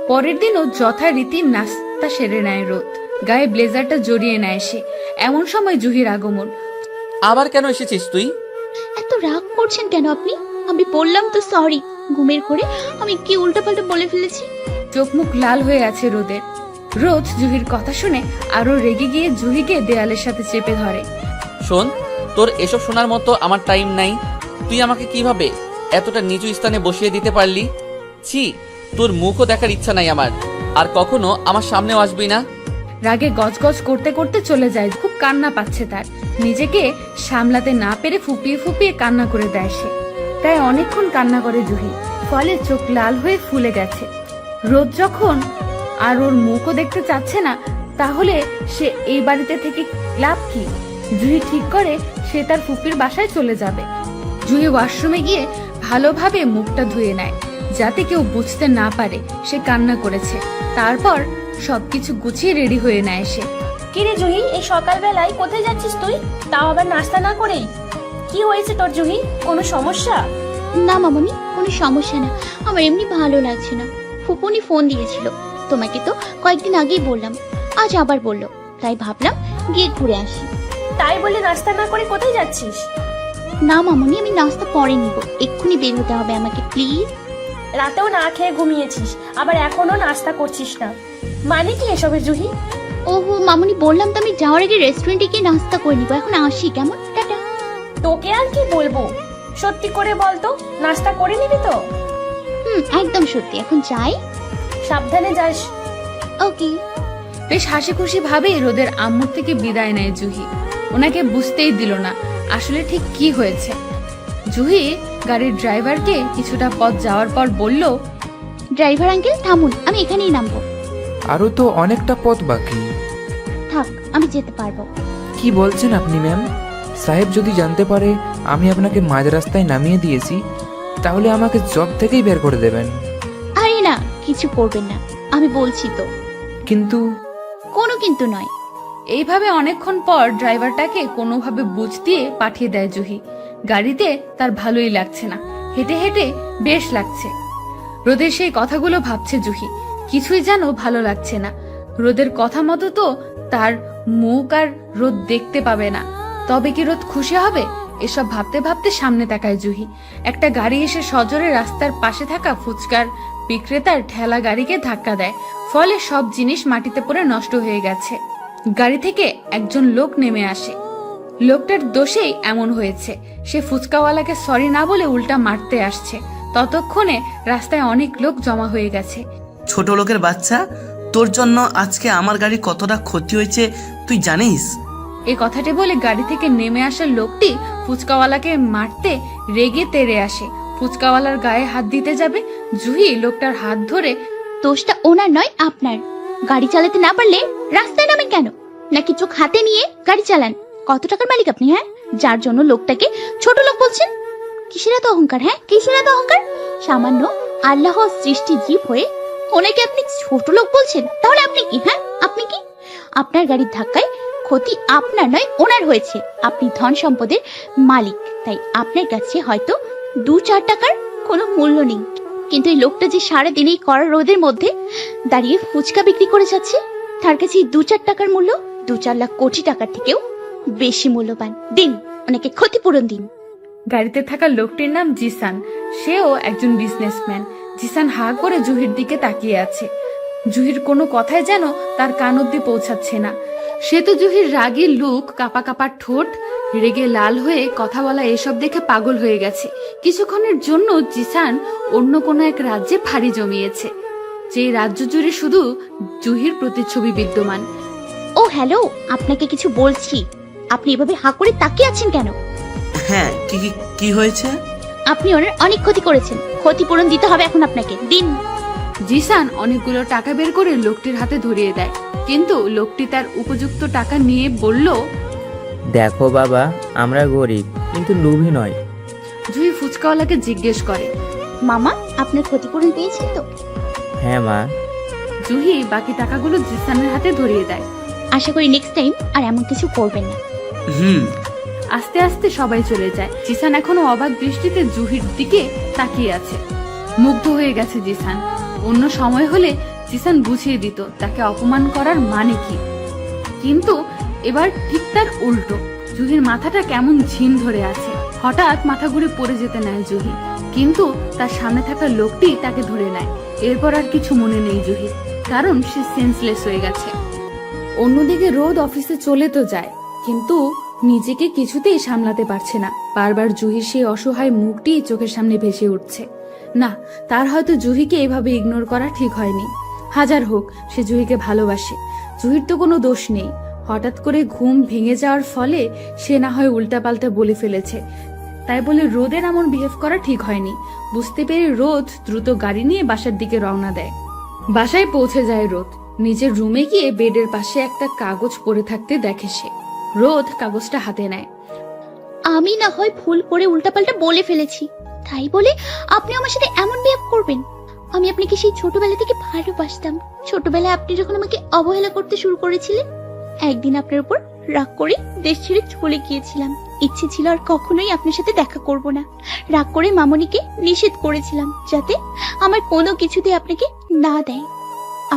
পরের দিনও যথারীতি নাস্তা সেরে নেয় রোদ। গায়ে ব্লেজারটা জড়িয়ে নেয় সে। এমন সময় জুহির আগমন। আবার কেন এসেছিস তুই? এত রাগ করছেন কেন আপনি? আমি বললাম তো সরি, ঘুমের ঘোরে আমি কি উল্টাপাল্টা বলে ফেলেছি। চোখ মুখ লাল হয়ে আছে রোদের। রোদ জুহির কথা শুনে আরো রেগে গিয়ে জুহিকে দেয়ালের সাথে চেপে ধরে। শোন, তোর এসব শোনার মতো আমার টাইম নাই। তুই আমাকে কিভাবে এতটা নিচু স্থানে বসিয়ে দিতে পারলি? ছি, তোর মুখও দেখার ইচ্ছা নাই আমার, আর কখনো আমার সামনেও আসবি না। রাগে গজগজ করতে করতে চলে যায়। খুব কান্না পাচ্ছে তার। নিজেকে সামলাতে না পেরে ফুপিয়ে ফুপিয়ে কান্না করে দেয় সে। তাই অনেকক্ষণ কান্না করে জুহি, ফলে চোখ লাল হয়ে ফুলে গেছে। রোদ যখন আর ওর মুখও দেখতে চাচ্ছে না, তাহলে সে এই বাড়িতে থেকে লাভ কি? জুহি ঠিক করে সে তার ফুপির বাসায় চলে যাবে। জুহি ওয়াশরুমে গিয়ে ভালোভাবে মুখটা ধুয়ে নেয়, যাতে কেউ বুঝতে না পারে সে কান্না করেছে। তারপর সবকিছু গুছিয়ে রেডি হয়ে নেয় সে। কিরে জুহি, এই সকালবেলায় কোথায় যাচ্ছিস তুই, তাও আবার নাস্তা না করেই? কি হয়েছে তোর জুহি, কোনো সমস্যা? না মামনি, কোনো সমস্যা না, আমার এমনি ভালো লাগছে না। ফুপুনি ফোন দিয়েছিল, তোমাকে তো কয়েকদিন আগেই বললাম, আজ আবার বললো, তাই ভাবলাম গিয়ে ঘুরে আসি। তাই বলে নাস্তা না করে কোথায় যাচ্ছিস? না মামনি, আমি নাস্তা পরে নিব, এক্ষুনি বের হতে হবে আমাকে, প্লিজ। রাতেও না খেয়ে ঘুমিয়েছিস, আবার এখনো নাস্তা করছিস না, মানে কি এসবের জুহি? ওহো মামনি, বললাম তো আমি যাওয়ার আগে রেস্টুরেন্টে গিয়ে নাস্তা করে নিবো, এখন আসি, কেমন? টাটা। তোকে আর কি বলবো, সত্যি করে বলতো নাস্তা করে নিবি তো? একদম সত্যি, এখন যাই। সাবধানে যাস। ওকে। বেশ হাসি খুশি ভাবে রোদের আম্মুর থেকে বিদায় নেয় জুহি। ওনাকে বুঝতেই দিল না আসলে ঠিক কি হয়েছে। জুহি গাড়ির ড্রাইভারকে কিছুটা পথ যাওয়ার পর বলল, ড্রাইভার আঙ্কেল থামুন, আমি এখানেই নামবো। আরও তো অনেকটা পথ বাকি। থাক, আমি যেতে পারবো। কি বলছেন আপনি ম্যাম? সাহেব যদি জানতে পারে আমি আপনাকে মাঝ রাস্তায় নামিয়ে দিয়েছি, তাহলে আমাকে জব থেকেই বের করে দেবেন। আরে না, কিছু করবেন না, আমি বলছি তো। কিন্তু কোনো কিন্তু নয়। এইভাবে অনেকক্ষণ পর ড্রাইভারটাকে কোনোভাবে বুঝ দিয়ে পাঠিয়ে দেয় জুহি। গাড়িতে তার ভালোই লাগছে না, হেঁটে হেঁটে বেশ লাগছে। রোদের সেই কথাগুলো ভাবছে জুহি, কিছুই যেন ভালো লাগছে না। রোদের কথা মতো তো তার মুখ আর রোদ দেখতে পাবে না, তবে কি রোদ খুশি হবে? এসব ভাবতে ভাবতে সামনে তাকায় জুহি। একটা গাড়ি এসে সজোরে রাস্তার পাশে থাকা ফুচকার বিক্রেতার ঠেলা গাড়িকে ধাক্কা দেয়, ফলে সব জিনিস মাটিতে পড়ে নষ্ট হয়ে গেছে। গাড়ি থেকে একজন লোক নেমে আসে। লোকটার দোষেই এমন হয়েছে, সে ফুচকাওয়ালাকে সরি না বলে উল্টা মারতে আসছে। ততক্ষণে রাস্তায় অনেক লোক জমা হয়ে গেছে। ছোট লোকের বাচ্চা, তোর জন্য আজকে আমার গাড়ি কতটা ক্ষতি হয়েছে তুই জানিস? এই কথাটি বলে গাড়ি থেকে নেমে আসা লোকটি ফুচকাওয়ালাকে মারতে রেগে তেড়ে আসে। ফুচকাওয়ালার গায়ে হাত দিতে যাবে, জুহি লোকটার হাত ধরে, দোষটা ওনার নয় আপনার। গাড়ি চালাতে না পারলে রাস্তায় নামেন কেন? নাকি চোখ হাতে নিয়ে গাড়ি চালান? কত টাকার মালিক আপনি, হ্যাঁ, যার জন্য লোকটাকে ছোট লোক বলছেন? কিসের এত অহংকার, হ্যাঁ, কিসের এত অহংকার? সামান্য আল্লাহ সৃষ্টি জীব হয়ে ওনাকে আপনি ছোট লোক বলছেন? তাহলে আপনি কি, হ্যাঁ, আপনি কি? আপনার গাড়ির ধাক্কায় ক্ষতি আপনার নয় ওনার হয়েছে। আপনি ধন সম্পদের মালিক, তাই আপনার কাছে হয়তো 2-4 টাকার কোনো মূল্য নেই, কিন্তু এই লোকটা যে সারাদিন এই কড়া রোদের মধ্যে দাঁড়িয়ে ফুচকা বিক্রি করে যাচ্ছে, তার কাছে 2-4 টাকার মূল্য 2-4 লাখ কোটি টাকার থেকেও বেশি মূল্যবান। দিন, অনেকে ক্ষতিপূরণ দিন। গাড়িতে থাকা লোকটির নাম জিসান, সেও একজন বিজনেসম্যান। জিসান হা করে জুহির দিকে তাকিয়ে আছে। জুহির কোনো কথাই যেন তার কান অব্দি পৌঁছাচ্ছে না। সে তো জুহির রাগী লুক, কাপা কাপা ঠোঁট, রেগে লাল হয়ে কথা বলা এসব দেখে পাগল হয়ে গেছে। কিছুক্ষণের জন্য জিসান অন্য কোনো এক রাজ্যে ফাড়ি জমিয়েছে, যে রাজ্য জুড়ে শুধু জুহির প্রতিচ্ছবি বিদ্যমান। ও হ্যালো, আপনাকে কিছু বলছি, আপনি এভাবে হা করে তাকিয়ে আছেন কেন? হ্যাঁ, কি কি কি হয়েছে? আপনি ওনার অনেক ক্ষতি করেছেন, ক্ষতিপূরণ দিতে হবে এখন আপনাকে, দিন। জিসান অনেকগুলো টাকা বের করে লোকটির হাতে ধরিয়ে দেয়, কিন্তু লোকটি তার উপযুক্ত টাকা নিয়ে বলল, দেখো বাবা, আমরা গরিব কিন্তু লোভী নয়। জুহি ফুচকাওয়ালাকে জিজ্ঞেস করে, মামা, আপনার ক্ষতিপূরণ পেয়েছেন তো? হ্যাঁ মা। জুহি বাকি টাকাগুলো জিসানের হাতে ধরিয়ে দেয়। আশা করি নেক্সট টাইম আর এমন কিছু করবেন না। আস্তে আস্তে সবাই চলে যায়। জিসান এখনো অবাক দৃষ্টিতে জুহির দিকে তাকিয়ে আছে। মুগ্ধ হয়ে গেছে জিসান। অন্য সময় হলে জিসান বুঝিয়ে দিত তাকে অপমান করার মানে কি, কিন্তু এবার ঠিক তার উল্টো। জুহির মাথাটা কেমন ঝিম ধরে আছে। হঠাৎ মাথা ঘুরে পড়ে যেতে নেয় জুহি, কিন্তু তার সামনে থাকা লোকটি তাকে ধরে নেয়। এরপর আর কিছু মনে নেই জুহির, কারণ সে সেন্সলেস হয়ে গেছে। অন্যদিকে রোদ অফিসে চলে তো যায়, কিন্তু নিজেকে কিছুতেই সামলাতে পারছে না। বারবার জুহির সেই অসহায় মুখটি চোখের সামনে ভেসে উঠছে। না, তার হয়তো জুহিকে এভাবে ইগনোর করা ঠিক হয়নি। হাজার হোক, সে জুহিকে ভালোবাসে। জুহির তো কোনো দোষ নেই। হঠাৎ করে ঘুম ভেঙে যাওয়ার ফলে সে না হয় উল্টাপাল্টা বলে ফেলেছে, তাই বলে রোদের এমন বিহেভ করা ঠিক হয়নি। বুঝতে পেরে রোদ দ্রুত গাড়ি নিয়ে বাসার দিকে রওনা দেয়। বাসায় পৌঁছে যায় রোদ। নিজের রুমে গিয়ে বেডের পাশে একটা কাগজ পড়ে থাকতে দেখে সে। রোদ কাগজটা হাতে নেয়। আমি না হয় ভুল করে উল্টাপাল্টা বলে ফেলেছি, তাই বলে আপনি আমার সাথে এমন বিহেভ করবেন? আমি আপনাকে সেই ছোটবেলা থেকে ভালোবাসতাম। ছোটবেলায় আপনি যখন আমাকে অবহেলা করতে শুরু করেছিলেন, একদিন আপনার উপর রাগ করে দেশ ছেড়ে চলে গিয়েছিলাম। ইচ্ছে ছিল আর কখনোই আপনার সাথে দেখা করব না। রাগ করে মামনিকে নিষেধ করেছিলাম যাতে আমার কোনো কিছুতে আপনাকে না দেয়।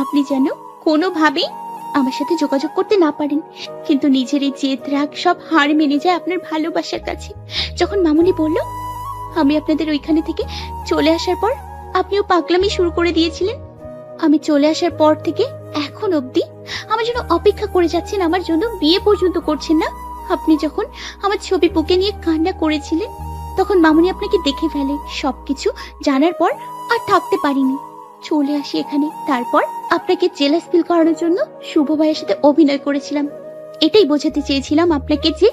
আপনি যেন কোনোভাবেই আমার সাথে যোগাযোগ করতে না পারেন। কিন্তু নিজের এই জেদ রাগ সব হার মেনে যায় আপনার ভালোবাসার কাছে। যখন মামনি বলল আমি আপনাদের ওইখানে থেকে চলে আসার পর আপনিও পাগলামি শুরু করে দিয়েছিলেন। আমি চলে আসার পর থেকে এখন অবধি আমার জন্য অপেক্ষা করে যাচ্ছেন, আমার জন্য বিয়ে পর্যন্ত করছেন না। আপনি যখন আমার ছবি বুকে নিয়ে কান্না করেছিলেন তখন মামনি আপনাকে দেখে ফেলে। সবকিছু জানার পর আর থাকতে পারিনি, চলে আসি এখানে। তারপর আপনাকে জেলাস ফিল করানোর জন্য শুভ ভাইয়ের সাথে অভিনয় করেছিলাম। এটাই বোঝাতে চেয়েছিলাম আপনাকে যে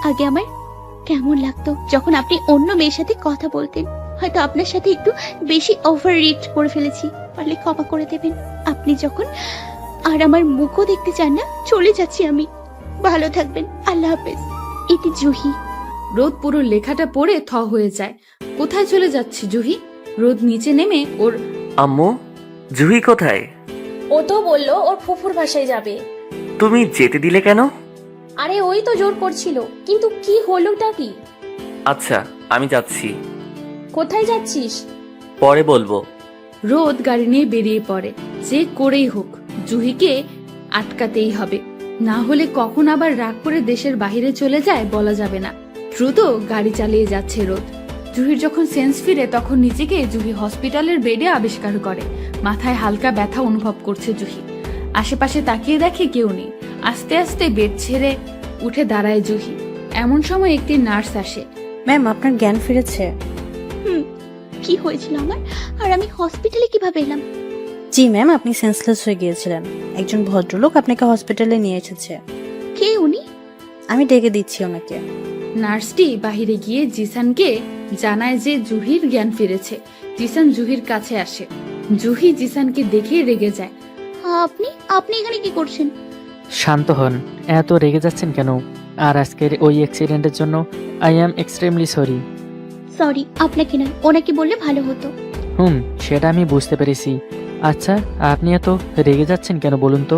আগে আমার কেমন লাগতো যখন আপনি অন্য মেয়ের সাথে কথা বলতেন। হয়তো আপনার সাথে একটু বেশি ওভার রিয়েক্ট করে ফেলেছি, পারলে ক্ষমা করে দেবেন। আপনি যখন আর আমার মুখও দেখতে চান না, চলে যাচ্ছি আমি। ভালো থাকবেন, আল্লাহ হাফেজ। এটি জুহি। রোদ পুরো লেখাটা পড়ে থ হয়ে যায়। কোথায় চলে যাচ্ছি জুহি? রোদ নিচে নেমে ওর আম্মু, জুহি কোথায়? ও তো বললো ওর ফুফুর বাসায় যাবে। তুমি যেতে দিলে কেন? আরে ওই তো জোর করছিল, কিন্তু কি হলোটা কি? আচ্ছা, আমি যাচ্ছি। কোথায় যাচ্ছিস? পরে বলবো। রোদ গাড়ি নিয়ে বেরিয়ে পড়ে। যে করেই হোক জুহিকে আটকাতেই হবে, না হলে কখন আবার রাগ করে দেশের বাইরে চলে যায় বলা যাবে না। দ্রুত গাড়ি চালিয়ে যাচ্ছে রোদ। জুহির যখন সেন্স ফিরে তখন নিজেকে জুহি হসপিটালের বেডে আবিষ্কার করে। মাথায় হালকা ব্যথা অনুভব করছে জুহি। আশেপাশে তাকিয়ে দেখে কেউ নেই। আস্তে আস্তে বেড ছেড়ে উঠে দাঁড়ায় জুহি। এমন সময় একটি নার্স আসে। ম্যাম, আপনার জ্ঞান ফিরেছে। কি হয়েছিল আমার, আর আমি হসপিটালে কিভাবে এলাম? জি ম্যাম, আপনি সেন্সলেস হয়ে গিয়েছিলেন। একজন ভদ্রলোক আপনাকে হসপিটালে নিয়ে এসেছে। কে উনি? আমি ডেকে দিচ্ছি ওনাকে। নার্সটি বাহিরে গিয়ে জিসানকে জানায় যে জুহির জ্ঞান ফিরেছে। জিসান জুহির কাছে আসে। জুহি জিসানকে দেখে রেগে যায়। আপনি আপনি এখানে কি করছেন? শান্ত হন, এত রেগে যাচ্ছেন কেন? আর আজকের ওই অ্যাক্সিডেন্টের জন্য I am extremely sorry. Sorry আপনাকে নয়, ওনাকে বললে ভালো হতো। সেটা আমি বুঝতে পেরেছি। আচ্ছা, আপনি এত রেগে যাচ্ছেন কেন বলুন তো?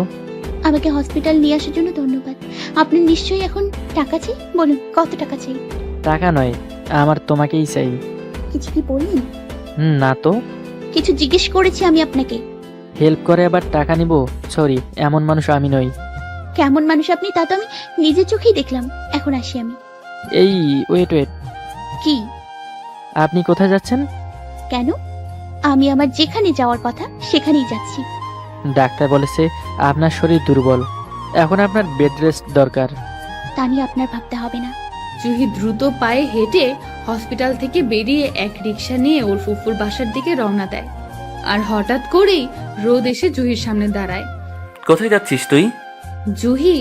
আমাকে হসপিটাল নিয়ে আসার জন্য ধন্যবাদ। আপনার নিশ্চয়ই এখন টাকা চাই, বলুন কত টাকা চাই? টাকা নয়, আমার তোমাকেই চাই। কিছু কি বললেন? না তো। কিছু জিজ্ঞেস করেছি আমি আপনাকে। হেল্প করে আবার টাকা নিব? সরি, এমন মানুষ আমি নই। কেমন মানুষ আপনি তা তো আমি নিজের চোখেই দেখলাম। এখন আসি আমি। এই ওয়েট। কি? আপনি কোথায় যাচ্ছেন? কেন? আমি আমার যেখানে যাওয়ার কথা সেখানেই যাচ্ছি। ডাক্তার বলেছে আপনার শরীর দুর্বল, এখন আপনার বেড রেস্ট দরকার। তা নিয়ে আপনার ভাবতে হবে না। জুহি দ্রুত পায়ে হেঁটে হসপিটাল থেকে বেরিয়ে এক রিক্সা নিয়ে ওর ফুফুর বাসার দিকে রওনা দেয়। আর হঠাৎ করেই রোদ এসে জুহির সামনে দাঁড়ায়। কোথায় যাচ্ছিস তুই? জুহি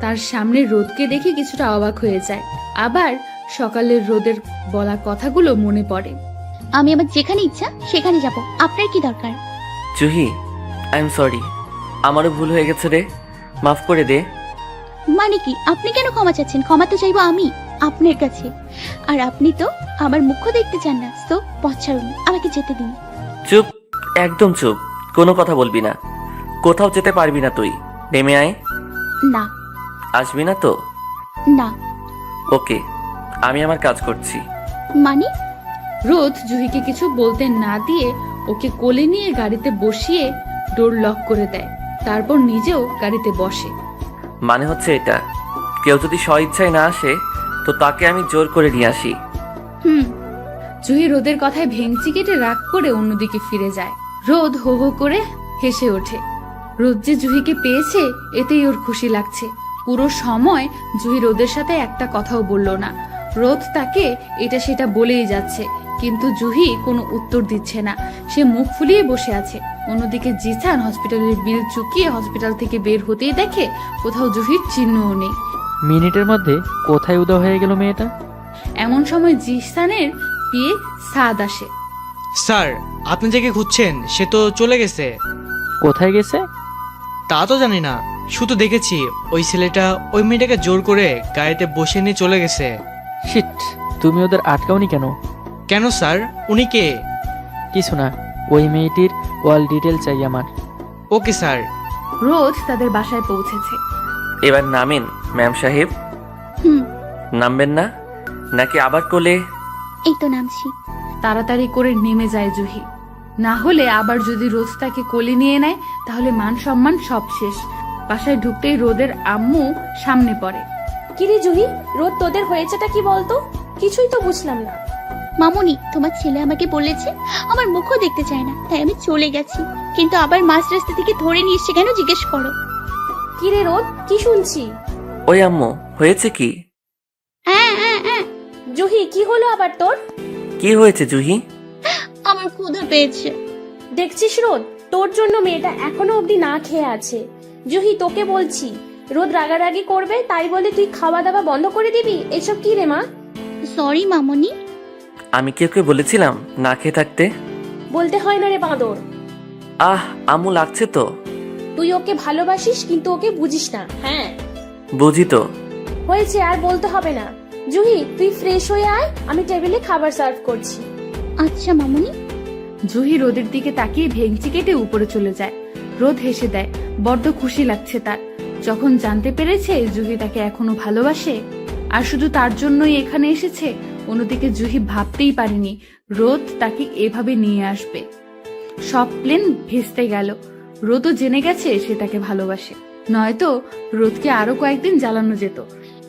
তার সামনে রোদকে দেখে কিছুটা অবাক হয়ে যায়। আবার সকালের রোদের বলা কথাগুলো মনে পড়ে। আমি আমার যেখানে ইচ্ছা সেখানে যাব, আপনার কি দরকার? জুহি, আই এম সরি, আমারও ভুল হয়ে গেছে রে, মাফ করে দে। মানে কি? আপনি কেন ক্ষমা চাচ্ছেন? ক্ষমা তো চাইবো আমি আপনার কাছে। আর আপনি তো আমার মুখ দেখতে চান না, তো পথ ছাড়ুন, আমাকে যেতে দিন। চুপ, একদম চুপ, কোনো কথা বলবি না। কোথাও যেতে পারবি না তুই, নেমে আয়। না। আসবি না তো? না। ওকে, আমি আমার কাজ করছি। মানে? রোদ জুহিকে কিছু বলতে না দিয়ে ওকে কোলে নিয়ে গাড়িতে বসিয়ে ডোর লক করে দেয়। তারপর নিজেও গাড়িতে বসে। মানে হচ্ছে এটা, কেউ যদি স্বইচ্ছায় না আসে তো তাকে আমি জোর করে নিয়ে আসি। জুহি রোদের কথায় ভেঙচি কেটে রাগ করে অন্যদিকে ফিরে যায়। রোদ হো হো করে হেসে ওঠে। রোদ যে জুহিকে পেয়েছে এতেই ওর খুশি লাগছে। পুরো সময় জুহি রোদের সাথে একটা কথাও বলল না। রোদ তাকে এটা সেটা বলেই যাচ্ছে, কিন্তু জুহি কোনো উত্তর দিচ্ছে না। সে মুখ ফুলিয়ে বসে আছে। অন্যদিকে জিসান হসপিটালের বিল চুকিয়ে হসপিটাল থেকে বের হতেই দেখে কোথাও জুহির চিহ্নও নেই। মিনিটের মধ্যে কোথায় উদা হয়ে গেল মেয়েটা? এমন সময় জিসানের পিয়ে সাদ আসে। স্যার, আপনি যাকে খুঁজছেন সে তো চলে গেছে। কোথায় গেছে তা তো জানি না, শুধু দেখেছি ওই ছেলেটা ওই মেয়েটাকে জোর করে গাড়িতে বসে নিয়ে চলে গেছে। শিট, তুমি ওদের আটকাওনি কেন? কেন স্যার, উনি কে? কিছু না, ওই মেয়েটির অল ডিটেল চাই আমার। Okay sir. রোদ তাদের বাসায় পৌঁছেছে। এবার নামেন। ম্যাম সাহেব হুম নামবেন না নাকি আবার কোলে? এই তো নামছি। তাড়াতাড়ি করে নেমে যায় জুহি, না হলে আবার যদি রোজ তাকে কোলে নিয়ে নেয় তাহলে মান সম্মান সব শেষ। বাসায় ঢুকতেই রোদের আম্মু সামনে পড়ে। কিরে জুহি, রোদ তোদের হয়েছেটা কি বলতো? কিছুই তো বুঝলাম না। মামুনি, তোমার ছেলে আমাকে বলেছে আমার মুখও দেখতে চায় না, তাই আমি চলে গেছি। কিন্তু আবার মাঝ রাস্তা থেকে ধরে নিয়ে এসে কেন জিজ্ঞেস করো? কিরে রোদ, কি শুনছি? ওই আম্মু হয়েছে কি? জুহি, কি হলো আবার তোর? কি হয়েছে জুহি? আমার ক্ষুধা পেয়েছে। দেখছিস রোদ, তোর জন্য মেয়েটা এখনো অবধি না খেয়ে আছে। জুহি, তোকে বলছি, রোদ রাগারাগি করবে তাই বলে তুই খাওয়া দাওয়া বন্ধ করে দিবি? এসব কি রে মা? সরি মামুনি। আমি কি ওকে বলেছিলাম না খেয়ে থাকতে? বলতে হয় না রে বাঁদর। আহ আম্মু লাগছে তো। তুই ওকে ভালোবাসিস কিন্তু ওকে বুঝিস না। হ্যাঁ বুঝি তো। হয়েছে, আর বলতে হবে না। জুহি, তুই ফ্রেশ হয়ে আয়, আমি টেবিলে খাবার সার্ভ করছি। আচ্ছা মামুনি। জুহি রোদের দিকে তাকিয়ে ভেঙচি কেটে উপরে চলে যায়। রোদ হেসে দেয়, বড্ড খুশি লাগছে তার, যখন জানতে পেরেছে জুহি তাকে এখনো ভালোবাসে আর শুধু তার জন্যই এখানে এসেছে। অন্যদিকে জুহি ভাবতেই পারেনি রোদ তাকে এভাবে নিয়ে আসবে। সব প্লেন ভেস্তে গেল। রোদও জেনে গেছে সে তাকে ভালোবাসে, নয়তো রোদকে আরো কয়েকদিন জ্বালানো যেত।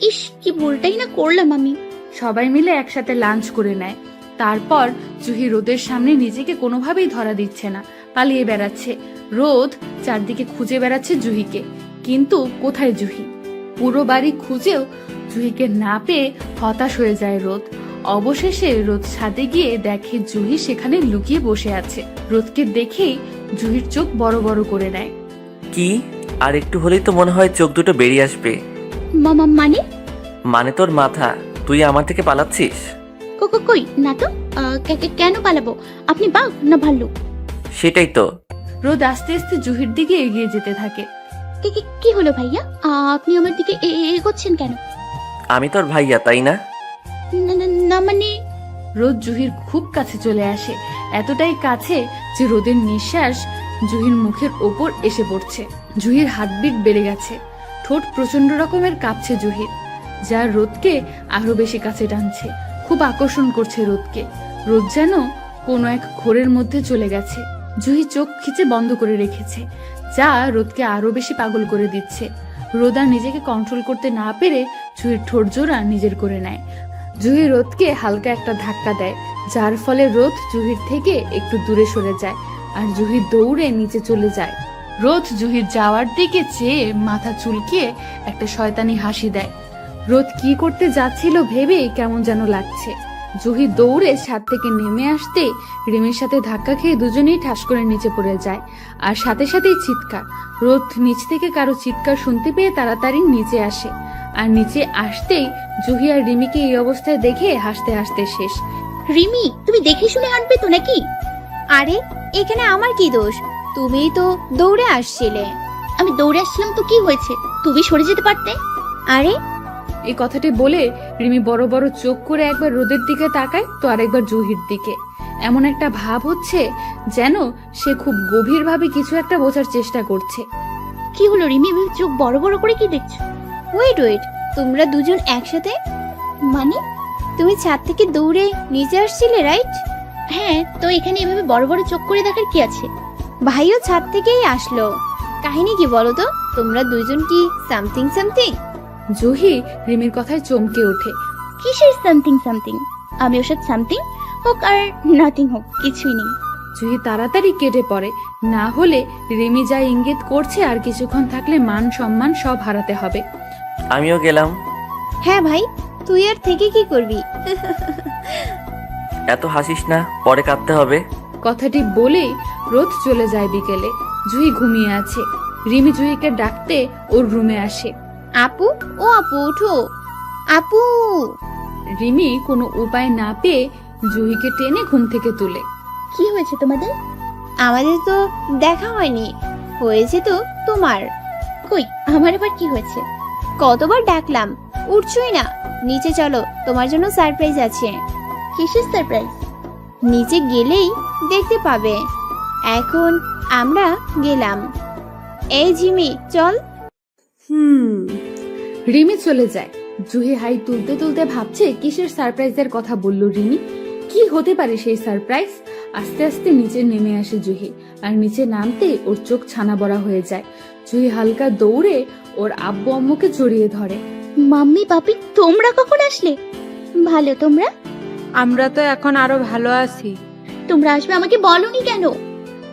ইস, কি ভুলটাই না করলাম আমি। সবাই মিলে একসাথে লাঞ্চ করে নেয়। তারপর জুহি রোদের সামনে নিজেকে কোনোভাবেই ধরা দিচ্ছে না, পালিয়ে বেড়াচ্ছে। রোদ চারদিকে খুঁজে বেড়াচ্ছে জুহিকে, কিন্তু কোথায় জুহি? পুরো বাড়ি খুঁজেও জুহিকে না পেয়ে হতাশ হয়ে যায় রোদ। অবশেষে রোদ ছাদে গিয়ে দেখে জুহি সেখানে লুকিয়ে বসে আছে। রোদকে দেখেই জুহির চোখ বড় বড় করে নেয়। কি? আর একটু হলেই তো মনে হয় চোখ দুটো বেরিয়ে আসবে। মামা মানে? মানে তোর মাথা। তুই আমার থেকে পালাচ্ছিস? কই না তো। কেন পালাবো? আপনি বাঘ না ভাল্লুক? সেটাই তো। রোদ আস্তে আস্তে জুহির দিকে এগিয়ে যেতে থাকে। কি হলো ভাইয়া, আপনি আমার দিকে এগোচ্ছেন কেন? আমি তোর ভাইয়া, তাই না? না মানে। রোদ জুহির খুব কাছে চলে আসে, এতটাই কাছে যে রোদের নিঃশ্বাস জুহির মুখের ওপর এসে পড়ছে। জুহির হার্টবিট বেড়ে গেছে, ঠোঁট প্রচন্ড রকমের কাঁপছে জুহির, যা রোদকে আরো বেশি কাছে টানছে, খুব আকর্ষণ করছে রোদকে। রোদ যেন কোনো এক ঘোরের মধ্যে চলে গেছে। জুহি চোখ খিচে বন্ধ করে রেখেছে, যা রোদকে আরো বেশি পাগল করে দিচ্ছে। রোদ আর নিজেকে কন্ট্রোল করতে না পেরে জুহির ঠোঁট জোড়া নিজের করে নেয়। জুহি রোদকে হালকা একটা ধাক্কা দেয়, যার ফলে রোদ জুহির থেকে একটু দূরে সরে যায় আর জুহি দৌড়ে নিচে চলে যায়। রোদ জুহির যাওয়ার দিকে চেয়ে মাথা চুলকিয়ে একটা শয়তানি হাসি দেয়। রোদ কি করতে যাচ্ছিল ভেবে কেমন যেন লাগছে। জুহি দৌড়ে ছাদ থেকে নেমে আসতে রিমির সাথে ধাক্কা খেয়ে দুজনেই ঠাস করে নিচে পড়ে যায়, আর সাথে সাথেই চিৎকার। রোদ নিচ থেকে কারো চিৎকার শুনতে পেয়ে তাড়াতাড়ি নিচে আসে, আর নিচে আসতেই জুহি আর রিমিকে এই অবস্থায় দেখে হাসতে হাসতে শেষ। রিমি, তুমি দেখে শুনে হাঁটবে তো নাকি? আরে এখানে আমার কি দোষ? তুমিই তো দৌড়ে আসছিলে। আমি দৌড়ে আসছিলাম তো কি হয়েছে? তুমি সরে যেতে পারতে। আরে এই কথাটি বলে রিমি বড় বড় চোখ করে একবার রোদের দিকে তাকায় তো আরেকবার জুহির দিকে। এমন একটা ভাব হচ্ছে যেন সে খুব গভীরভাবে কিছু একটা বোঝার চেষ্টা করছে। কি হলো রিমি, চোখ বড় বড় করে কি দেখছো? ওয়েট, তোমরা দুজন একসাথে? মানে? তুমি ছাদ থেকে দৌড়ে নিচে আসছিলে, রাইট? হ্যাঁ, তো এখানে এভাবে বড় বড় চোখ করে দেখার কি আছে? ভাইও ছাদ থেকেই আসলো। কাহিনী কি বলো তো? তোমরা দুজন কি সামথিং? জুহি রিমির কথায় চমকে ওঠে। কিসের সামথিং? আমি ওসব সামথিং হোক আর নাথিং হোক কিছুই নেই। জুহি তাড়াতাড়ি কেটে পড়ে, না হলে রিমি যা ইঙ্গিত করছে আর কিছুক্ষণ থাকলে মান সম্মান সব হারাতে হবে। আমিও গেলাম। হ্যাঁ ভাই, তুই আর থেকে কি করবি? এত হাসিস না, পরে কাঁদতে হবে। কথাটি বলেই রোদ চলে যায় বিকেলে। জুহি ঘুমিয়ে আছে। রিমি জুহিকে ডাকতে ওর রুমে আসে। আপু, ও আপু ওঠো। আপু। রিমি কোনো উপায় না পেয়ে জুহিকে টেনে ঘুম থেকে তুলে। কি হয়েছে তোমাদের? আমাদের তো দেখা হয়নি। হয়েছে তো তোমার। কই, আমার আবার কি হয়েছে? কতবার ডাকলাম, উঠছই না। নিচে চলো, তোমার জন্য সারপ্রাইজ আছে। কিসের সারপ্রাইজ? নিচে গেলেই দেখতে পাবে। এখন আমরা গেলাম। এই ঝিমি চল। রিমি চলে যায়। জুহি হাই তুলতে তুলতে ভাবছে কিসের সারপ্রাইজের কথা বলল রিমি। কি হতে পারে সেই সারপ্রাইজ? আস্তে আস্তে নিচে নেমে আসে জুহি, আর নিচে নামতে ওর চোখ ছানা বড়া হয়ে যায়। জুহি হালকা দৌড়ে ওর আব্বু আম্মুকে জড়িয়ে ধরে। মাম্মি পাপি তোমরা কখন আসলে? ভালো, তোমরা? আমরা তো এখন আরো ভালো আছি। তোমরা আসবে আমাকে বলনি কেন?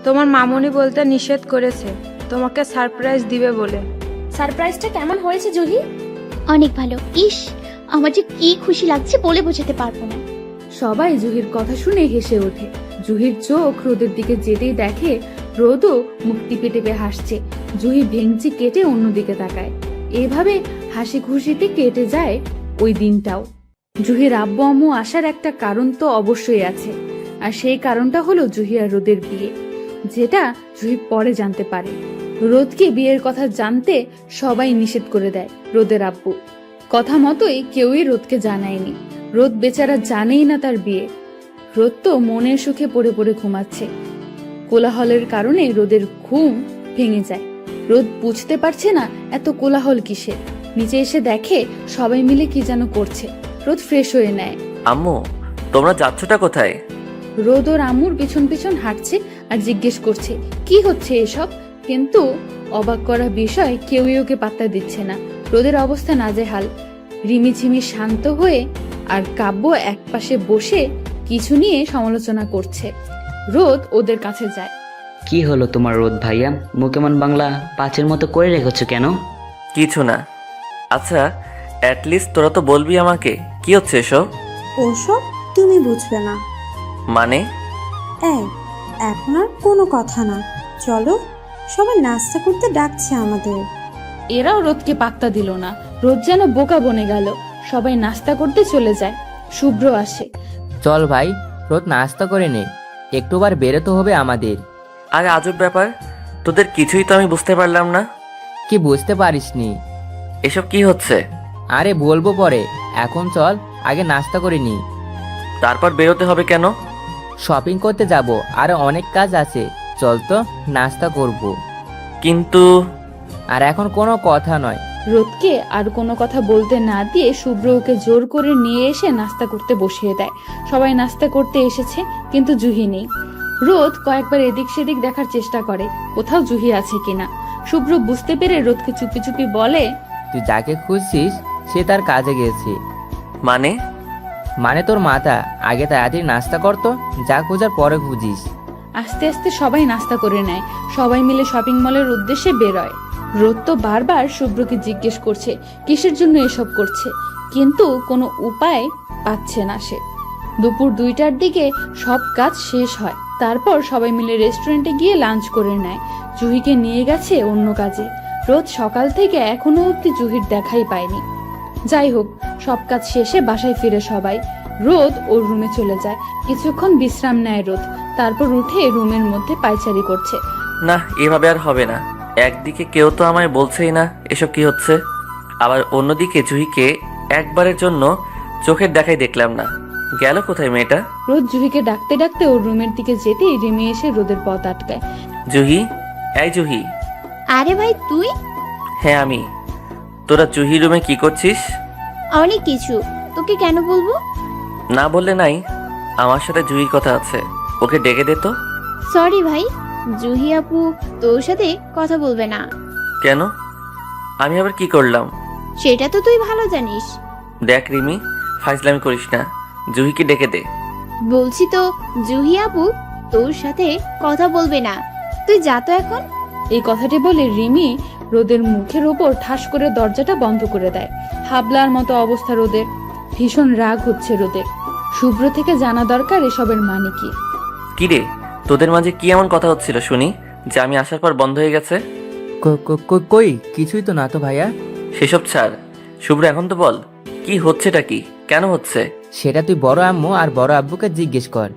তোমার মামুনি বলতে নিষেধ করেছে, তোমাকে সারপ্রাইজ দিবে বলে। সারপ্রাইজটা কেমন হয়েছে জুহি? অনেক ভালো। ইস, আমার যে কি খুশি লাগছে বলে বোঝাতে পারবো না। সবাই জুহির কথা শুনে হেসে ওঠে। জুহির চোখ রোদের দিকে যেতেই দেখে রোদও মুখ টিপে টিপে হাসছে। জুহি ভেঙচি কেটে অন্যদিকে তাকায়। এভাবে হাসি খুশিতে কেটে যায় ওই দিনটাও। জুহির আব্বু আম্মু আসার একটা কারণ তো অবশ্যই আছে, আর সেই কারণটা হলো জুহি আর রোদের বিয়ে, যেটা জুহি পরে জানতে পারে। রোদকে বিয়ের কথা জানতে সবাই নিষেধ করে দেয় রোদের আব্বু। কথা মতোই কেউই রোদকে জানায়নি। রোদ বেচারা জানেই না তার বিয়ে। রোদ তো মনের সুখে পড়ে পড়ে ঘুমাচ্ছে। কোলাহলের কারণে রোদের ঘুম ভেঙে যায়। রোদ বুঝতে পারছে না এত কোলাহল কিসের। নিচে এসে দেখে সবাই মিলে কি যেন করছে। রোদ ফ্রেশ হয়ে নেয়। আম্মু, তোমরা যাচ্ছটা কোথায়? রোদ ওর আম্মুর পিছন পিছন হাঁটছে আর জিজ্ঞেস করছে কি হচ্ছে এসব, কিন্তু অবাক করা বিষয় কেউই ওকে পাত্তা দিচ্ছে না। রোদের অবস্থা নাজেহাল। রিমি ঝিমি শান্ত হয়ে আর কাব্য একপাশে বসে কিছু নিয়ে সমালোচনা করছে। রোদ ওদের কাছে যায়। কি হলো তোমার রোদ ভাইয়া, মুখ এমন বাংলা পাঁচের মতো করে রেখেছো কেন? কিছু না। আচ্ছা, অ্যাটলিস্ট তোরা তো বলবি আমাকে কি হচ্ছে এসব? ওসব তুমি বুঝবে না। মানে? এখন আর কোনো কথা না, চলো সবাই নাস্তা করতে ডাকছে আমাদের। এরাও রোদকে পাত্তা দিল না। রোদ যেন বোকা বনে গেল। সবাই নাস্তা করতে চলে যায়। শুভ্র আসে। চল ভাই, রোদ নাস্তা করে নে, একটুবার বেরোতে হবে আমাদের। আরে আজব ব্যাপার, তোদের কিছুই তো আমি বুঝতে পারলাম না। কি বুঝতে পারিসনি? এসব কি হচ্ছে? আরে বলবো পরে, এখন চল আগে নাস্তা করে নি। তারপর বেরোতে হবে কেন? শপিং করতে যাব, আর অনেক কাজ আছে, চল তো নাস্তা করব। কিন্তু আর এখন কোনো কথা নয়। রোদকে আর কোনো কথা বলতে না দিয়ে শুভ্র ওকে জোর করে নিয়ে এসে নাস্তা করতে বসিয়ে দেয়। সবাই নাস্তা করতে এসেছে, কিন্তু জুহি নেই। রোদ কয়েকবার এদিক সেদিক দেখার চেষ্টা করে কোথাও জুহি আছে কিনা। শুভ্র বুঝতে পেরে রোদকে চুপি চুপি বলে, তুই যাকে খুঁজছিস সে তার কাজে গেছে। মানে তোর মাথা, আগে তাড়াতাড়ি নাস্তা করতো, যা খোঁজার পরে খুঁজিস। আস্তে আস্তে সবাই নাস্তা করে নেয়। সবাই মিলে শপিং মলের উদ্দেশ্যে বেরোয়। রোদ তো বারবার শুভ্রকে জিজ্ঞেস করছে কিসের জন্য এসব করছে, কিন্তু কোনো উপায় পাচ্ছে না সে। দুপুর 2টার দিকে সব কাজ শেষ হয়। তারপর সবাই মিলে রেস্টুরেন্টে গিয়ে লাঞ্চ করে নেয়। জুহিকে নিয়ে গেছে অন্য কাজে। রোদ সকাল থেকে এখনো অব্দি জুহির দেখাই পায়নি। যাই হোক, সব কাজ শেষে বাসায় ফিরে সবাই। রোদ ওর রুমে চলে যায়। কিছুক্ষণ বিশ্রাম নেয় রোদ, তারপর উঠে রুমের মধ্যে পায়চারি করছে। না, এভাবে আর হবে না। একদিকে কেউ তো আমায় বলছেই না এসব কি হচ্ছে, আবার অন্যদিকে জুহিকে একবারের জন্য চোখের দেখাই দেখলাম না। গেল কোথায় মেয়েটা? রোদ জুহিকে ডাকতে ডাকতে ওর রুমের দিকে যেতেই রিমি এসে রোদের পথ আটকায়। জুহি, এই জুহি। আরে ভাই তুই? হ্যাঁ আমি। তোরা জুহি রুমে কি করছিস? অনেক কিছু, তোকে কেন বলবো? না বললে নাই, আমার সাথে জুহির কথা আছে, ওকে ডেকে দে তো। সরি ভাই, জুহি আপু তোর সাথে কথা বলবে না। কেন? আমি আবার কি করলাম? সেটা তো তুই ভালো জানিস। দেখ রিমি, ফাইজলামি করিস না, জুহিকে ডেকে দে। বলছি তো জুহি আপু তোর সাথে কথা বলবে না, তুই যা তো এখন। এই কথাটি বলে রিমি রোদের মুখের ওপর ঠাস করে দরজাটা বন্ধ করে দেয়। হাবলার মতো অবস্থা রোদের। ভীষণ রাগ হচ্ছে রোদের। শুভ্র থেকে জানা দরকার এসবের মানে কি। কি রে, তোদের মাঝে কি এমন কথা হচ্ছিল শুনি যে আমি আসার পর বন্ধ হয়ে গেছে? কই কিছুই তো না তো ভাইয়া। সেসব ছাড়, শুভ্র এখন তো বল কি হচ্ছেটা, কি কেন হচ্ছে? সেটা তুই বড় আম্মু আর বড় আব্বুকে জিজ্ঞেস কর।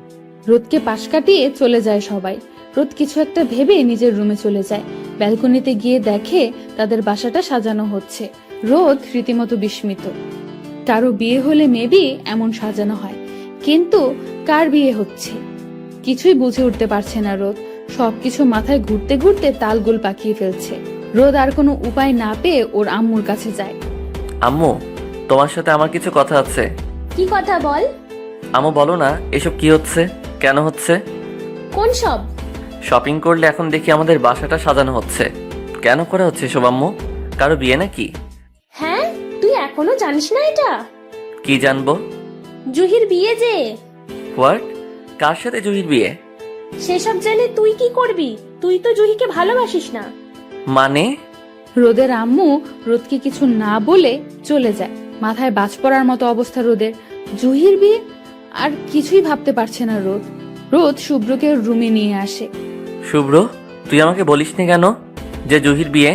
রোদকে পাশ কাটিয়ে চলে যায় সবাই। রোদ কিছু একটা ভেবে নিজের রুমে চলে যায়। ব্যালকনিতে গিয়ে দেখে তাদের বাসাটা সাজানো হচ্ছে। রোদ রীতিমতো বিস্মিত। কারো বিয়ে হলে মেবি এমন সাজানো হয়, কিন্তু কার বিয়ে হচ্ছে কিছুই বুঝে উঠতে পারছে না রোদ। সবকিছু মাথায় ঘুরতে ঘুরতে তালগোল পাকিয়ে ফেলছে। রোদ আর কোনো উপায় না পেয়ে ওর আম্মুর কাছে যায়। আম্মু, তোমার সাথে আমার কিছু কথা আছে। কি কথা বল? আম্মু বলো না, এসব কি হচ্ছে, কেন হচ্ছে? কোন সব? শপিং করলে এখন দেখি আমাদের বাসাটা সাজানো হচ্ছে। কেন করা হচ্ছে এসব আম্মু? কারো বিয়ে নাকি? হ্যাঁ, তুই এখনো জানিস না এটা? কি জানবো? জুহির বিয়ে যে। হোয়াট? কার সাথে জুহির বিয়ে? সেসব জেনে তুই কি করবি? তুই তো জুহিকে ভালোবাসিস না। মানে? রোদের আম্মু রোদকে কিছু না বলে চলে যায়। মাথায় বাজ পড়ার মতো অবস্থা রোদের। জুহির বিয়ে? আর কিছুই ভাবতে পারছে না রোদ। রোদ শুভ্রকে রুমে নিয়ে আসে। শুভ্র, তুই আমাকে বলিসনি কেন যে জুহির বিয়ে?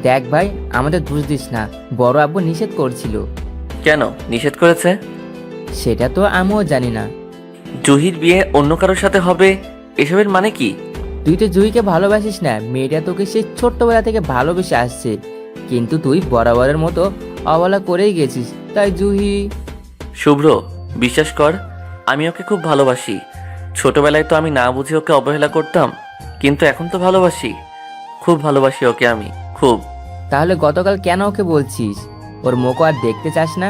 দেখ ভাই, আমাদের দোষ দিস না, বড় আব্বু নিষেধ করছিল। কেন নিষেধ করেছে? সেটা তো আমিও জানি না। জুহির বিয়ে অন্য কারোর সাথে হবে, এসবের মানে কি? তুই তো জুহিকে ভালোবাসিস না, মেয়েটা তোকে সে ছোট্টবেলা থেকে ভালোবেসে আসছে, কিন্তু তুই বরাবরের মতো অবহেলা করেই গেছিস, তাই জুহি। শুভ্র, বিশ্বাস কর, আমি ওকে খুব ভালোবাসি। ছোটবেলায় তো আমি না বুঝে ওকে অবহেলা করতাম, কিন্তু এখন তো ভালোবাসি, খুব ভালোবাসি ওকে আমি, খুব। তাহলে গতকাল কেন ওকে বলছিস? ওর মুখ আর দেখতে চাস না?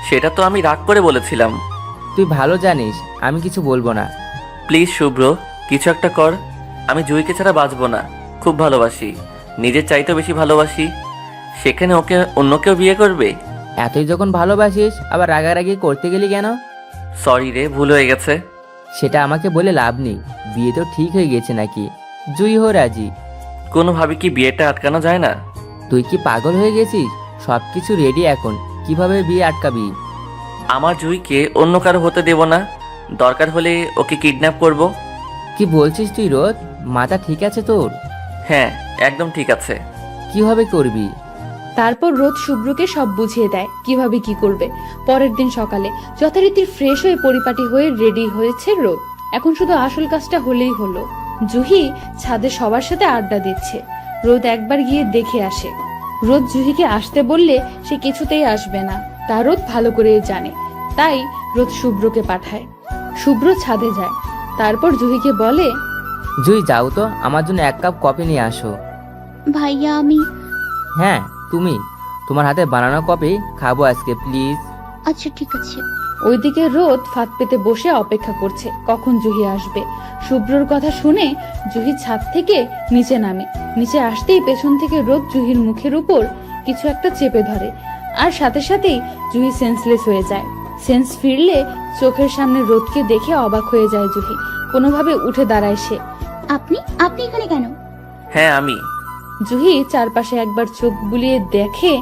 সেটা তো আমি রাগ করে বলেছিলাম। তুই ভালো জানিস আমি কিছু বলবো না। প্লিজ শুভ্র, কিছু একটা কর। আমি জুহিকে ছাড়া বাঁচবো না, খুব ভালোবাসি, নিজের চাইতে বেশি ভালোবাসি। সেখানে ওকে অন্য কেউ বিয়ে করবে? এতই যখন ভালোবাসিস আবার রাগারাগি করতে গেলি কেন? সরি রে, ভুল হয়ে গেছে। সেটা আমাকে বলে লাভ নেই, বিয়ে তো ঠিক হয়ে গেছে নাকি? জুইও রাজি। কোনোভাবে কি বিয়েটা আটকানো যায় না? তুই কি পাগল হয়ে গেছিস? সবকিছু রেডি এখন, কিভাবে বিয়ে আটকাবি? আমার জুইকে অন্য কারো হতে দেব না, দরকার হলে ওকে কিডন্যাপ করব। কি বলছিস তুই রোদ? মাথা ঠিক আছে তোর? হ্যাঁ, একদম ঠিক আছে। কিভাবে করবি? তারপর রোদ শুভ্রকে সব বুঝিয়ে দেয় কিভাবে কি করবে। পরের দিন সকালে যথারীতি ফ্রেশ হয়ে পরিপাটি হয়ে রেডি হয়েছে রোদ। এখন শুধু আসল কাজটা হলেই হলো। জুহি ছাদে সবার সাথে আড্ডা দিচ্ছে। রোদ একবার গিয়ে দেখে আসে। রোদ জুহিকে আসতে বললে সে কিছুতেই আসবে না, তা রোদ ভালো করে জানে। তাই রোদ শুভ্রকে পাঠায়। শুভ্র ছাদে যায়, তারপর জুহিকে বলে, জুই যাও তো, আমার জন্য 1 কাপ কফি নিয়ে আসো। ভাইয়া আমি। হ্যাঁ তুমি, তোমার হাতে বানানো কফি খাবো আজকে প্লিজ। আচ্ছা ঠিক আছে। ওইদিকে রোদ ফাঁদ পেতে বসে অপেক্ষা করছে কখন জুহি আসবে। শুভ্রর কথা শুনে জুহি ছাদ থেকে নিচে নামে। নিচে আসতেই পেছন থেকে রোদ জুহির মুখের উপর কিছু একটা চেপে ধরে, আর সাথে সাথেই জুহি সেন্সলেস হয়ে যায়। সেন্স ফিরলে চোখের সামনে রোদকে দেখে অবাক হয়ে যায় জুহি। কোনোভাবে উঠে দাঁড়ায় সে। আপনি আপনি এখানে কেন? হ্যাঁ আমি। জুহি চারপাশে একবার চোখ বুলিয়ে দেখে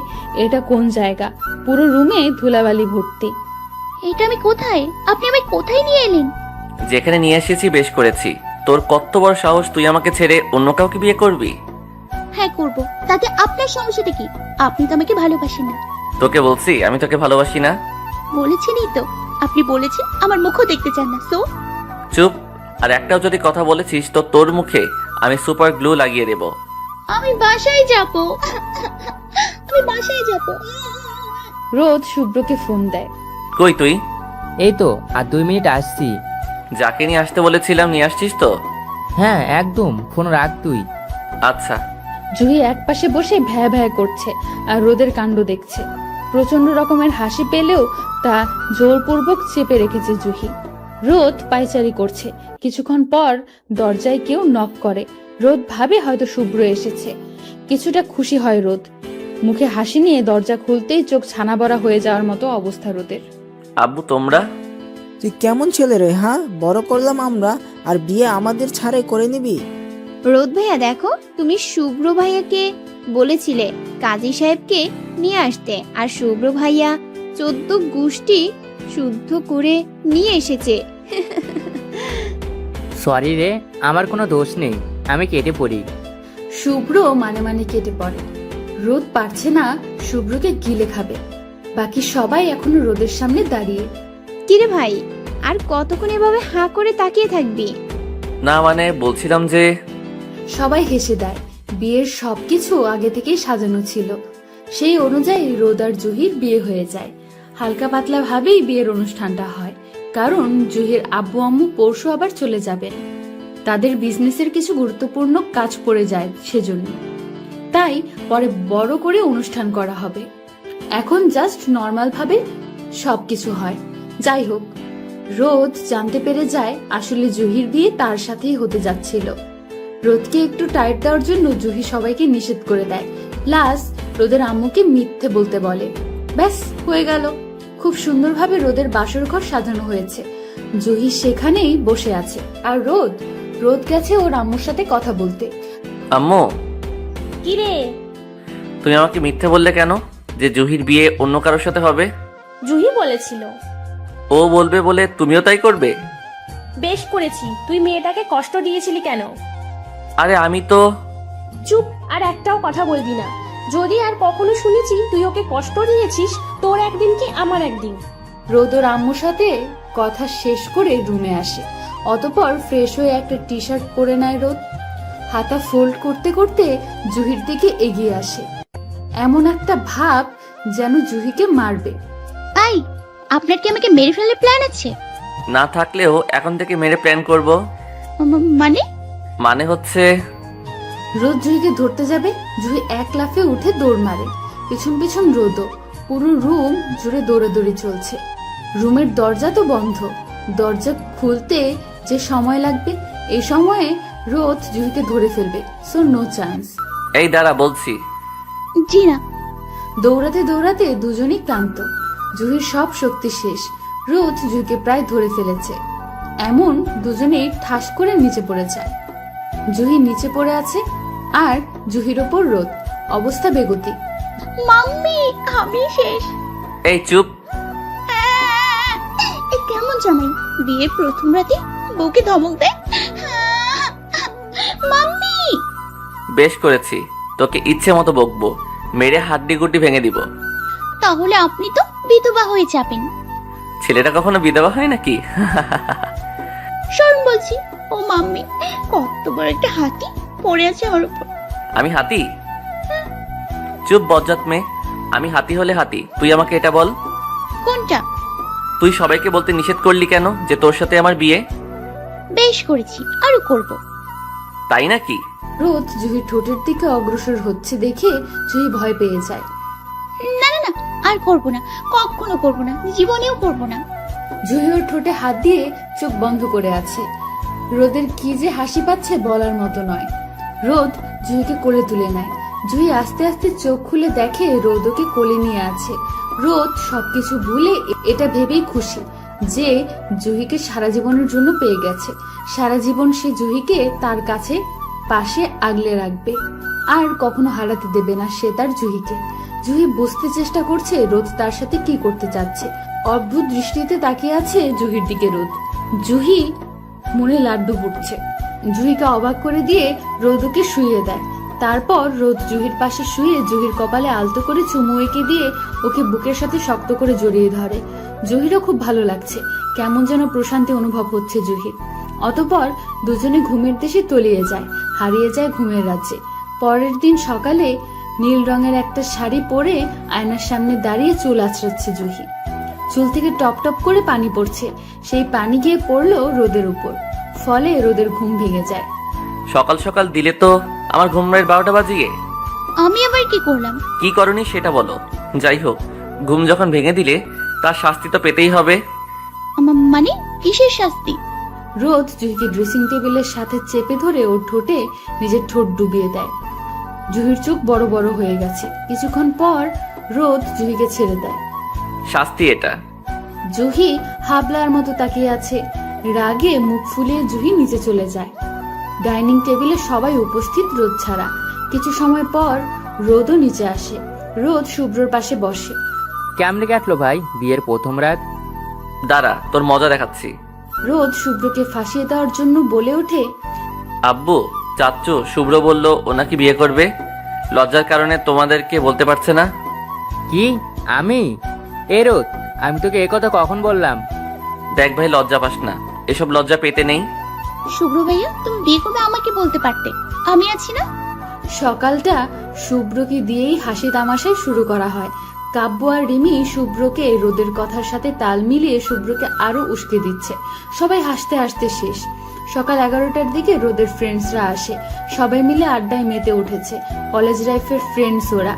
এটা কোন জায়গা। পুরো রুমে ধুলাবালি ভর্তি। এটা আমি কোথায়? আপনি আমায় কোথায় নিয়ে এলেন? যেখানে নিয়ে এসেছি বেশ করেছি। তোর কত বড় সাহস, তুই আমাকে ছেড়ে অন্য কাউকে বিয়ে করবি? হ্যাঁ করব, তাতে আপনার সমস্যাটা কি? আপনি তো আমাকে ভালোবাসেন না। তোকে বলছি আমি তোকে ভালোবাসি না। বলেছেনই তো, আপনি বলেছেন আমার মুখও দেখতে চান না। সো চুপ। আর একটাও যদি কথা বলেছিস তো তোর মুখে আমি সুপার গ্লু লাগিয়ে দেব। আমি বাসায় যাব। আমি বাসায় যাব। রোদ শুভ্রকে ফোন দেয়। কই তুই? এই তো আর 2 মিনিট আসছি। যাকে নিয়ে আসতে বলেছিলাম নিয়ে আসছিস তো? হ্যাঁ একদম, ফোন রাখ তুই। আচ্ছা। জুহি একপাশে বসে ভ্যা ভ্যা করছে আর রোদের কাণ্ড দেখছে। প্রচন্ড রকমের হাসি পেলেও তা জোরপূর্বক চেপে রেখেছে জুহি। রোদ পায়চারি করছে। কিছুক্ষণ পর দরজায় কেউ নক করে। রোদ ভাবে হয়তো শুভ্র এসেছে। কিছুটা খুশি হয় রোদ। মুখে হাসি নিয়ে দরজা খুলতেই চোখ ছানা বড়া হয়ে যাওয়ার মতো অবস্থা রোদের। আব্বু তোমরা? তুই কেমন ছেলে রে? হ্যাঁ, বড় করলাম আমরা, আর বিয়ে আমাদের ছাড়াই করে নিবি? রোদ ভাইয়া দেখো, তুমি শুভ্র ভাইয়াকে বলেছিলে কাজী সাহেবকে নিয়ে আসতে, আর শুভ্র ভাইয়া 14 গোষ্ঠী শুদ্ধ করে নিয়ে এসেছে। সরি রে, আমার কোনো দোষ নেই, আমি কেটে পড়ি। শুভ্র মানে মানে কেটে পড়ে। রোদ পারছে না শুভ্রকে গিলে খাবে। বাকি সবাই এখনো রোদের সামনে দাঁড়িয়ে। কিরে ভাই, আর কতক্ষণ এভাবে হাঁ করে তাকিয়ে থাকবি? না মানে বলছিলাম যে। সবাই হেসে দেয়। বিয়ের সবকিছু আগে থেকেই সাজানো ছিল। সেই অনুযায়ী রোদ আর জুহির বিয়ে হয়ে যায়। হালকা পাতলা ভাবেই বিয়ের অনুষ্ঠানটা হয়, কারণ জুহির আব্বু আম্মু পরশু আবার চলে যাবেন। তাদের বিজনেসের কিছু গুরুত্বপূর্ণ কাজ পড়ে যায় সেজন্য। তাই পরে বড় করে অনুষ্ঠান করা হবে। এখন জাস্ট নর্মাল ভাবে সবকিছু হয়। যাই হোক, রোদ জানতে পেরে যায় আসলে জুহির বিয়ে তার সাথেই হতে যাচ্ছিল। রোদকে একটু টাইট দেওয়ার জন্য জুহি সবাইকে নিষেধ করে দেয়, প্লাস রোদের আম্মুকে মিথ্যে বলতে বলে। ব্যাস হয়ে গেল। খুব সুন্দরভাবে রোদের বাসর ঘর সাজানো হয়েছে। জুহি সেখানেই বসে আছে, আর রোদ গেছে ওর আম্মুর সাথে কথা বলতে। আম্মু, কি রে? তুমি আমাকে মিথ্যে বললে কেন যে জুহির বিয়ে অন্য কারোর সাথে হবে? জুহি বলেছিল। ও বলবে বলে তুমিও তাই করবে? বেশ করেছি। তুই মেয়েটাকে কষ্ট দিয়েছিলি কেন? আরে আমি তো... চুপ, আর একটাও কথা বলবি না। যদি আর কখনো শুনেছি তুই ওকে কষ্ট দিয়েছিস, তোর একদিন কি আমার একদিন। রোদ ওর আম্মুর সাথে কথা শেষ করে রুমে আসে। অতঃপর ফ্রেশ হয়ে একটা টি শার্ট পরে নেয় রোদ। হাতা ফোল্ড করতে করতে জুহির দিকে এগিয়ে আসে, এমন একটা ভাব যেন জুহিকে মারবে। ভাই, আপনার কি আমাকে মেরে ফেলার প্ল্যান আছে? না থাকলেও এখন থেকে মেরে প্ল্যান করব। মানে হচ্ছে... রোদ জুহিকে ধরতে যাবে, জুহি এক লাফে উঠে দৌড় মারে। পিছন পিছন রোদও। পুরো রুম জুড়ে দৌড়াদৌড়ি চলছে। রুমের দরজা তো বন্ধ, দরজা খুলতে যে সময় লাগবে, এই সময়ে রোদ জুহিকে ধরে ফেলবে। So no chance. এই দাঁড়া, বলছি। জি না। দৌড়াতে দৌড়াতে দুজনই ক্লান্ত। জুহির সব শক্তি শেষ। রোদ জুহিকে প্রায় ধরে ফেলেছে, এমন দুজনেই ঠাস করে নিচে পড়ে যায়। জুহি নিচে পড়ে আছে, আর জুহির ওপর রোদ। অবস্থা বেগতিক। মাম্মি, আমি শেষ। এই চুপ। কেমন জামাই, বিয়ের প্রথম রাতে বউকে ধমক দেয়। মাম্মি। বেশ করেছি, তোকে ইচ্ছে মতো বকবো, মেরে হাড্ডি গুড্ডি ভেঙে দিব। তাহলে আপনি তো বিধবা হয়ে যাবেন। ছেলেটা কখনো বিধবা হয় নাকি? শোন বলছি। ও মাম্মি, কত বড় একটা হাতি পড়ে আছে আমার উপর। আমি হাতি? চুপ বজ্জাত মেয়ে। আমি হাতি হলে হাতি, তুই আমাকে এটা বল। কোনটা? তুই সবাইকে বলতে নিষেধ করলি কেন যে তোর সাথে আমার বিয়ে? বেশ করেছি, আরো করব। তাই নাকি? রোদ জুহির ঠোঁটের দিকে অগ্রসর হচ্ছে দেখে জুহি ভয় পেয়ে যায়। না না না, আর করব না, কখনো করব না, জীবনেও করব না। জুহি ওর ঠোঁটে হাত দিয়ে চোখ বন্ধ করে আছে। রোদের কি যে হাসি পাচ্ছে বলার মতো নয়। রোদ জুহিকে কোলে তুলে নেয়। জুহি আস্তে আস্তে চোখ খুলে দেখে রোদ ওকে কোলে নিয়ে আছে। রোদ সবকিছু ভুলে এটা ভেবেই খুশি যে জুহিকে সারা জীবনের জন্য পেয়ে গেছে। সারা জীবন সে জুহিকে তার কাছে পাশে আগলে রাখবে, আর কখনো হারাতে দেবে না সে তার জুহিকে। জুহি বুঝতে চেষ্টা করছে রোদ তার সাথে কি করতে চাচ্ছে। অদ্ভুত দৃষ্টিতে তাকিয়ে আছে জুহির দিকে রোদ। জুহি মনে লাড্ডু ফুটছে। জুহিকে অবাক করে দিয়ে রোদ ওকে শুইয়ে দেয়। তারপর রোদ জুহির পাশে শুয়ে জুহির কপালে আলতো করে চুমু এঁকে দিয়ে ওকে বুকের সাথে শক্ত করে জড়িয়ে ধরে। জুহিরও খুব ভালো লাগছে, কেমন যেন প্রশান্তি অনুভব হচ্ছে জুহির। অতঃপর দুজনে ঘুমের দেশে তলিয়ে যায়, হারিয়ে যায় ঘুমের রাজ্যে। পরের দিন সকালে নীল রঙের একটা শাড়ি পরে আয়নার সামনে দাঁড়িয়ে চুল আঁচড়াচ্ছে জুহি। চুল থেকে টপ টপ করে পানি পড়ছে। সেই পানি গিয়ে পড়লো রোদের উপর, ফলে রোদের ঘুম ভেঙে যায়। সকাল সকাল দিলে তো আমার ঘুম রাত 12টা বাজিয়ে। আমি আবার কি করলাম? কি করনি সেটা বলো। যাই হোক, ঘুম যখন ভেঙে দিলে তার শাস্তি তো পেতেই হবে। মানে কিসের শাস্তি? রোদ জুহিকে ড্রেসিং টেবিলের সাথে চেপে ধরে ওর ঠোঁটে নিজের ঠোঁট ডুবিয়ে দেয়। জুহির চোখ বড় বড় হয়ে গেছে। কিছুক্ষণ পর রোদ জুহিকে ছেড়ে দেয়। শাস্তি এটা? জুহি হাবলার মতো তাকিয়ে আছে। রাগে মুখ ফুলিয়ে জুহি নিচে চলে যায়। ডাইনিং টেবিলে সবাই উপস্থিত রোদ ছাড়া। কিছু সময় পর রোদও নিচে আসে। রোদ শুভ্রর পাশে বসে। কেমনে কাটলো ভাই বিয়ের প্রথম রাত? দাঁড়া, তোর মজা দেখাচ্ছি। রোদ শুভ্রকে ফাঁসিয়ে দেওয়ার জন্য বলে ওঠে, আব্বু, চাচ্চু শুভ্র বলল ও নাকি বিয়ে করবে। লজ্জার কারণে তোমাদেরকে বলতে পারছে না। কি আমি? এ রোদ, আমি তোকে এ কথা কখন বললাম? দেখ ভাই, লজ্জা পাস না, এসব লজ্জা পেতে নেই। শুভ্র ভাইয়া, তুমি বিয়ে করবে আমাকে বলতে পারতে, আমি আছি না। সকালটা শুভ্রকে দিয়েই হাসি তামাশায় শুরু করা হয়। কাব্য আর রিমি শুভ্রকে রোদের কথার সাথে তাল মিলিয়ে শুভ্রকে আরো উস্কে দিচ্ছে। সবাই হাসতে হাসতে শেষ। সকাল 11টার দিকে রোদের ফ্রেন্ডসরা আসে। সবাই মিলে আড্ডায় মেতে উঠেছে। কলেজ লাইফের ফ্রেন্ডস ওরা।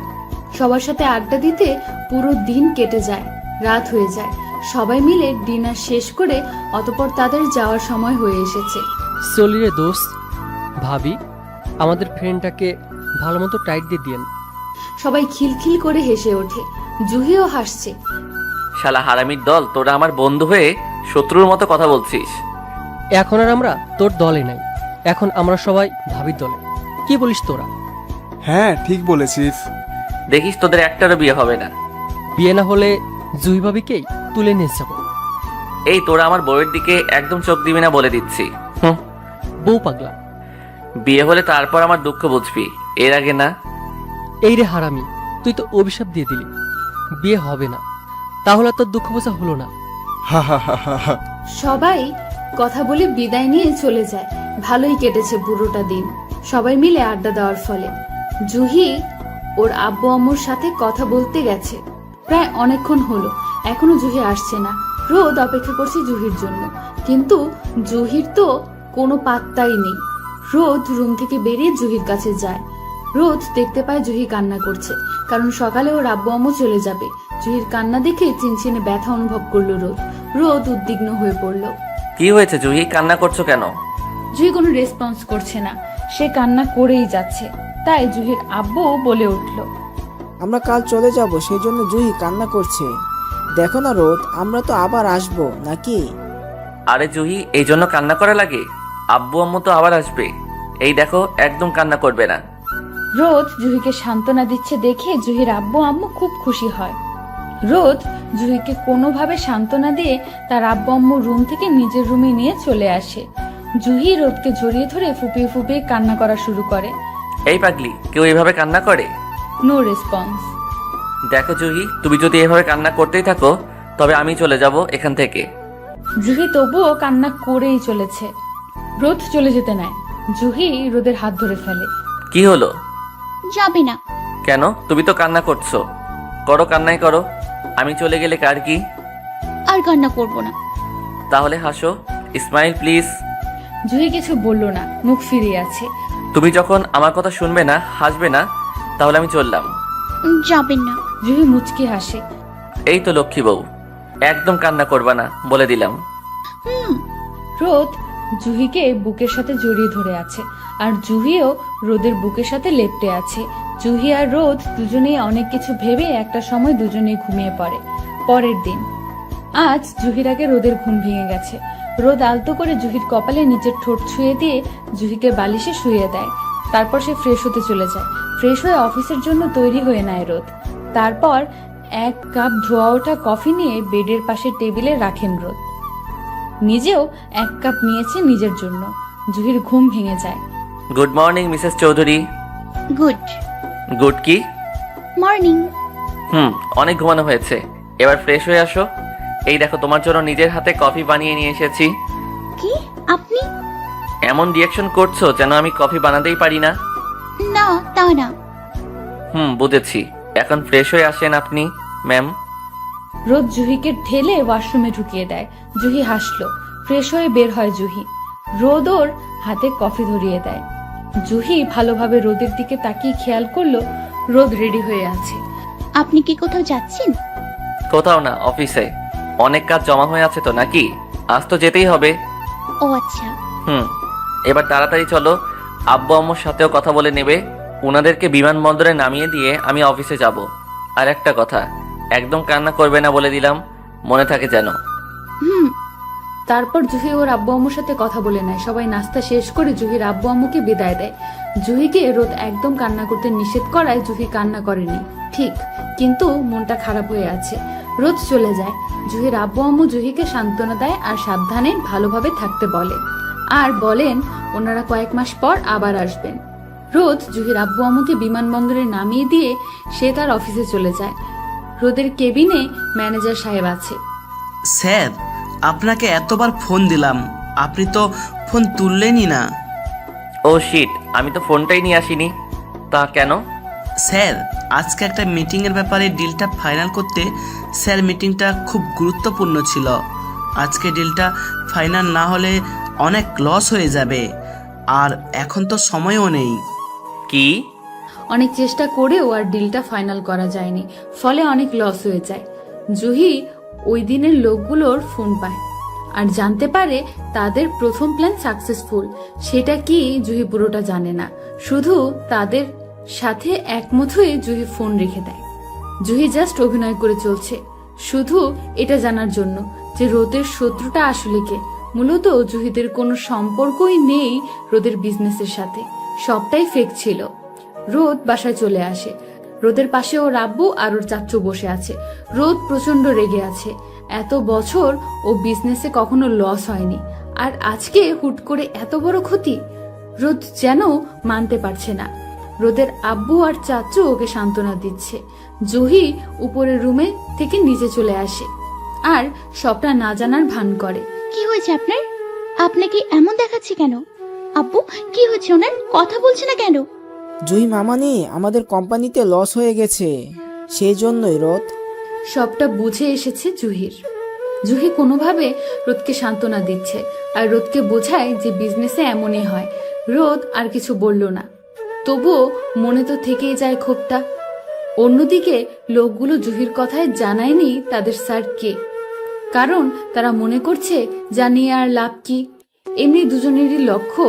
সবার সাথে আড্ডা দিতে পুরো দিন কেটে যায়, রাত হয়ে যায়। সবাই মিলে ডিনার শেষ করে অতঃপর তাদের যাওয়ার সময় হয়ে এসেছে। চলি রে দোস্ত। ভাবি, আমাদের ফ্রেন্ডটাকে ভালো মতো টাইট দিয়ে দিয়েন। সবাই খিলখিল করে হেসে ওঠে, জুহিও হাসছে। শালা হারামির দল, তোরা আমার বন্ধু হয়ে শত্রুর মতো কথা বলছিস। এখন আর আমরা তোর দলে নাই, এখন আমরা সবাই ভাবির দলে। কি বলিস তোরা? হ্যাঁ ঠিক বলেছিস। দেখিস তোদের একটারও বিয়ে হবে না। বিয়ে না হলে জুহি ভাবিকেই তুলে নিয়ে যাবো। এই তোরা আমার বউয়ের দিকে একদম চোখ দিবি না বলে দিচ্ছি। বউ পাগলা। বিয়ে হলে তারপর আমার দুঃখ বুঝবি, এর আগে না। এই রে হারামি, তুই তো অভিশাপ দিয়ে দিলি বিয়ে হবে না, তাহলে তোর দুঃখ বোঝা হলো না। হা হা হা হা হা। সবাই কথা বলে বিদায় নিয়ে চলে যায়। ভালোই কেটেছে পুরোটা দিন সবাই মিলে আড্ডা দেওয়ার ফলে। জুহি ওর আব্বু আম্মুর সাথে কথা বলতে গেছে, প্রায় অনেকক্ষণ হলো, এখনো জুহি আসছে না। রোদ অপেক্ষা করছে জুহির জন্য, কিন্তু জুহির তো কোনো পাত্তাই নেই। রোদ রুম থেকে বেরিয়ে জুহির কাছে যায়। রোদ দেখতে পায় জুহি কান্না করছে, কারণ সকালে ওর আব্বু আম্মু চলে যাবে। জুহির কান্না দেখে চিনচিনে ব্যথা অনুভব করলো রোদ। রোদ উদ্বিগ্ন হয়ে পড়ল। কি হয়েছে জুহি, কান্না করছো কেন? জুহি কোনো রেসপন্স করছে না, সে কান্না করেই যাচ্ছে। তাই জুহির আব্বু বলে উঠল, আমরা কাল চলে যাব, সেই জন্য জুহি কান্না করছে। দেখো না রোদ, আমরা তো আবার আসবো নাকি? আরে জুহি, এই জন্য কান্না করা লাগে? আব্বু আম্মু তো আবার আসবে। এই দেখো, একদম কান্না করবে না। রোদ জুহিকে সান্ত্বনা দিচ্ছে দেখে জুহির আব্বু আম্মু খুব খুশি হয়। রোদ জুহিকে কোনোভাবে সান্ত্বনা দিয়ে তার আব্বু আম্মু রুম থেকে নিজের রুমে নিয়ে চলে আসে। জুহি রোদকে জড়িয়ে ধরে ফুপিয়ে ফুপিয়ে কান্না করা শুরু করে। এই পাগলি, কেউ এভাবে কান্না করে? No response. দেখো জুহি, তুমি যদি এভাবে কান্না করতেই থাকো তবে আমি চলে যাব এখান থেকে। জুহি তবুও কান্না করেই চলেছে। রোদ চলে যেতে নেয়, জুহি রোদের হাত ধরে ফেলে। কি হলো? যাবে না। কেন? তুমি তো কান্না করছো, করো, কান্নাই করো। আমি চলে গেলে কার কি? আর কান্না করব না। তাহলে হাসো, স্মাইল প্লিজ। জুহি কিছু বলল না, মুখ ফিরিয়ে আছে। তুমি যখন আমার কথা শুনবে না, হাসবে না, তাহলে আমি চললাম। যাবেন না। জুহি মুচকি হাসে। এই তো লক্ষ্মী বউ, একদম কান্না করবা না বলে দিলাম। রোদ জুহিকে বুকের সাথে জড়িয়ে ধরে আছে, আর জুহিও রোদের বুকের সাথে লেপ্টে আছে। জুহি আর রোদ দুজনেই অনেক কিছু ভেবে একটা সময় দুজনেই ঘুমিয়ে পড়ে। পরের দিন আজ জুহির আগে রোদের ঘুম ভেঙে গেছে। রোদ আলতো করে জুহির কপালে নিজের ঠোঁট ছুঁয়ে দিয়ে জুহিকে বালিশে শুইয়ে দেয়। তারপর সে ফ্রেশ হতে চলে যায়। ফ্রেশ হয়ে অফিসের জন্য তৈরি হয়ে নেয় রোদ। তারপর এক কাপ ধোয়া ওঠা কফি নিয়ে বেডের পাশে টেবিলে রাখেন রোদ। নিজেও এক কাপ নিয়েছে নিজের জন্য। জুহির ঘুম ভেঙে যায়। Good morning Mrs Chowdhury. Good good কি? মর্নিং। অনেক ঘুমানো হয়েছে, এবার ফ্রেশ হয়ে আসো। এই দেখো, তোমার জন্য নিজের হাতে কফি বানিয়ে নিয়ে এসেছি। কি আপনি? এমন রিয়াকশন করছো যেন আমি কফি বানাতেই পারি না। না তা না। বুঝেছি। এখন ফ্রেশ হয়ে আসেন আপনি, ম্যাম। রোদ জুহিকে ঠেলে ওয়াশরুমে ঢুকিয়ে দেয়। জুহি হাসলো। ফ্রেশ হয়ে বের হয় জুহি। রোদ ওর হাতে কফি ধরিয়ে দেয়। জুহি ভালোভাবে রোদের দিকে তাকিয়ে খেয়াল করলো রোদ রেডি হয়ে আছে। আপনি কি কোথাও যাচ্ছেন? কোথাও না, অফিসে অনেক কাজ জমা হয়ে আছে তো, নাকি? আজ তো যেতেই হবে। ও আচ্ছা। এবার তাড়াতাড়ি চলো, আব্বু আম্মুর সাথেও কথা বলে নেবে। ওনাদেরকে বিমানবন্দরে নামিয়ে দিয়ে আমি অফিসে যাব। আর একটা কথা, একদম কান্না করবে না বলে দিলাম, মনে থাকে যেন। তারপর জুহি ওর আব্বু আম্মুর সাথে কথা বলে নেয়। সবাই নাস্তা শেষ করে জুহির আব্বু আম্মুকে বিদায় দেয়। জুহিকে রোদ একদম কান্না করতে নিষেধ করায় জুহি কান্না করেনি, ঠিক, কিন্তু মনটা খারাপ হয়ে আছে। রোদ চলে যায়। জুহির আব্বু আম্মু জুহিকে সান্ত্বনা দেয় আর সাবধানে ভালোভাবে থাকতে বলে, আর বলেন ওনারা কয়েক মাস পর আবার আসবেন। রোদ জুহির আব্বু আম্মুকে বিমানবন্দরে নামিয়ে দিয়ে সে তার অফিসে চলে যায়। রোদের কেবিনে ম্যানেজার সাহেব আছে। স্যার, আপনাকে এতবার ফোন দিলাম, আপনি তো ফোন তুললেনই না। ও শিট, আমি তো ফোনটাই নিয়ে আসিনি। তা কেন? স্যার, আজকে একটা মিটিংয়ের ব্যাপারে ডিলটা ফাইনাল করতে। স্যার, মিটিংটা খুব গুরুত্বপূর্ণ ছিল। আজকে ডিলটা ফাইনাল না হলে অনেক লস হয়ে যাবে, আর এখন তো সময়ও নেই। কি? অনেক চেষ্টা করেও আর ডিলটা ফাইনাল করা যায়নি, ফলে অনেক লস হয়ে যায়। জুহি ওই দিনের লোকগুলোর ফোন পায় আর জানতে পারে তাদের প্রথম প্ল্যান সাকসেসফুল। সেটা কি জুহি পুরোটা জানে না, শুধু তাদের সাথে একমত হয়ে জুহি ফোন রেখে দেয়। জুহি জাস্ট অভিনয় করে চলছে, শুধু এটা জানার জন্য যে রোদের শত্রুটা আসলে কে। মূলত জুহিদের কোনো সম্পর্কই নেই রোদের বিজনেসের সাথে, সবটাই ফেক ছিল। রোদ বাসায় চলে আসে। রোদের পাশে ওর আব্বু আর ওর চাচু বসে আছে। রোদ প্রচন্ড রেগে আছে। এত বছর ও বিজনেসে কখনো লস হয়নি, আর আজকে হুট করে এত বড় ক্ষতি। রোদ যেন মানতে পারছে না। রোদের আব্বু আর চাচু ওকে সান্ত্বনা দিচ্ছে। জুহি উপরের রুমে থেকে নিচে চলে আসে আর সবটা না জানার ভান করে। কি হয়েছে আপনার? আপনাকে এমন দেখাচ্ছে কেন? আব্বু, কি হয়েছে ওনার? কথা বলছে না কেন? জুহি মামানি, আমাদের কোম্পানিতে লস হয়ে গেছে, সেই জন্যই রোদ। সবটা বুঝে এসেছে জুহির। জুহি কোনোভাবে রোদকে সান্ত্বনা দিচ্ছে আর রোদকে বোঝায় যে বিজনেসে এমনই হয়। রোদ আর কিছু বলল না, তবুও মনে তো থেকেই যায় ক্ষোভটা। অন্যদিকে লোকগুলো জুহির কথায় জানায়নি তাদের স্যার কে, কারণ তারা মনে করছে জানিয়ে আর লাভ কি। এমনি দুজনেরই লক্ষ্য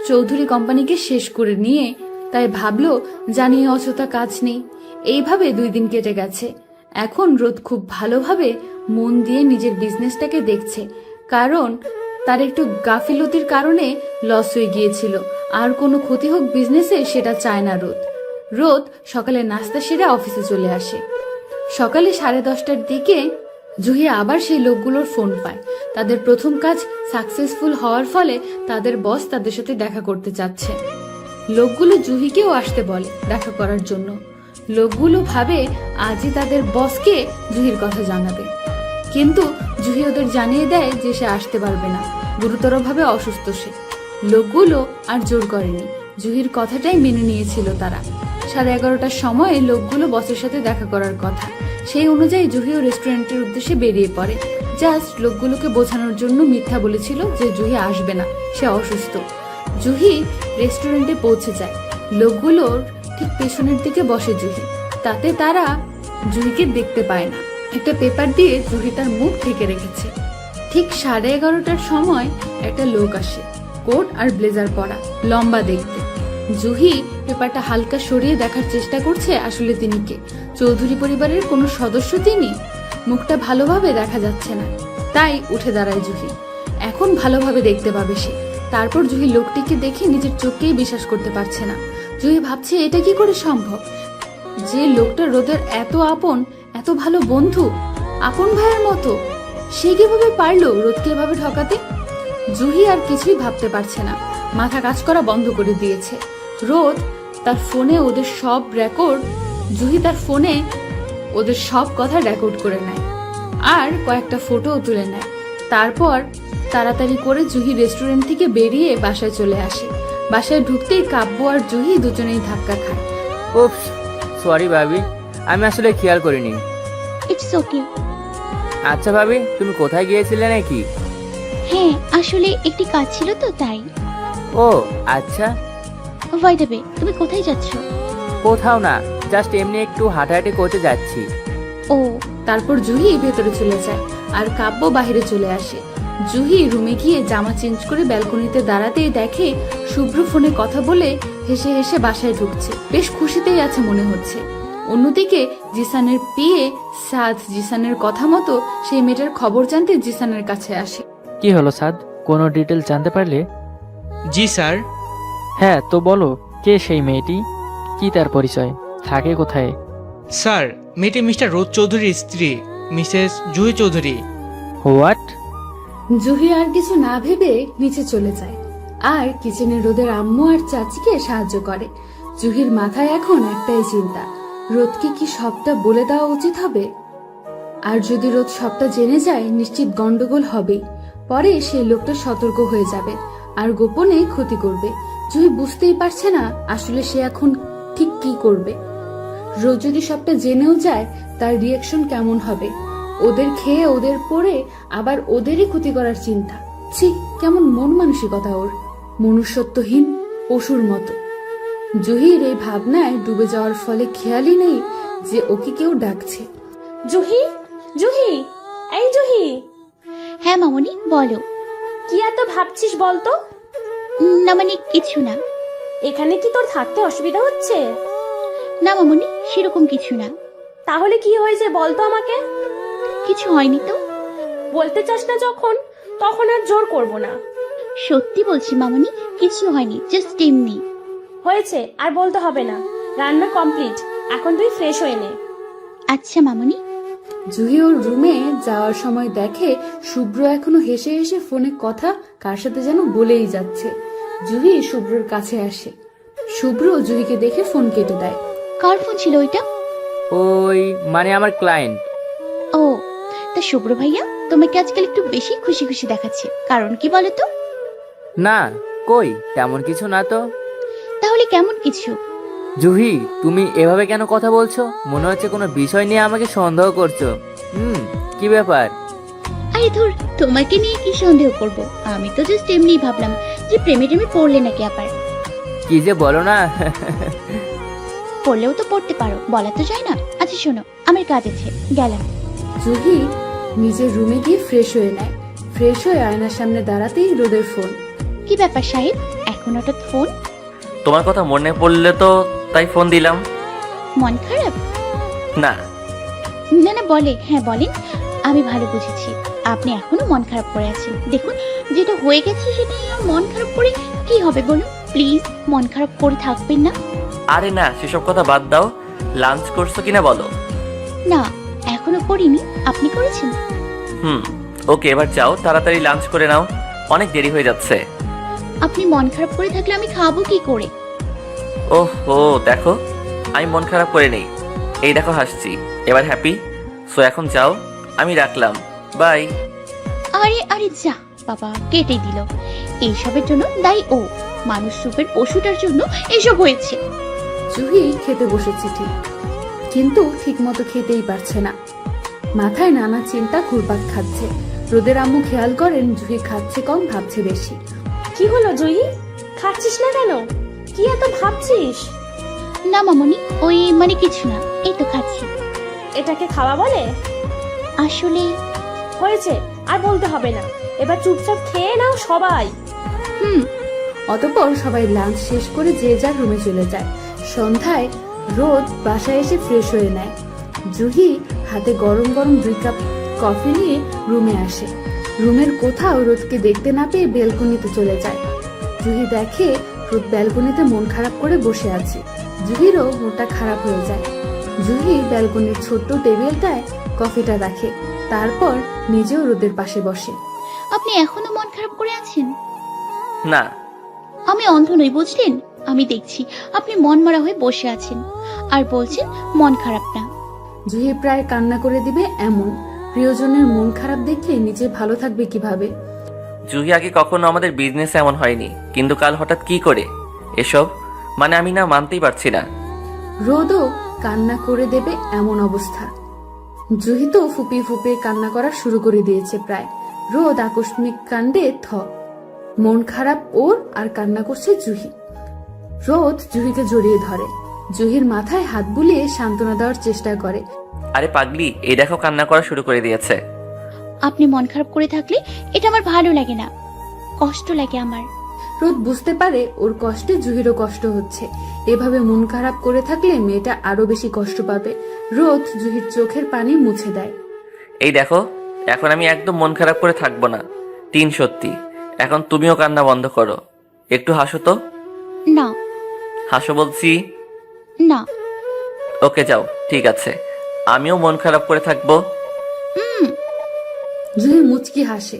চৌধুরী কোম্পানিকে শেষ করে নিয়ে, তাই ভাবলো জানিয়ে অযথা কাজ নেই। এইভাবে 2 দিন কেটে গেছে। এখন রোদ খুব ভালোভাবে মন দিয়ে নিজের বিজনেসটাকে দেখছে, কারণ তার একটু গাফিলতির কারণে লস হয়ে গিয়েছিল। আর কোনো ক্ষতি হোক বিজনেসে সেটা চায় না রোদ। রোদ সকালে নাস্তা সেরে অফিসে চলে আসে। সকালে 10:30টার দিকে জুহি আবার সেই লোকগুলোর ফোন পায়। তাদের প্রথম কাজ সাকসেসফুল হওয়ার ফলে তাদের বস তাদের সাথে দেখা করতে চাচ্ছে। লোকগুলো জুহিকেও আসতে বলে দেখা করার জন্য। লোকগুলো ভাবে আজই তাদের বসকে জুহির কথা জানাবে, কিন্তু জুহি ওদের জানিয়ে দেয় যে সে আসতে পারবে না, গুরুতরভাবে অসুস্থ সে। লোকগুলো আর জোর করেনি, জুহির কথাটাই মেনে নিয়েছিল তারা। 11:30টার সময় লোকগুলো বসের সাথে দেখা করার কথা। সেই অনুযায়ী জুহিও রেস্টুরেন্টের উদ্দেশ্যে বেরিয়ে পড়ে। জাস্ট লোকগুলোকে বোঝানোর জন্য মিথ্যা বলেছিল যে জুহি আসবে না, সে অসুস্থ। জুহি রেস্টুরেন্টে পৌঁছে যায়। লোকগুলোর ঠিক পেছনের দিকে বসে জুহি, তাতে তারা জুহিকে দেখতে পায় না। একটা পেপার দিয়ে জুহি তার মুখ ঢেকে রেখেছে। ঠিক 11:30টার সময় একটা লোক আসে, কোট আর ব্লেজার পরা, লম্বা দেখতে। জুহি পেপারটা হালকা সরিয়ে দেখার চেষ্টা করছে আসলে তিনি কে। চৌধুরী পরিবারের কোনো সদস্য তিনি? মুখটা ভালোভাবে দেখা যাচ্ছে না, তাই উঠে দাঁড়ায় জুহি। এখন ভালোভাবে দেখতে পাবে সে। তারপর জুহি লোকটিকে দেখে নিজের চোখকেই বিশ্বাস করতে পারছে না। জুহি ভাবছে এটা কি করে সম্ভব, যে লোকটা রোদের এত আপন, এত ভালো বন্ধু, আপন ভাইয়ের মতো, সে কিভাবে পারলো রোদকে এভাবে ঠকাতে? জুহি আর কিছুই ভাবতে পারছে না, মাথা কাজ করা বন্ধ করে দিয়েছে। রোদ তার ফোনে ওদের সব রেকর্ড, জুহি তার ফোনে ওদের সব কথা রেকর্ড করে নেয় আর কয়েকটা ফটোও তুলে নেয়। তারপর তাড়াতাড়ি করে জুহি রেস্টুরেন্ট থেকে বেরিয়ে বাসায় চলে আসে। বাসায় ঢুকতেই কাব্য আর জুহি দুজনেই ধাক্কা খায়। উপস, সরি ভাবি, আমি আসলে খেয়াল করিনি। It's okay. আচ্ছা ভাবি, তুমি কোথায় গিয়েছিলে নাকি? হ্যাঁ, আসলে একটি কাজ ছিল তো তাই। ও আচ্ছা। বাই দ্য ওয়ে, তুমি কোথায় যাচ্ছ? কোথাও না, জাস্ট এমনি একটু হাঁটাহাঁটি করতে যাচ্ছি। ও, তারপর জুহি ভেতরে চলে যায় আর কাব্য বাইরে চলে আসে। জুহি রুমে গিয়ে জামা চেঞ্জ করে ব্যালকনিতে দাঁড়াতেই দেখে শুভ্র ফোনে কথা বলে হেসে হেসে বাসায় ঢুকছে। বেশ খুশিতেই আছে মনে হচ্ছে। অন্যদিকে জিসানের পিএ সাদ জিসানের কথা মতো সেই মেয়েটার খবর জানতে জিসানের কাছে আসে। কি হলো সাদ, কোনো ডিটেল জানতে পারলে? জি স্যার। হ্যাঁ তো বলো, কে সেই মেয়েটি, কি তার পরিচয়, থাকে কোথায়? স্যার, মেয়েটি মিস্টার রোদ চৌধুরীর স্ত্রী, মিসেস জুহি চৌধুরী। হোয়াট? জুহি আর কিছু না ভেবে নিচে চলে যায় আর কিচেনে রোদের আম্মু আর চাচিকে সাহায্য করে। জুহির মাথায় এখন একটাই চিন্তা, রোদকে কি সবটা বলে দেওয়া উচিত হবে? আর যদি রোদ সবটা জেনে যায় নিশ্চিত গন্ডগোল হবেই। পরে সেই লোকটা সতর্ক হয়ে যাবে আর গোপনে ক্ষতি করবে। জুহি বুঝতেই পারছে না আসলে সে এখন ঠিক কি করবে। রোদ যদি সবটা জেনেও যায় তার রিয়াকশন কেমন হবে? ওদের খেয়ে ওদের পরে আবার ওদেরই ক্ষতি করার চিন্তা। ছি, কেমন মন মানসিকতা ওর, মনুষ্যত্বহীন, পশুর মতো। জুহির এই ভাবনায় ডুবে যাওয়ার ফলে খেয়ালই নেই যে ওকে কেউ ডাকছে। জুহি, জুহি, এই জুহি, হ্যাঁ মামনি বলো। কি এত ভাবছিস বলতো? না মানে কিছু না। এখানে কি তোর থাকতে অসুবিধা হচ্ছে? না মামনি, সেরকম কিছু না। তাহলে কি হয়েছে বলতো আমাকে? কিছু হয়নি তো। বলতে চাস না যখন, তখন আর জোর করব না। সত্যি বলছি মামনি, কিছু হয়নি, জাস্ট এমনি। হয়েছে, আর বলতে হবে না। রান্না কমপ্লিট, এখন তুই ফ্রেশ হয়ে নে। আচ্ছা মামনি। জুহি ওর রুমে যাওয়ার সময় দেখে শুভ্র এখনো হেসে হেসে ফোনে কথা কার সাথে যেন বলেই যাচ্ছে। জুহি শুভ্রর কাছে আসে। শুভ্র জুহিকে দেখে ফোন কেটে দেয়। কার ফোন ছিল ওইটা? ওই মানে আমার ক্লায়েন্ট। ও, তা শুভ্র ভাইয়া তোমাকে আজকাল একটু বেশি খুশি খুশি দেখাচ্ছে, কারণ কি বলো তো? না, কই তেমন কিছু না তো। তাহলে কেমন কিছু? জুহি, তুমি এভাবে কেন কথা বলছো? মনে হচ্ছে কোনো বিষয় নিয়ে আমাকে সন্দেহ করছো। কি ব্যাপার? আরে ধুর, তোমাকে নিয়ে কি সন্দেহ করব? আমি তো জাস্ট এমনি ভাবলাম যে প্রেমে টেমে পড়লে নাকি আবার। কি যে বলো না। পড়লেও তো পড়তে পারো, বলা তো যায় না। আচ্ছা শোনো, আমার কাজ আছে, গেলাম। জুহি নিজের রুমে গিয়ে ফ্রেশ হয়ে নেয়। ফ্রেশ হয়ে আয়নার সামনে দাঁড়াতেই রোদের ফোন। কি ব্যাপার সাহেব, এখন হঠাৎ ফোন? তোমার কথা মনে পড়লে তো তাই ফোন দিলাম। মন খারাপ? না না না, বলে হ্যাঁ বলেন। আমি ভালো বুঝেছি, আপনি এখনো মন খারাপ করে আছেন। দেখুন, যেটা হয়ে গেছে সেটা মন খারাপ করে কি হবে বলুন? প্লিজ মন খারাপ করে থাকবেন না। আরে না, সেসব কথা বাদ দাও। লাঞ্চ করছো কিনা বলো? না, এখনো করিনি। আপনি করেছেন? ওকে, এবার যাও, তাড়াতাড়ি লাঞ্চ করে নাও, অনেক দেরি হয়ে যাচ্ছে। আপনি মন খারাপ করে থাকলে আমি খাবো কি করে? ওহো, দেখো আমি মন খারাপ করে নেই, এই দেখো হাসছি, এবার হ্যাপি। সো এখন যাও, আমি রাখলাম, বাই। আরে আরে যা বাবা, কেটে দিল। এইসবের জন্য দায়ী ও। মানুষ রূপের পশুটার জন্য এসব হয়েছে। জুহি খেতে বসেছে ঠিক, কিন্তু ঠিক মতো খেতেই পারছে না। মাথায় নানা চিন্তা ঘুরপাক খাচ্ছে। রোদের আম্মু খেয়াল করেন জুহি খাচ্ছে কম, ভাবছে বেশি। কি হলো জুহি, খাচ্ছিস না কেন? কি এত ভাবছিস? না মামনি, ওই মানে কিছু না, এই তো খাচ্ছি। এটাকে খাওয়া বলে? আসলে হয়েছে, আর বলতে হবে না। এবার চুপচাপ খেয়ে নাও সবাই। অতঃপর সবাই লাঞ্চ শেষ করে যে যার রুমে চলে যায়। সন্ধ্যায় রোদ বাসায় এসে ফ্রেশ হয়ে নেয়। জুহি হাতে গরম গরম 2 কাপ কফি নিয়ে রুমে আসে। রুমের কোথাও রোদকে দেখতে না পেয়ে ব্যালকনিতে চলে যায়। জুহি দেখে রোদ ব্যালকনিতে মন খারাপ করে বসে আছে। জুহিরও মনটা খারাপ হয়ে যায়। জুহি ব্যালকনির ছোট্ট টেবিলটায় কফিটা রাখে, তারপর নিজেও রোদের পাশে বসে। আপনি এখনো মন খারাপ করে আছেন? না, আমি অন্ধ নই বুঝলেন। আমি দেখছি আপনি মন মরা হয়ে বসে আছেন আর বলছেন মন খারাপ না। জুহি প্রায় কান্না করে দিবে এমন। প্রিয়জনের মন খারাপ দেখলে নিজে ভালো থাকবে কিভাবে? জুহি, আগে কখনো আমাদের বিজনেস এমন হয়নি, কিন্তু কাল হঠাৎ কি করে এসব? মানে আমি না মানতেই পারছি না। রোদও কান্না করে দেবে এমন অবস্থা। জুহি তো ফুপিয়ে ফুপিয়ে কান্না করা শুরু করে দিয়েছে প্রায়। রোদ আকস্মিক কাণ্ডে মন খারাপ ওর, আর কান্না করছে জুহি। রোদ জুহিকে জড়িয়ে ধরে, জুহির মাথায় হাত বুলিয়ে সান্ত্বনা দেওয়ার চেষ্টা করে। আরে পাগলি, এই দেখো কান্না করা শুরু করে দিয়েছে। আপনি মন খারাপ করে থাকলে এটা আমার ভালো লাগে না, কষ্ট লাগে আমার। রোদ বুঝতে পারে ওর কষ্টে জুহিরও কষ্ট হচ্ছে। এভাবে মন খারাপ করে থাকলে মেয়েটা আরো বেশি কষ্ট পাবে। রোদ জুহির চোখের পানি মুছে দেয়। এই দেখো, এখন আমি একদম মন খারাপ করে থাকবো না, 3 সত্যি। এখন তুমিও কান্না বন্ধ করো, একটু হাসো তো। না। হাসো বলছি। না। ওকে যাও, ঠিক আছে, আমিও মন খারাপ করে থাকবো। জুহি মুচকি হাসে।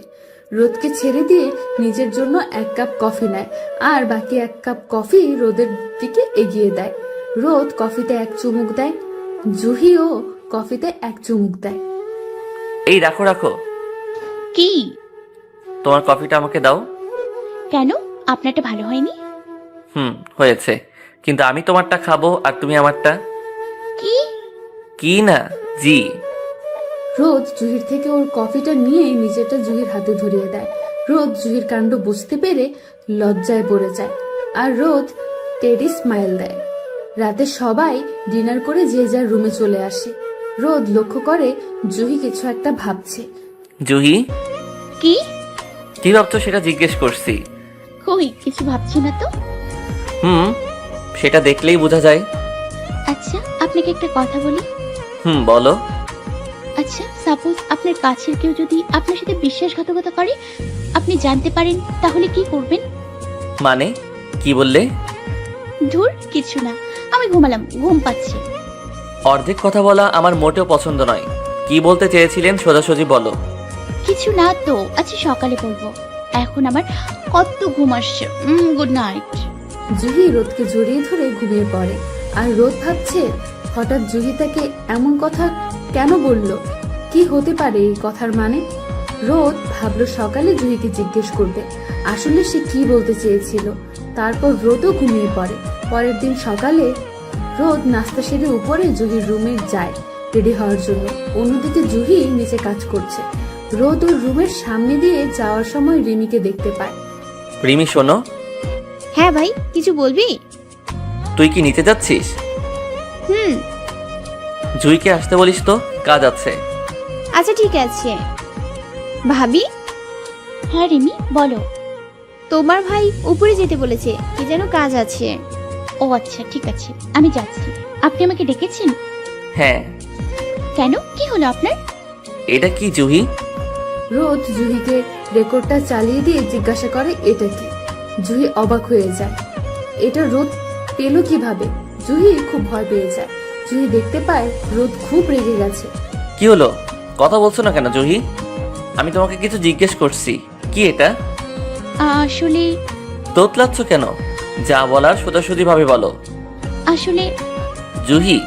রোদকে ছেড়ে দিয়ে নিজের জন্য 1 কাপ কফি নেয়, আর বাকি 1 কাপ কফি রোদের দিকে এগিয়ে দেয়। রোদ কফিতে 1 চুমুক দেয়, জুহিও কফিতে 1 চুমুক দেয়। এই রাখো রাখো। কি? তোমার কফিটা আমাকে দাও। কেন, আপনারটা ভালো হয়নি? হয়েছে, কিন্তু আমি তোমারটা খাবো আর তুমি আমারটা। কি? কি না, জি। রোদ জুহির থেকে ওর কফিটা নিয়ে নিজেরটা জুহির হাতে ধরিয়ে দেয়। রোদ জুহির কাণ্ড বুঝতে পেরে লজ্জায় পড়ে যায়, আর রোদ টেডি স্মাইল দেয়। রাতে সবাই ডিনার করে যে যার রুমে চলে আসে। রোদ লক্ষ্য করে জুহি কিছু একটা ভাবছে। জুহি, কি? কি ভাবছো সেটা জিজ্ঞেস করছি। কই কিছু ভাবছি না তো। সেটা দেখলেই বোঝা যায়। আচ্ছা আপনাকে একটা কথা বলি। বলো। আচ্ছা সাপোজ আপনার কাছের কেউ যদি আপনার সাথে বিশ্বাসঘাতকতা করে, আপনি জানতে পারেন, তাহলে কি করবেন? মানে কি বললে? ধুর কিছু না, আমি ঘুমালাম, ঘুম পাচ্ছে। অর্ধেক কথা বলা আমার মোটেও পছন্দ নয়। কি বলতে চেয়েছিলেন সোজাসুজি বলো। কিছু না তো, আচ্ছা সকালে বলবো, এখন আমার কত ঘুম আসছে। Good night. জুহি রোদকে জড়িয়ে ধরে ঘুমিয়ে পড়ে। আর রোদ ভাবছে হঠাৎ জুহি তাকে এমন কথা কেন বলল, কি হতে পারে এই কথার মানে। রোদ ভাবলো সকালে জুহিকে জিজ্ঞেস করবে আসলে সে কি বলতে চেয়েছিল। তারপর রোদও ঘুমিয়ে পড়ে। পরের দিন সকালে রোদ নাস্তা সেরে উপরে জুহির রুমে যায় রেডি হওয়ার জন্য। অন্যদিকে জুহি নিচে কাজ করছে। রোদ ওর রুমের সামনে দিয়ে যাওয়ার সময় রিমিকে দেখতে পায়। রিমি শোনো। হ্যাঁ ভাই, কিছু বলবি? তুই কি নিতে যাচ্ছিস? জুইকে আসতে বলিস তো, কাজ আছে। আচ্ছা ঠিক আছে। ভাবি? হ্যাঁ রিমি বলো। তোমার ভাই উপরে যেতে বলেছে, কি যেন কাজ আছে। ও আচ্ছা ঠিক আছে, আমি যাচ্ছি। আপনি আমাকে ডেকেছেন? হ্যাঁ। কেন, কি হলো আপনার? এটা কি জুহি? রোদ জুহিকে রেকর্ডটা চালিয়ে দিয়ে জিজ্ঞাসা করে এটা কি। জুহি অবাক হয়ে যায়, এটা রোদ পেল কিভাবে। জুহি খুব ভয় পেয়ে যায়। জুহি দেখতে পায় রোদ খুব রেগে গেছে। কি হলো, কথা বলছো না কেন জুহি? আমি তোমাকে কিছু জিজ্ঞেস করছি, কি এটা? আসলে তোতলাচ্ছ কেন? যা বলার সোজাসুজি ভাবে বলো। আসলে জুহি,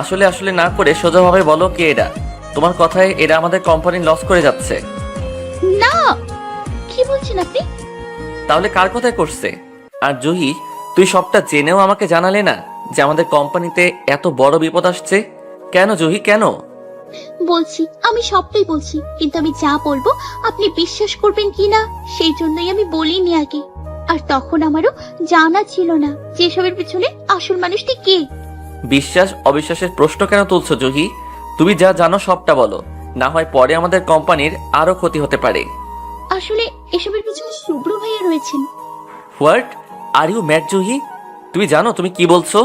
আসলে আসলে না করে সোজাভাবে বলো কে এটা। তোমার কথায় এরা আমাদের কোম্পানি লস করে যাচ্ছে। না, কি বলছেন আপনি? তাহলে কার কথায় করছে? আর জুহি, তুই সবটা জেনেও আমাকে জানালে না যে আমাদের কোম্পানিতে এত বড় বিপদ আসছে। কেন জুহি, কেন? বলছি, আমি সবটাই বলছি, কিন্তু আমি যা বলবো আপনি বিশ্বাস করবেন কিনা সেই জন্যই আমি বলিনি আগে। আর তখন আমারও জানা ছিল না যে এসবের পিছনে আসল মানুষটি কে। বিশ্বাস অবিশ্বাসের প্রশ্ন কেন তুলছো জুহি? তুমি যা জানো সবটা বলো, না হয় পরে আমাদের কোম্পানির আরো ক্ষতি হতে পারে। আসলে এসবের পিছনে শুভ্র ভাইয়া রয়েছেন। What are you mad Juhi? তুমি জানো তুমি কি বলছো?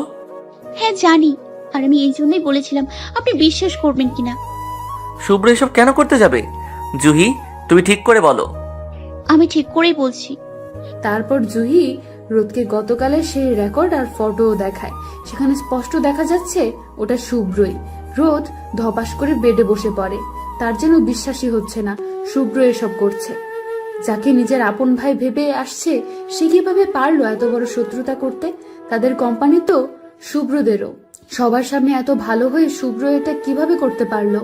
হ্যাঁ জানি, আর আমি এই জন্যই বলেছিলাম আপনি বিশ্বাস করবেন কিনা। শুভ্র এসব কেন করতে যাবে? জুহি তুমি ঠিক করে বলো। আমি ঠিক করেই বলছি। তারপর জুহি রোদকে গতকালের সেই রেকর্ড আর ফটোও দেখায়। সেখানে স্পষ্ট দেখা যাচ্ছে ওটা শুভ্রই। রোদ ধপাস করে বেডে বসে পড়ে। তার যেন বিশ্বাসই হচ্ছে না শুভ্র এসব করছে। যাকে নিজের আপন ভাই ভেবে আসছে, সে কিভাবে পারলো এত বড় শত্রুতা করতে? তাদের কোম্পানি তো, শুভ্রদেরও। সবার সামনে এত ভালো হয়ে শুভ্র এটা কিভাবে করতে পারলো?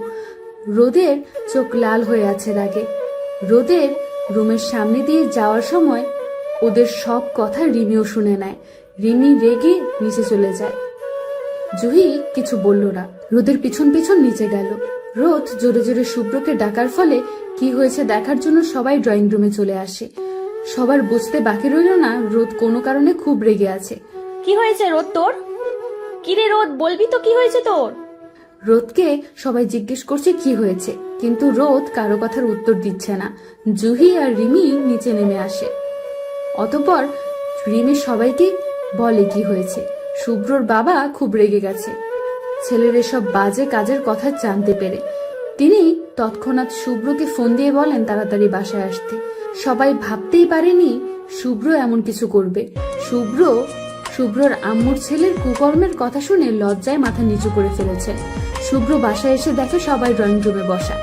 রোদের চোখ লাল হয়ে আছে রাগে। রোদের রুমের সামনে দিয়ে যাওয়ার সময় ওদের সব কথা রিমিও শুনে নেয়। রিমি রেগে নিচে চলে যায়। জুহি কিছু বলল না, রোদের পিছন পিছন নিচে গেল। রোদ জোরে জোরে শুভ্রকে ডাকার ফলে কি হয়েছে দেখার জন্য সবাই ড্রয়িং রুমে চলে আসে। সবার বুঝতে বাকি রইল না রোদ কোনো কারণে খুব রেগে আছে। কি হয়েছে রোদ তোর? কি রে রোদ, বলবি তো কি হয়েছে তোর? রোদকে সবাই জিজ্ঞেস করছে কি হয়েছে, কিন্তু রোদ কারো কথার উত্তর দিচ্ছে না। জুহি আর রিমি নিচে নেমে আসে। অতঃপর রিমি সবাইকে বলে কি হয়েছে। শুভ্রর বাবা খুব রেগে গেছে ছেলের এসব বাজে কাজের কথা জানতে পেরে। তিনি তৎক্ষণাৎ শুভ্রকে ফোন দিয়ে বলেন তাড়াতাড়ি বাসায় আসতে। সবাই ভাবতেই পারেনি শুভ্র এমন কিছু করবে। শুভ্রর আম্মুর ছেলের কুকর্মের কথা শুনে লজ্জায় মাথা নিচু করে ফেলেছে। শুভ্র বাসায় এসে দেখে সবাই ড্রয়িং রুমে বসা।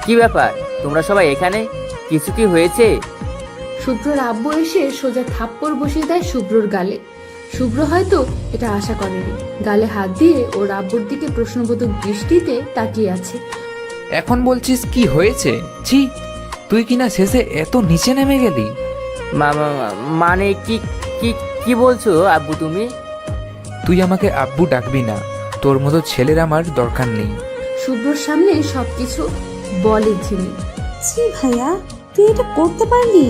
কি ব্যাপার, তোমরা সবাই এখানে? কিছু কি হয়েছে? শুভ্রর আব্বু এসে সোজা থাপ্পড় বসিয়ে দেয় শুভ্রর গালে। শুভ্র হয়তো এটা আশা করেনি। গালে হাত দিয়ে ওর আব্বুর দিকে প্রশ্নবোধক দৃষ্টিতে তাকিয়ে আছে। এখন বলছিস কি হয়েছে? ছি, তুই কিনা শেষে এত নিচে নেমে গেলি। মানে কি কি কি বলছো আব্বু তুমি? তুই আমাকে আব্বু ডাকবি না, তোর মতো ছেলের আমার দরকার নেই। শুভ্রর সামনে সবকিছু বলে ঝিমি। ছি ভাইয়া, তুই এটা করতে পারলি?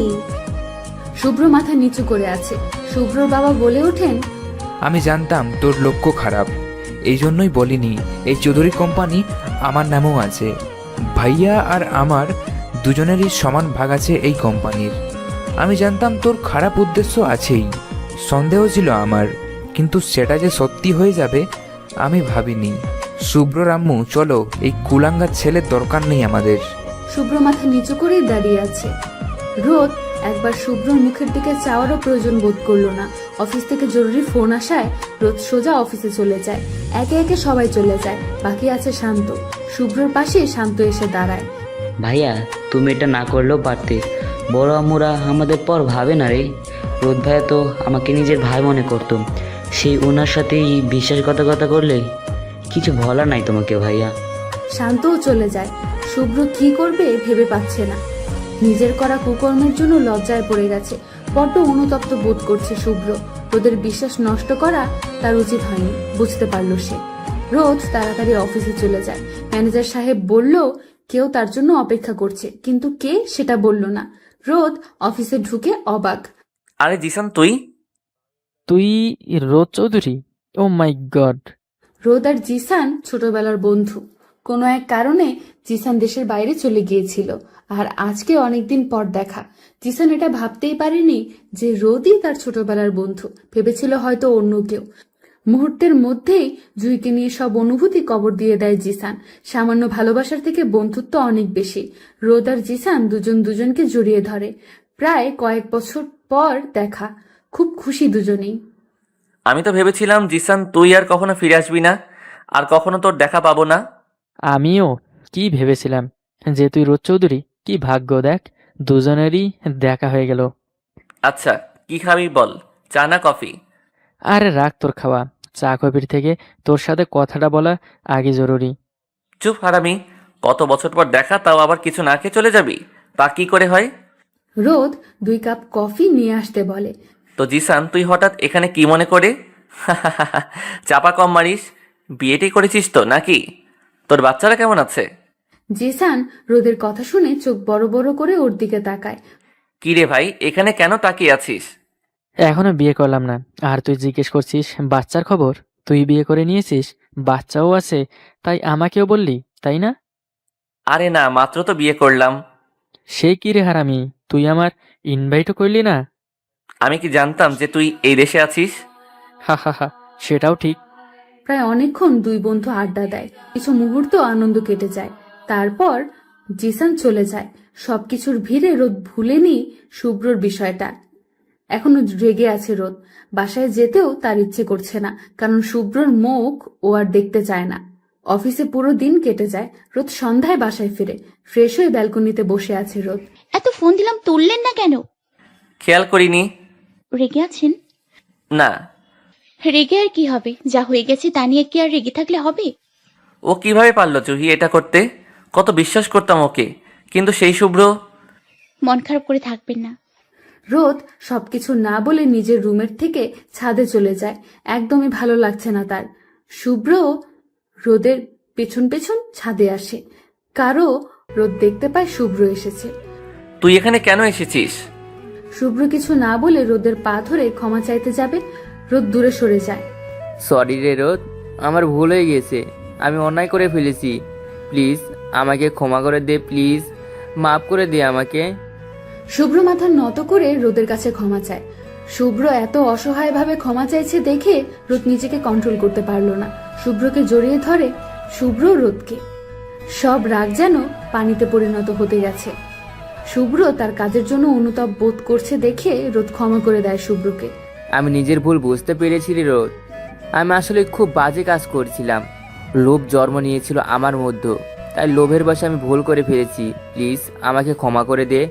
শুভ্র মাথা নিচু করে আছে। শুভ্রর বাবা বলে ওঠেন, আমি জানতাম তোর লক্ষ্য খারাপ, এই জন্যই বলিনি। এই চৌধুরী কোম্পানি আমার নামেও আছে। ভাইয়া আর আমার দুজনেরই সমান ভাগ আছে এই কোম্পানির। আমি জানতাম তোর খারাপ উদ্দেশ্য আছেই, সন্দেহ ছিল আমার, কিন্তু সেটা যে সত্যি হয়ে যাবে আমি ভাবিনি। শুভ্র আম্মু, চলো, এই কুলাঙ্গার ছেলের দরকার নেই আমাদের। শুভ্র মাথা নিচু করেই দাঁড়িয়ে আছে। রোদ একবার শুভ্রর মুখের দিকে চাওয়ারও প্রয়োজন বোধ করলো না। অফিস থেকে জরুরি ফোন আসায় রোদ সোজা অফিসে চলে যায়। একে একে সবাই চলে যায়, বাকি আছে শান্ত। শুভ্রর পাশে শান্ত এসে দাঁড়ায়। ভাইয়া, তুমি এটা না করলেও পারতে। বড় আম্মুরা আমাদের পর ভাবে না রে। রোদ ভাইয়া তো আমাকে নিজের ভাই মনে করতো, সেই ওনার সাথেই বিশ্বাসঘাতকতা করলে কিছু বলার নাই তোমাকে ভাইয়া। শান্তও চলে যায়। শুভ্র কি করবে ভেবে পাচ্ছে না। নিজের করা কুকর্মের জন্য লজ্জায় পড়ে গেছে। বড্ড অনুতপ্ত বোধ করছে শুভ্র। রোদের বিশ্বাস নষ্ট করা তার উচিত হয়নি, বুঝতে পারল সে। রোদ তাড়াতাড়ি অফিসে চলে যায়। ম্যানেজার সাহেব বলল কেউ তার জন্য অপেক্ষা করছে, কিন্তু কে সেটা বলল না। রোদ অফিসে ঢুকে অবাক। আরে জিসান, তুই তুই রোদ চৌধুরী? ও মাই গড! রোদ আর জিসান ছোটবেলার বন্ধু। কোনো এক কারণে জিসান দেশের বাইরে চলে গিয়েছিল, আর আজকে অনেকদিন পর দেখা। জিসান এটা ভাবতেই পারেনি যে রোদই তার ছোটবেলার বন্ধু, ভেবেছিল হয়তো অন্য কেউ। মুহূর্তের মধ্যেই জুইকে নিয়ে সব অনুভূতি কবর দিয়ে দেয় জিসান। সামান্য ভালোবাসার থেকে বন্ধুত্ব অনেক বেশি। রোদ আর জিসান দুজন দুজনকে জড়িয়ে ধরে। প্রায় কয়েক বছর পর দেখা, খুব খুশি দুজনেই। আমি তো ভেবেছিলাম জিসান তুই আর কখনো ফিরে আসবি না, আর কখনো তোর দেখা পাবো না। আমিও কি ভেবেছিলাম যে তুই রোদ চৌধুরী। কি ভাগ্য, দেখ দুজনেরই দেখা হয়ে গেল। আচ্ছা, কি খাবি বল, চা না কফি? আরে রাখ তোর খাওয়া, চা কফির থেকে তোর সাথে কথাটা বলা আগে জরুরি। চুপ হারামি, কত বছর পর দেখা, তাও আবার কিছু না খেয়ে চলে যাবি? তা কি করে হয়? রোদ 2 কাপ কফি নিয়ে আসতে বলে। তো জিসান, তুই হঠাৎ এখানে কি মনে করে? চাপা কম মারিস। বিয়েটি করেছিস তো নাকি? তোর বাচ্চারা কেমন আছে? জিসান রোদের কথা শুনে চোখ বড় বড় করে ওর দিকে তাকায়। কি রে ভাই, এখানে কেন তাকিয়ে আছিস? এখনো বিয়ে করলাম না, আর তুই জিজ্ঞেস করছিস বাচ্চার খবর? তুই বিয়ে করে নিয়েছিস, বাচ্চাও আছে, তাই আমাকেও বললি, তাই না? আরে না, মাত্র তো বিয়ে করলাম। সেই কি রে হারামি, তুই আমার ইনভাইটও করলি না? আমি কি জানতাম যে তুই এই দেশে আছিস? হা হা হা, সেটাও ঠিক। প্রায় অনেকক্ষণ 2 বন্ধু আড্ডা দেয়। কিছু মুহূর্ত আনন্দ কেটে যায়। তারপর জিসান চলে যায়। সবকিছুর ভিড়ে রোদ ভুলেনি শুভ্রর বিষয়টা। এখনো রেগে আছে রোদ। বাসায় যেতেও তার ইচ্ছে করছে না, কারণ শুভ্রর মুখ ও আর দেখতে চায় না। অফিসে পুরো দিন কেটে যায়। রোদ সন্ধ্যায় বাসায় ফিরে। ফ্রেশ হয়ে ব্যালকনিতে বসে আছে রোদ। এত ফোন দিলাম, তুললেন না কেন? খেয়াল করিনি। রেগে আছেন? না। রেগে আর কি হবে, যা হয়ে গেছে তা নিয়ে কি আর রেগে থাকলে হবে? ও কিভাবে পারলো জুহি এটা করতে? কত বিশ্বাস করতাম ওকে, কিন্তু সেই শুভ্র। মন খারাপ করে থাকবেন না। রোদ সবকিছু না বলে নিজের রুমের থেকে ছাদে চলে যায়। একদমই ভালো লাগছে না তার। শুভ্র রোদের পেছন পেছন ছাদে আসে। রোদ দেখতে পায় শুভ্র এসেছে। তুই এখানে কেন এসেছিস? শুভ্র কিছু না বলে রোদের পা ধরে ক্ষমা চাইতে যাবে। রোদ দূরে সরে যায়। সরি রে রোদ, আমার ভুল হয়ে গেছে, আমি অন্যায় করে ফেলেছি। প্লিজ আমাকে ক্ষমা করে দে, প্লিজ মাফ করে দে আমাকে। শুভ্র মাথা নত করে রোদের কাছে ক্ষমা চায়। শুভ্র এত অসহায়ভাবে ক্ষমা চাইছে দেখে রোদ নিজেকে কন্ট্রোল করতে পারল না। শুভ্রকে জড়িয়ে ধরে। শুভ্র রোদকে। সব রাগ যেন পানিতে পরিণত হতে গেছে। শুভ্র তার কাজের জন্য অনুতাপ বোধ করছে দেখে রোদ ক্ষমা করে দেয় শুভ্রকে। আমি নিজের ভুল বুঝতে পেরেছি রে রোদ, আমি আসলে খুব বাজে কাজ করছিলাম। লোভ জন্ম নিয়েছিল আমার মধ্যে, তাই লোভের বশে আমি ভুল করে ফেলেছি। প্লিজ আমাকে ক্ষমা করে দে।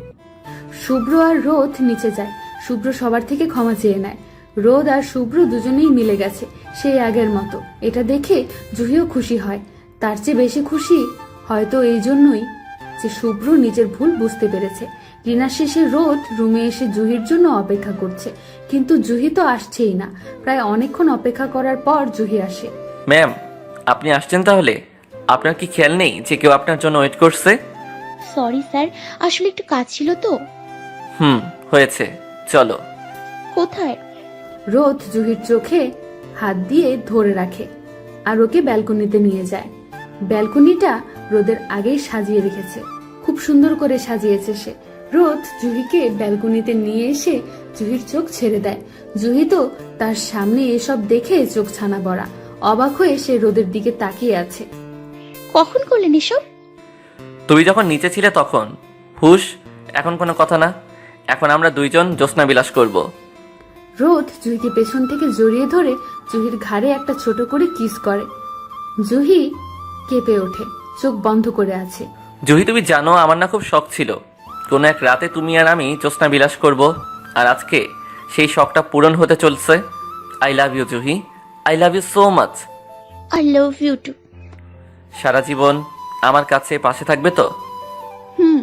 শুভ্র আর রোদ নিচে যায়। শুভ্র সবার থেকে ক্ষমা চেয়ে নেয়। রোদ আর শুভ্র দুজনেই মিলে গেছে সেই আগের মতো। এটা দেখে জুহিও খুশি হয়। তার চেয়ে বেশি খুশি হয়তো এই জন্যই যে শুভ্র নিজের ভুল বুঝতে পেরেছে। ডিনার শেষে রোদ রুমে এসে জুহির জন্য অপেক্ষা করছে, কিন্তু জুহি তো আসছেই না। প্রায় অনেকক্ষণ অপেক্ষা করার পর জুহি আসে। ম্যাম, আপনি আসছেন তাহলে? আপনার কি খেয়াল নেই যে কেউ আপনার জন্য ওয়েট করছে? সরি স্যার, আসলে একটু কাজ ছিল তো। হয়েছে, চলো। কোথায়? রোদ জুহির চোখে হাত দিয়ে ধরে রাখে আর ওকে ব্যালকনিতে নিয়ে যায়। ব্যালকনিটা রোদের আগেই সাজিয়ে রেখেছে, খুব সুন্দর করে সাজিয়েছে সে। রোদ জুহিকে ব্যালকনিতে নিয়ে এসে জুহির চোখ ছেড়ে দেয়। জুহি তো তার সামনে এসব দেখে চোখ ছানা বড়া, অবাক হয়ে সে রোদের দিকে তাকিয়ে আছে। কখন করলেন এসব? তুমি যখন নিচে ছিলে তখন। হুশ, এখন কোনো কথা না। এখন আমরা দুইজন জ্যোৎস্না বিলাস করব। রোদ জুহিকে পেছন থেকে জড়িয়ে ধরে জুহির ঘাড়ে একটা ছোট করে কিস করে। জুহি কেঁপে ওঠে, চোখ বন্ধ করে আছে। জুহি, তুমি জানো আমার না খুব শখ ছিল কোনো এক রাতে তুমি আর আমি জ্যোৎস্না বিলাস করব, আর আজকে সেই শখটা পূরণ হতে চলছে। I love you Juhi, I love you so much. I love you too. সারা জীবন আমার কাছে পাশে থাকবে তো? হুম।